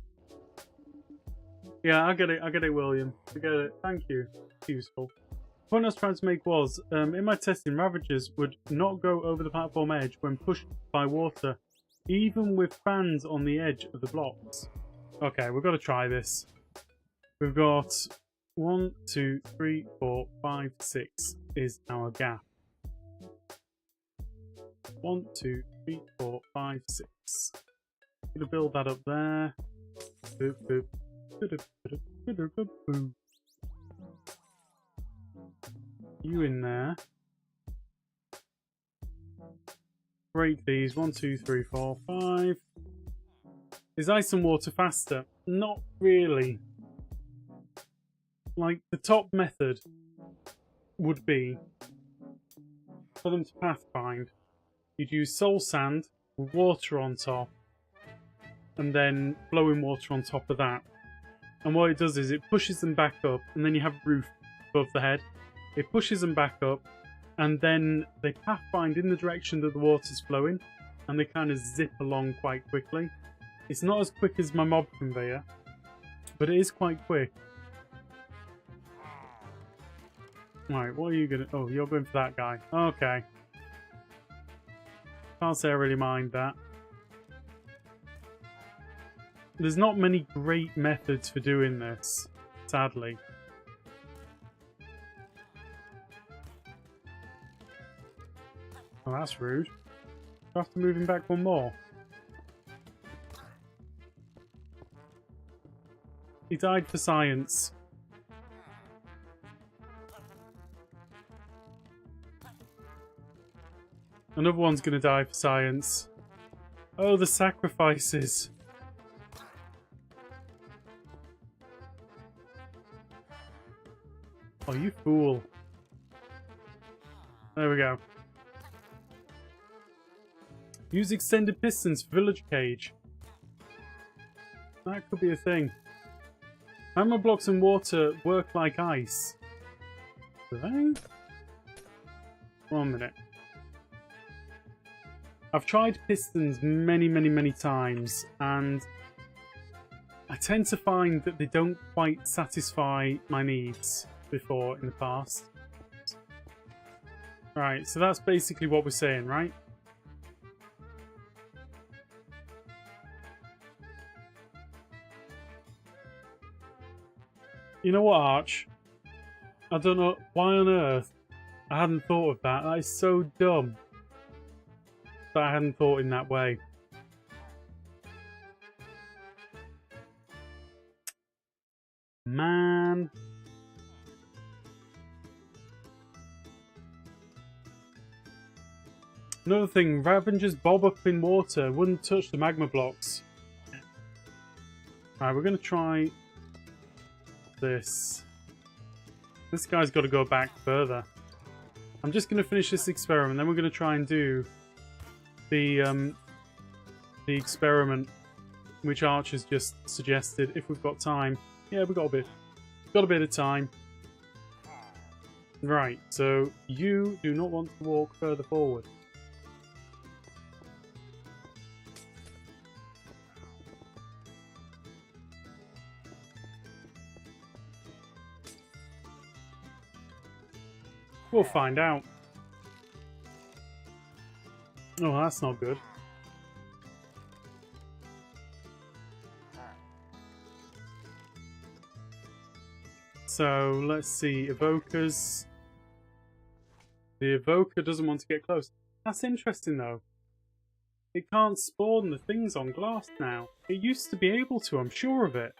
[SPEAKER 1] Yeah, I get it, William. I get it. Thank you. It's useful. The point I was trying to make was, in my testing, Ravagers would not go over the platform edge when pushed by water, even with fans on the edge of the blocks. Okay, we've got to try this. We've got 1, 2, 3, 4, 5, 6 is our gap. 1, 2, 3, 4, 5, 6. I'm going to build that up there. Boop, boop. You in there. Break these. 1, 2, 3, 4, 5. Is ice and water faster? Not really. Like, the top method would be for them to pathfind. You'd use soul sand with water on top and then flowing water on top of that. And what it does is it pushes them back up, and then you have a roof above the head. It pushes them back up, and then they pathfind in the direction that the water's flowing, and they kind of zip along quite quickly. It's not as quick as my mob conveyor, but it is quite quick. Right, what are you gonna... Oh, you're going for that guy. Okay. Can't say I really mind that. There's not many great methods for doing this, sadly. Oh, that's rude. I have to move him back one more. He died for science. Another one's gonna die for science. Oh, the sacrifices. Cool. There we go. Use extended pistons for village cage. That could be a thing. Hammer blocks and water work like ice. Do they? 1 minute. I've tried pistons many times, and I tend to find that they don't quite satisfy my needs before in the past. Right, so that's basically what we're saying, right? You know what, Arch? I don't know why on earth I hadn't thought of that. That is so dumb that I hadn't thought in that way. Man. Another thing, Ravengers bob up in water, wouldn't touch the magma blocks. Alright, we're going to try this. This guy's got to go back further. I'm just going to finish this experiment, then we're going to try and do the experiment which Arch has just suggested, if we've got time. Yeah, we've got a bit of time. Right, so you do not want to walk further forward. We'll find out. Oh, that's not good. So, let's see. Evokers. The evoker doesn't want to get close. That's interesting, though. It can't spawn the things on glass now. It used to be able to, I'm sure of it.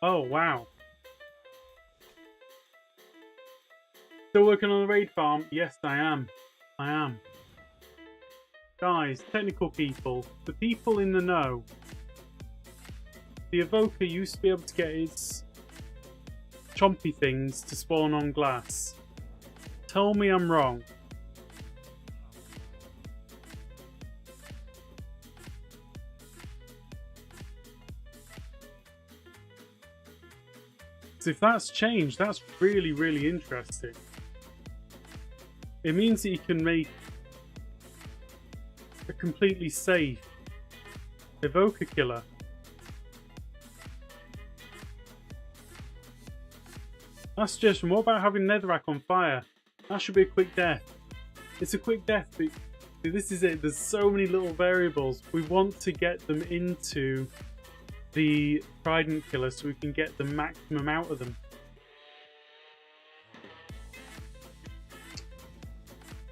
[SPEAKER 1] Oh, wow. Still working on the raid farm? Yes, I am. I am. Guys, technical people, the people in the know. The evoker used to be able to get its chompy things to spawn on glass. Tell me I'm wrong. So if that's changed, that's really, really interesting. It means that you can make a completely safe evoker killer. That's suggestion. What about having netherrack on fire? That should be a quick death. It's a quick death, but this is it. There's so many little variables. We want to get them into the trident killer so we can get the maximum out of them.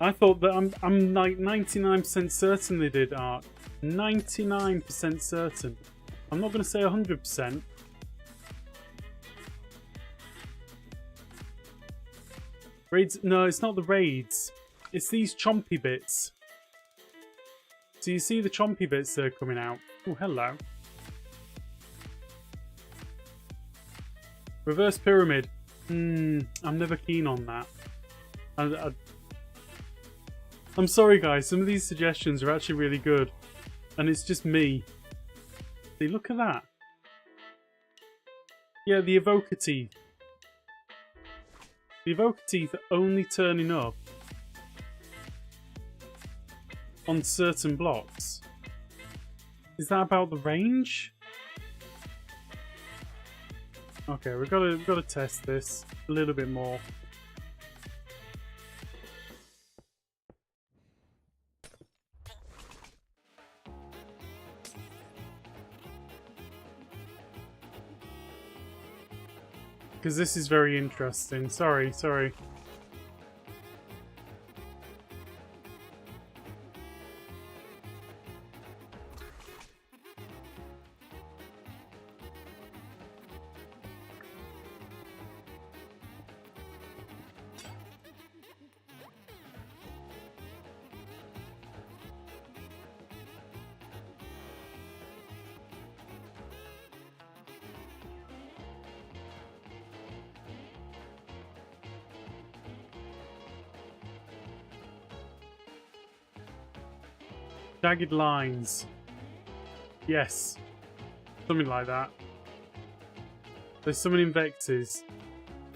[SPEAKER 1] I thought that I'm like 99% certain they did, Art. 99% certain. I'm not going to say 100%. Raids? No, it's not the raids. It's these chompy bits. So you see the chompy bits that are coming out. Oh, hello. Reverse pyramid. I'm never keen on that. I'm sorry, guys. Some of these suggestions are actually really good. And it's just me. See, look at that. Yeah, the evoker teeth. The evoker teeth are only turning up on certain blocks. Is that about the range? Okay, we've got to test this a little bit more. Because this is very interesting. Sorry. Jagged lines. Yes. Something like that. There's summoning vexes.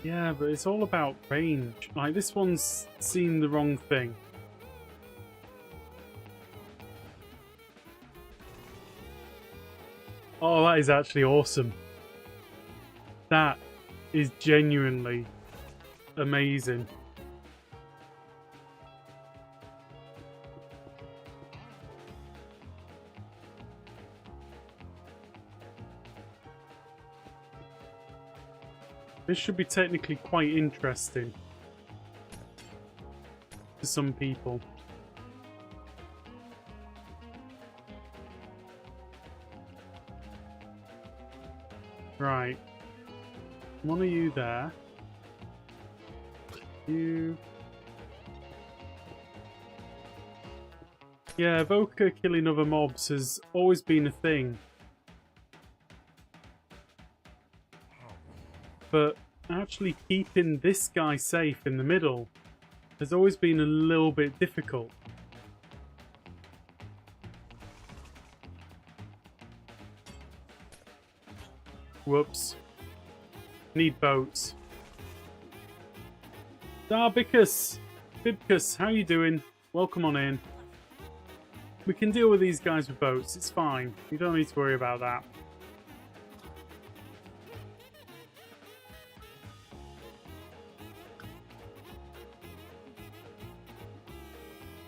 [SPEAKER 1] Yeah, but it's all about range. Like, this one's seen the wrong thing. Oh, that is actually awesome. That is genuinely amazing. This should be technically quite interesting to some people. Right. One of you there. You. Yeah, evoker killing other mobs has always been a thing. But actually keeping this guy safe in the middle has always been a little bit difficult. Whoops. Need boats. Darbicus! Bibcus, how you doing? Welcome on in. We can deal with these guys with boats, it's fine. You don't need to worry about that.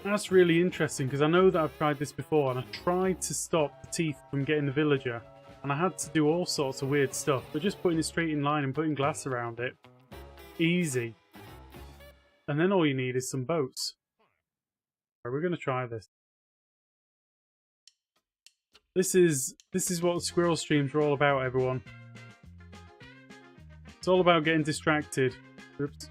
[SPEAKER 1] That's really interesting because I know that I've tried this before and I tried to stop the teeth from getting the villager and I had to do all sorts of weird stuff, but just putting it straight in line and putting glass around it. Easy. And then all you need is some boats. Right, we're going to try this. This is what Squirrel streams are all about, everyone. It's all about getting distracted. Oops.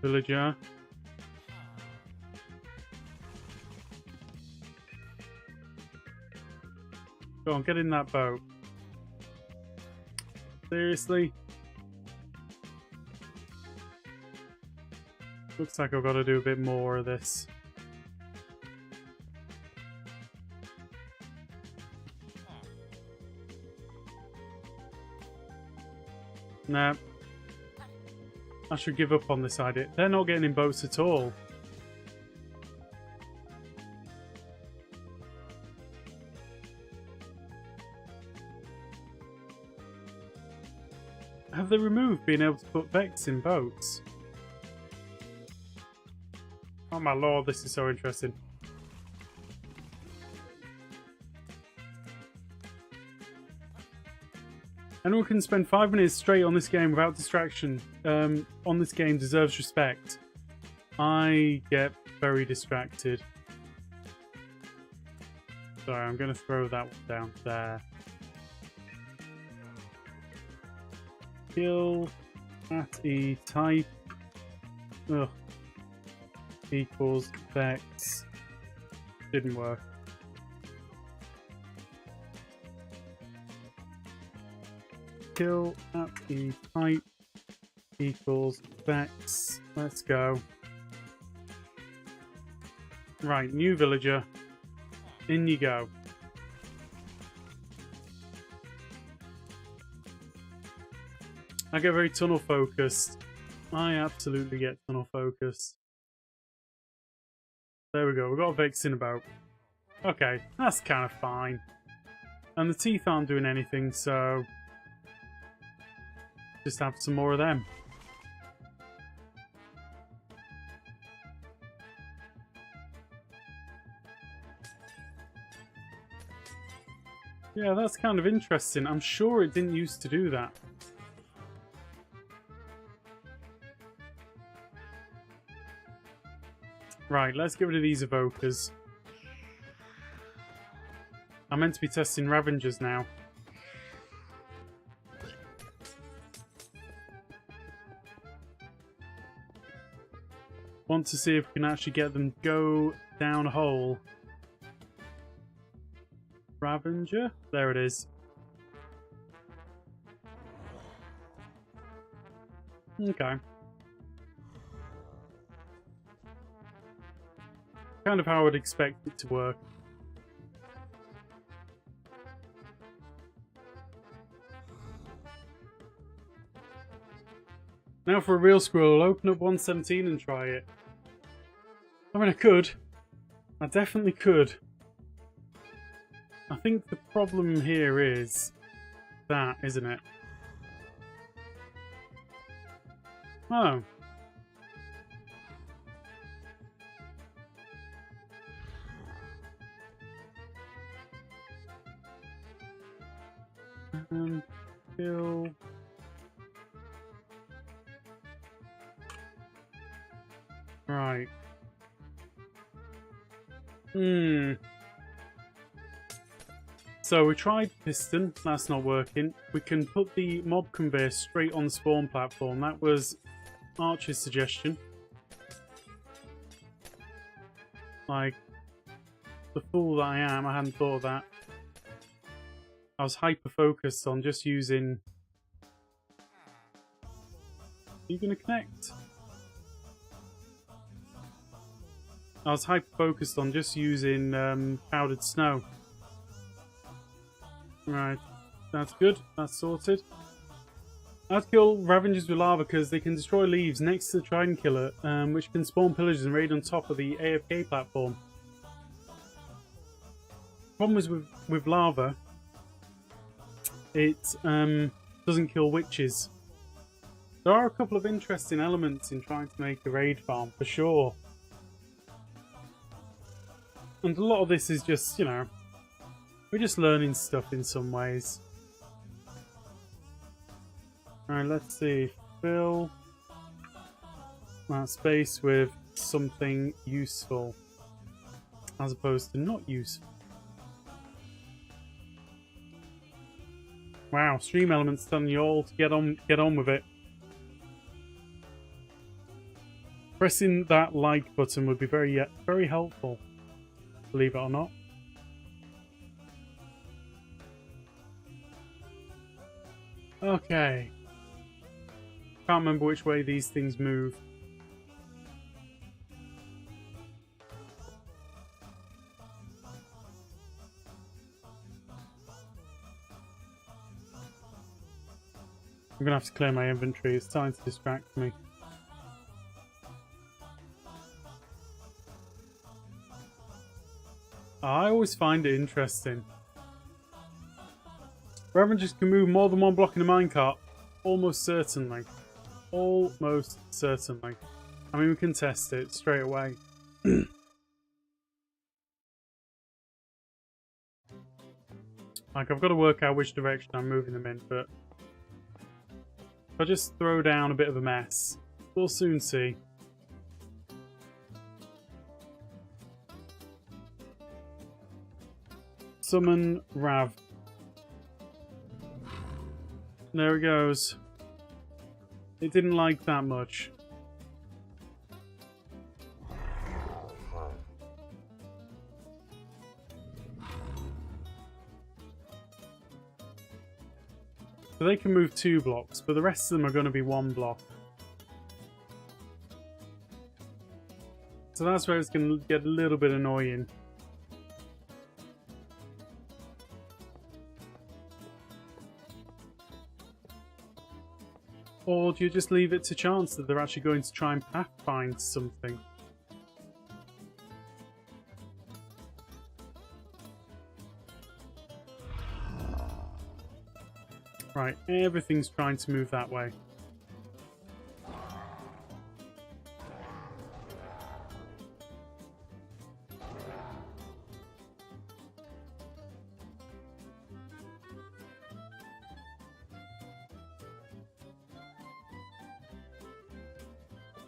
[SPEAKER 1] Villager. Go on, get in that boat. Seriously? Looks like I've got to do a bit more of this. Nah. I should give up on this idea. They're not getting in boats at all. Have they removed being able to put Vex in boats? Oh my lord, this is so interesting. Anyone who can spend 5 minutes straight on this game without distraction on this game deserves respect. I get very distracted. Sorry, I'm going to throw that one down there. Kill at E type equals Vex. Didn't work. Kill at E type equals Vex. Let's go. Right, new villager. In you go. I get very tunnel focused. I absolutely get tunnel focused. There we go, we've got a Vex in about. Okay, that's kind of fine. And the teeth aren't doing anything, so just have some more of them. Yeah, that's kind of interesting. I'm sure it didn't used to do that. Right, let's get rid of these evokers. I'm meant to be testing Ravengers now. Want to see if we can actually get them to go down a hole. Ravenger? There it is. Okay. Kind of how I would expect it to work. Now for a real squirrel, I'll open up 117 and try it. I mean, I could. I definitely could. I think the problem here is that, isn't it? Oh. Kill. Right. So we tried piston, that's not working. We can put the mob conveyor straight on the spawn platform. That was Archer's suggestion. Like, the fool that I am, I hadn't thought of that. I was hyper-focused on just using... Are you going to connect? I was hyper-focused on just using powdered snow. Right, that's good. That's sorted. I have to kill Ravengers with lava because they can destroy leaves next to the Trident Killer, which can spawn pillagers and raid on top of the AFK platform. Problem is with lava, it doesn't kill witches. There are a couple of interesting elements in trying to make a raid farm, for sure. And a lot of this is just, you know, we're just learning stuff in some ways. Alright, let's see. Fill that space with something useful as opposed to not useful. Wow, Stream Elements telling you all to get on with it. Pressing that like button would be very helpful, believe it or not. Okay. Can't remember which way these things move. I'm gonna have to clear my inventory, it's starting to distract me. I always find it interesting. Ravengers can move more than one block in a minecart. Almost certainly. Almost certainly. I mean, we can test it straight away. Like, I've got to work out which direction I'm moving them in, but if I just throw down a bit of a mess, we'll soon see. Summon Rav. There it goes. It didn't like that much. So they can move 2 blocks, but the rest of them are going to be 1 block. So that's where it's going to get a little bit annoying. Or do you just leave it to chance that they're actually going to try and pathfind something? Right, everything's trying to move that way.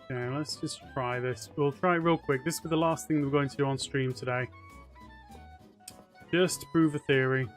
[SPEAKER 1] Okay, let's just try this. We'll try it real quick. This will be the last thing we're going to do on stream today. Just to prove a theory.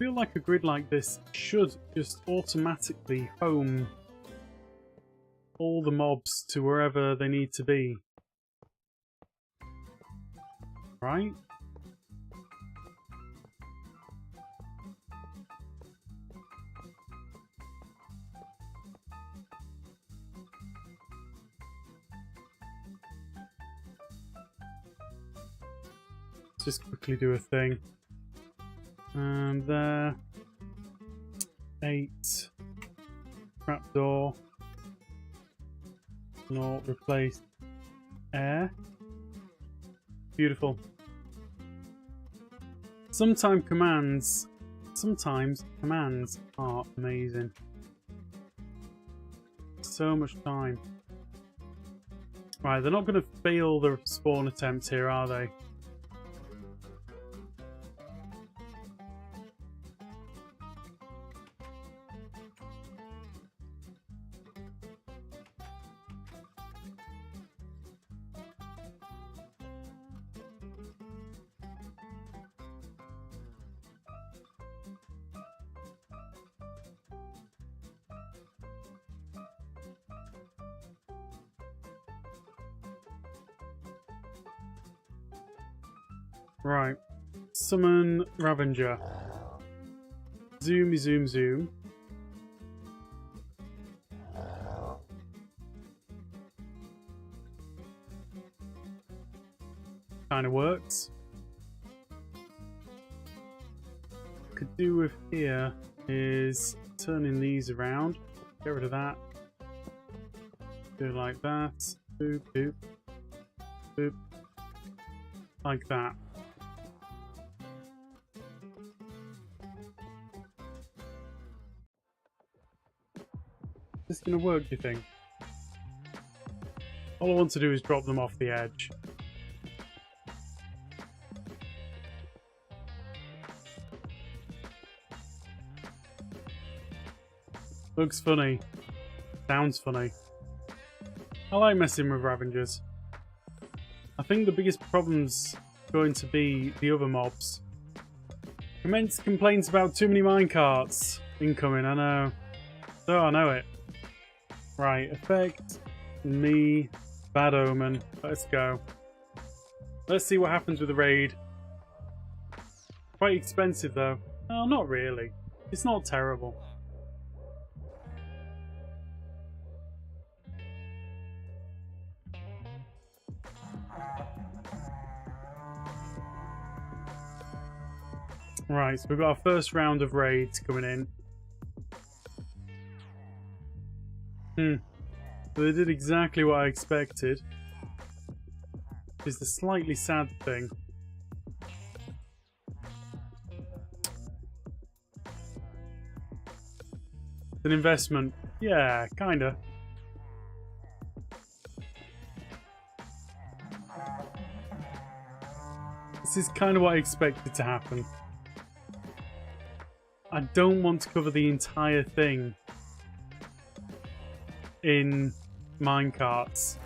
[SPEAKER 1] feel like a grid like this should just automatically home all the mobs to wherever they need to be. Right? Let's just quickly do a thing. And there. 8. Trapdoor. No, replace air. Beautiful. Sometimes commands are amazing. So much time. Right, they're not going to fail the spawn attempt here, are they? Right. Summon Ravenger. Zoomy zoom zoom. Kinda works. Could do with here is turning these around. Get rid of that. Do it like that. Boop, boop. Boop. Like that. Is this going to work, do you think? All I want to do is drop them off the edge. Looks funny. Sounds funny. I like messing with Ravengers. I think the biggest problem's going to be the other mobs. Commence complaints about too many minecarts incoming, I know. Oh, I know it. Right, effect, me, bad omen. Let's go. Let's see what happens with the raid. Quite expensive though. Oh, not really. It's not terrible. Right, so we've got our first round of raids coming in. So they did exactly what I expected. Is the slightly sad thing. It's an investment. Yeah, kinda. This is kind of what I expected to happen. I don't want to cover the entire thing in minecarts.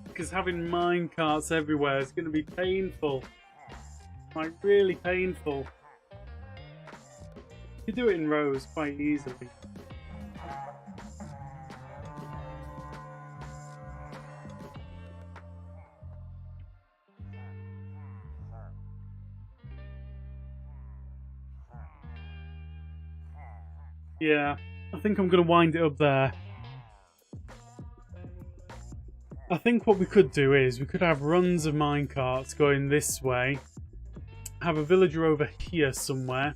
[SPEAKER 1] Because having minecarts everywhere is going to be painful. Like, really painful. You do it in rows quite easily. Yeah, I think I'm going to wind it up there. I think what we could do is we could have runs of minecarts going this way, have a villager over here somewhere,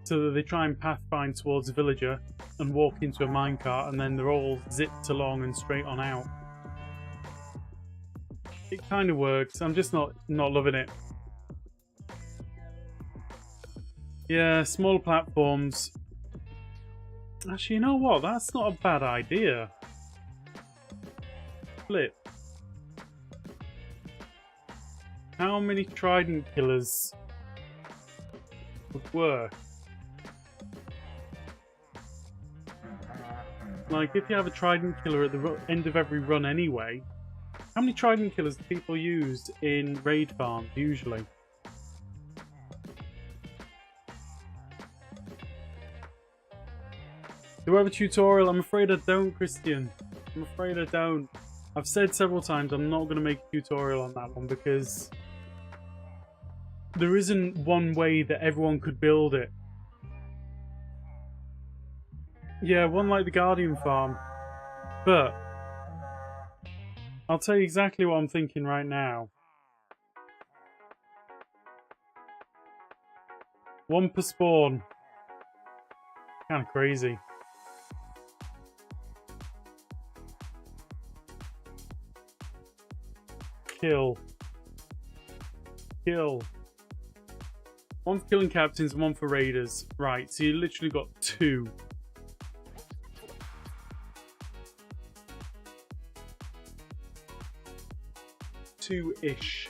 [SPEAKER 1] so that they try and pathfind towards a villager and walk into a minecart, and then they're all zipped along and straight on out. It kind of works. I'm just not loving it. Yeah, small platforms. Actually, you know what? That's not a bad idea. Flip. How many trident killers would work? Like, if you have a trident killer at the end of every run anyway, How many trident killers do people use in raid farms usually? Do I have a tutorial? I'm afraid I don't, Christian. I'm afraid I don't. I've said several times I'm not going to make a tutorial on that one because there isn't one way that everyone could build it. Yeah, one like the Guardian farm. But I'll tell you exactly what I'm thinking right now. One per spawn. Kind of crazy. Kill. Kill. One for killing captains, one for raiders. Right, so you literally got 2. Two-ish.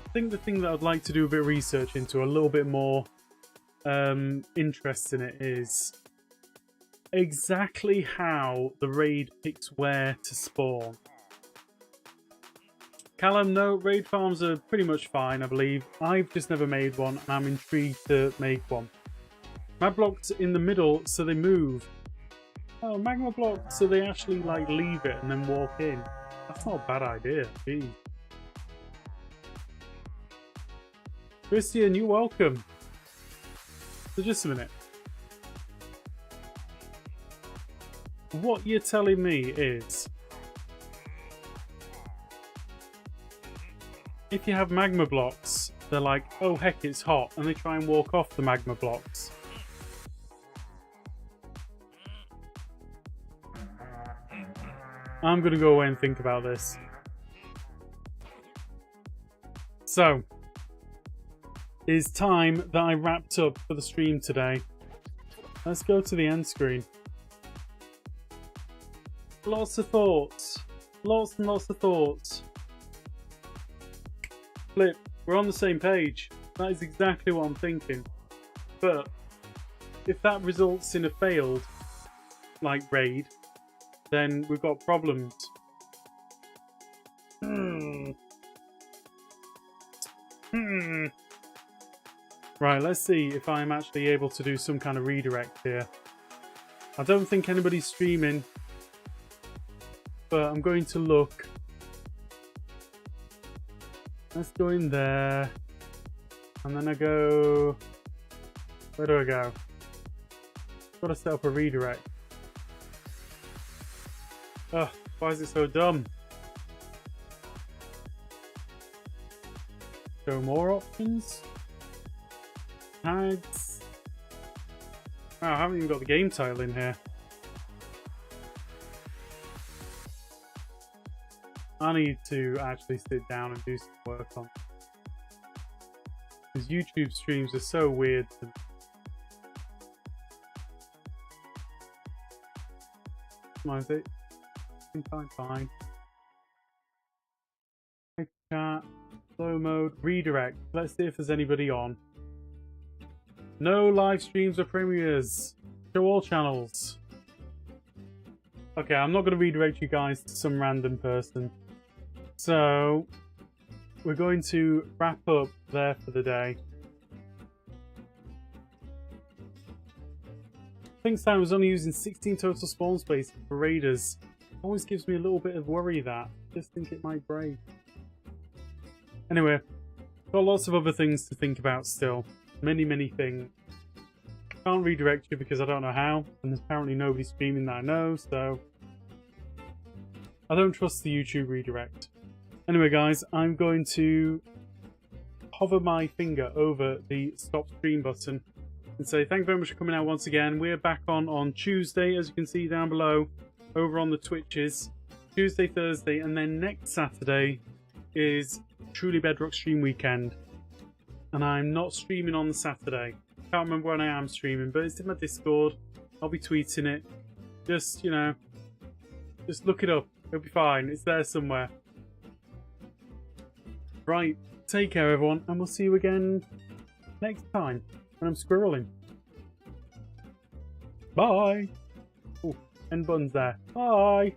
[SPEAKER 1] I think the thing that I'd like to do a bit of research into, a little bit more interest in it, is exactly how the raid picks where to spawn. Callum, no, raid farms are pretty much fine, I believe. I've just never made one, and I'm intrigued to make one. Magma blocks in the middle, so they move. Oh, magma blocks, so they actually like leave it and then walk in. That's not a bad idea, geez. Christian, you're welcome. So just a minute. What you're telling me is, if you have magma blocks, they're like, oh heck, it's hot, and they try and walk off the magma blocks. I'm going to go away and think about this. So, it's time that I wrapped up for the stream today. Let's go to the end screen. Lots of thoughts. Lots and lots of thoughts. Flip, we're on the same page. That is exactly what I'm thinking. But, if that results in a failed, like, raid, then we've got problems. Right, let's see if I'm actually able to do some kind of redirect here. I don't think anybody's streaming, but I'm going to look. Let's go in there, and then I go. Where do I go? I've got to set up a redirect. Ugh, why is it so dumb? Show more options. Tags. Wow, I haven't even got the game title in here. I need to actually sit down and do some work on it. Because YouTube streams are so weird to me. Optimize it. Fine. Chat, slow mode, redirect. Let's see if there's anybody on. No live streams or premieres. Show all channels. Okay, I'm not going to redirect you guys to some random person. So, we're going to wrap up there for the day. I think Sam was only using 16 total spawn space for raiders. Always gives me a little bit of worry that. Just think it might break. Anyway, got lots of other things to think about still. Many things. Can't redirect you because I don't know how, and there's apparently nobody streaming that I know, so I don't trust the YouTube redirect. Anyway guys, I'm going to hover my finger over the stop stream button and say thank you very much for coming out once again. We're back on Tuesday, as you can see down below, over on the Twitches. Tuesday, Thursday, and then next Saturday is Truly Bedrock stream weekend. And I'm not streaming on the Saturday. Can't remember when I am streaming, but it's in my Discord. I'll be tweeting it. Just, you know, just look it up. It'll be fine. It's there somewhere. Right. Take care, everyone, and we'll see you again next time when I'm squirreling. Bye. Oh, end button's there. Bye.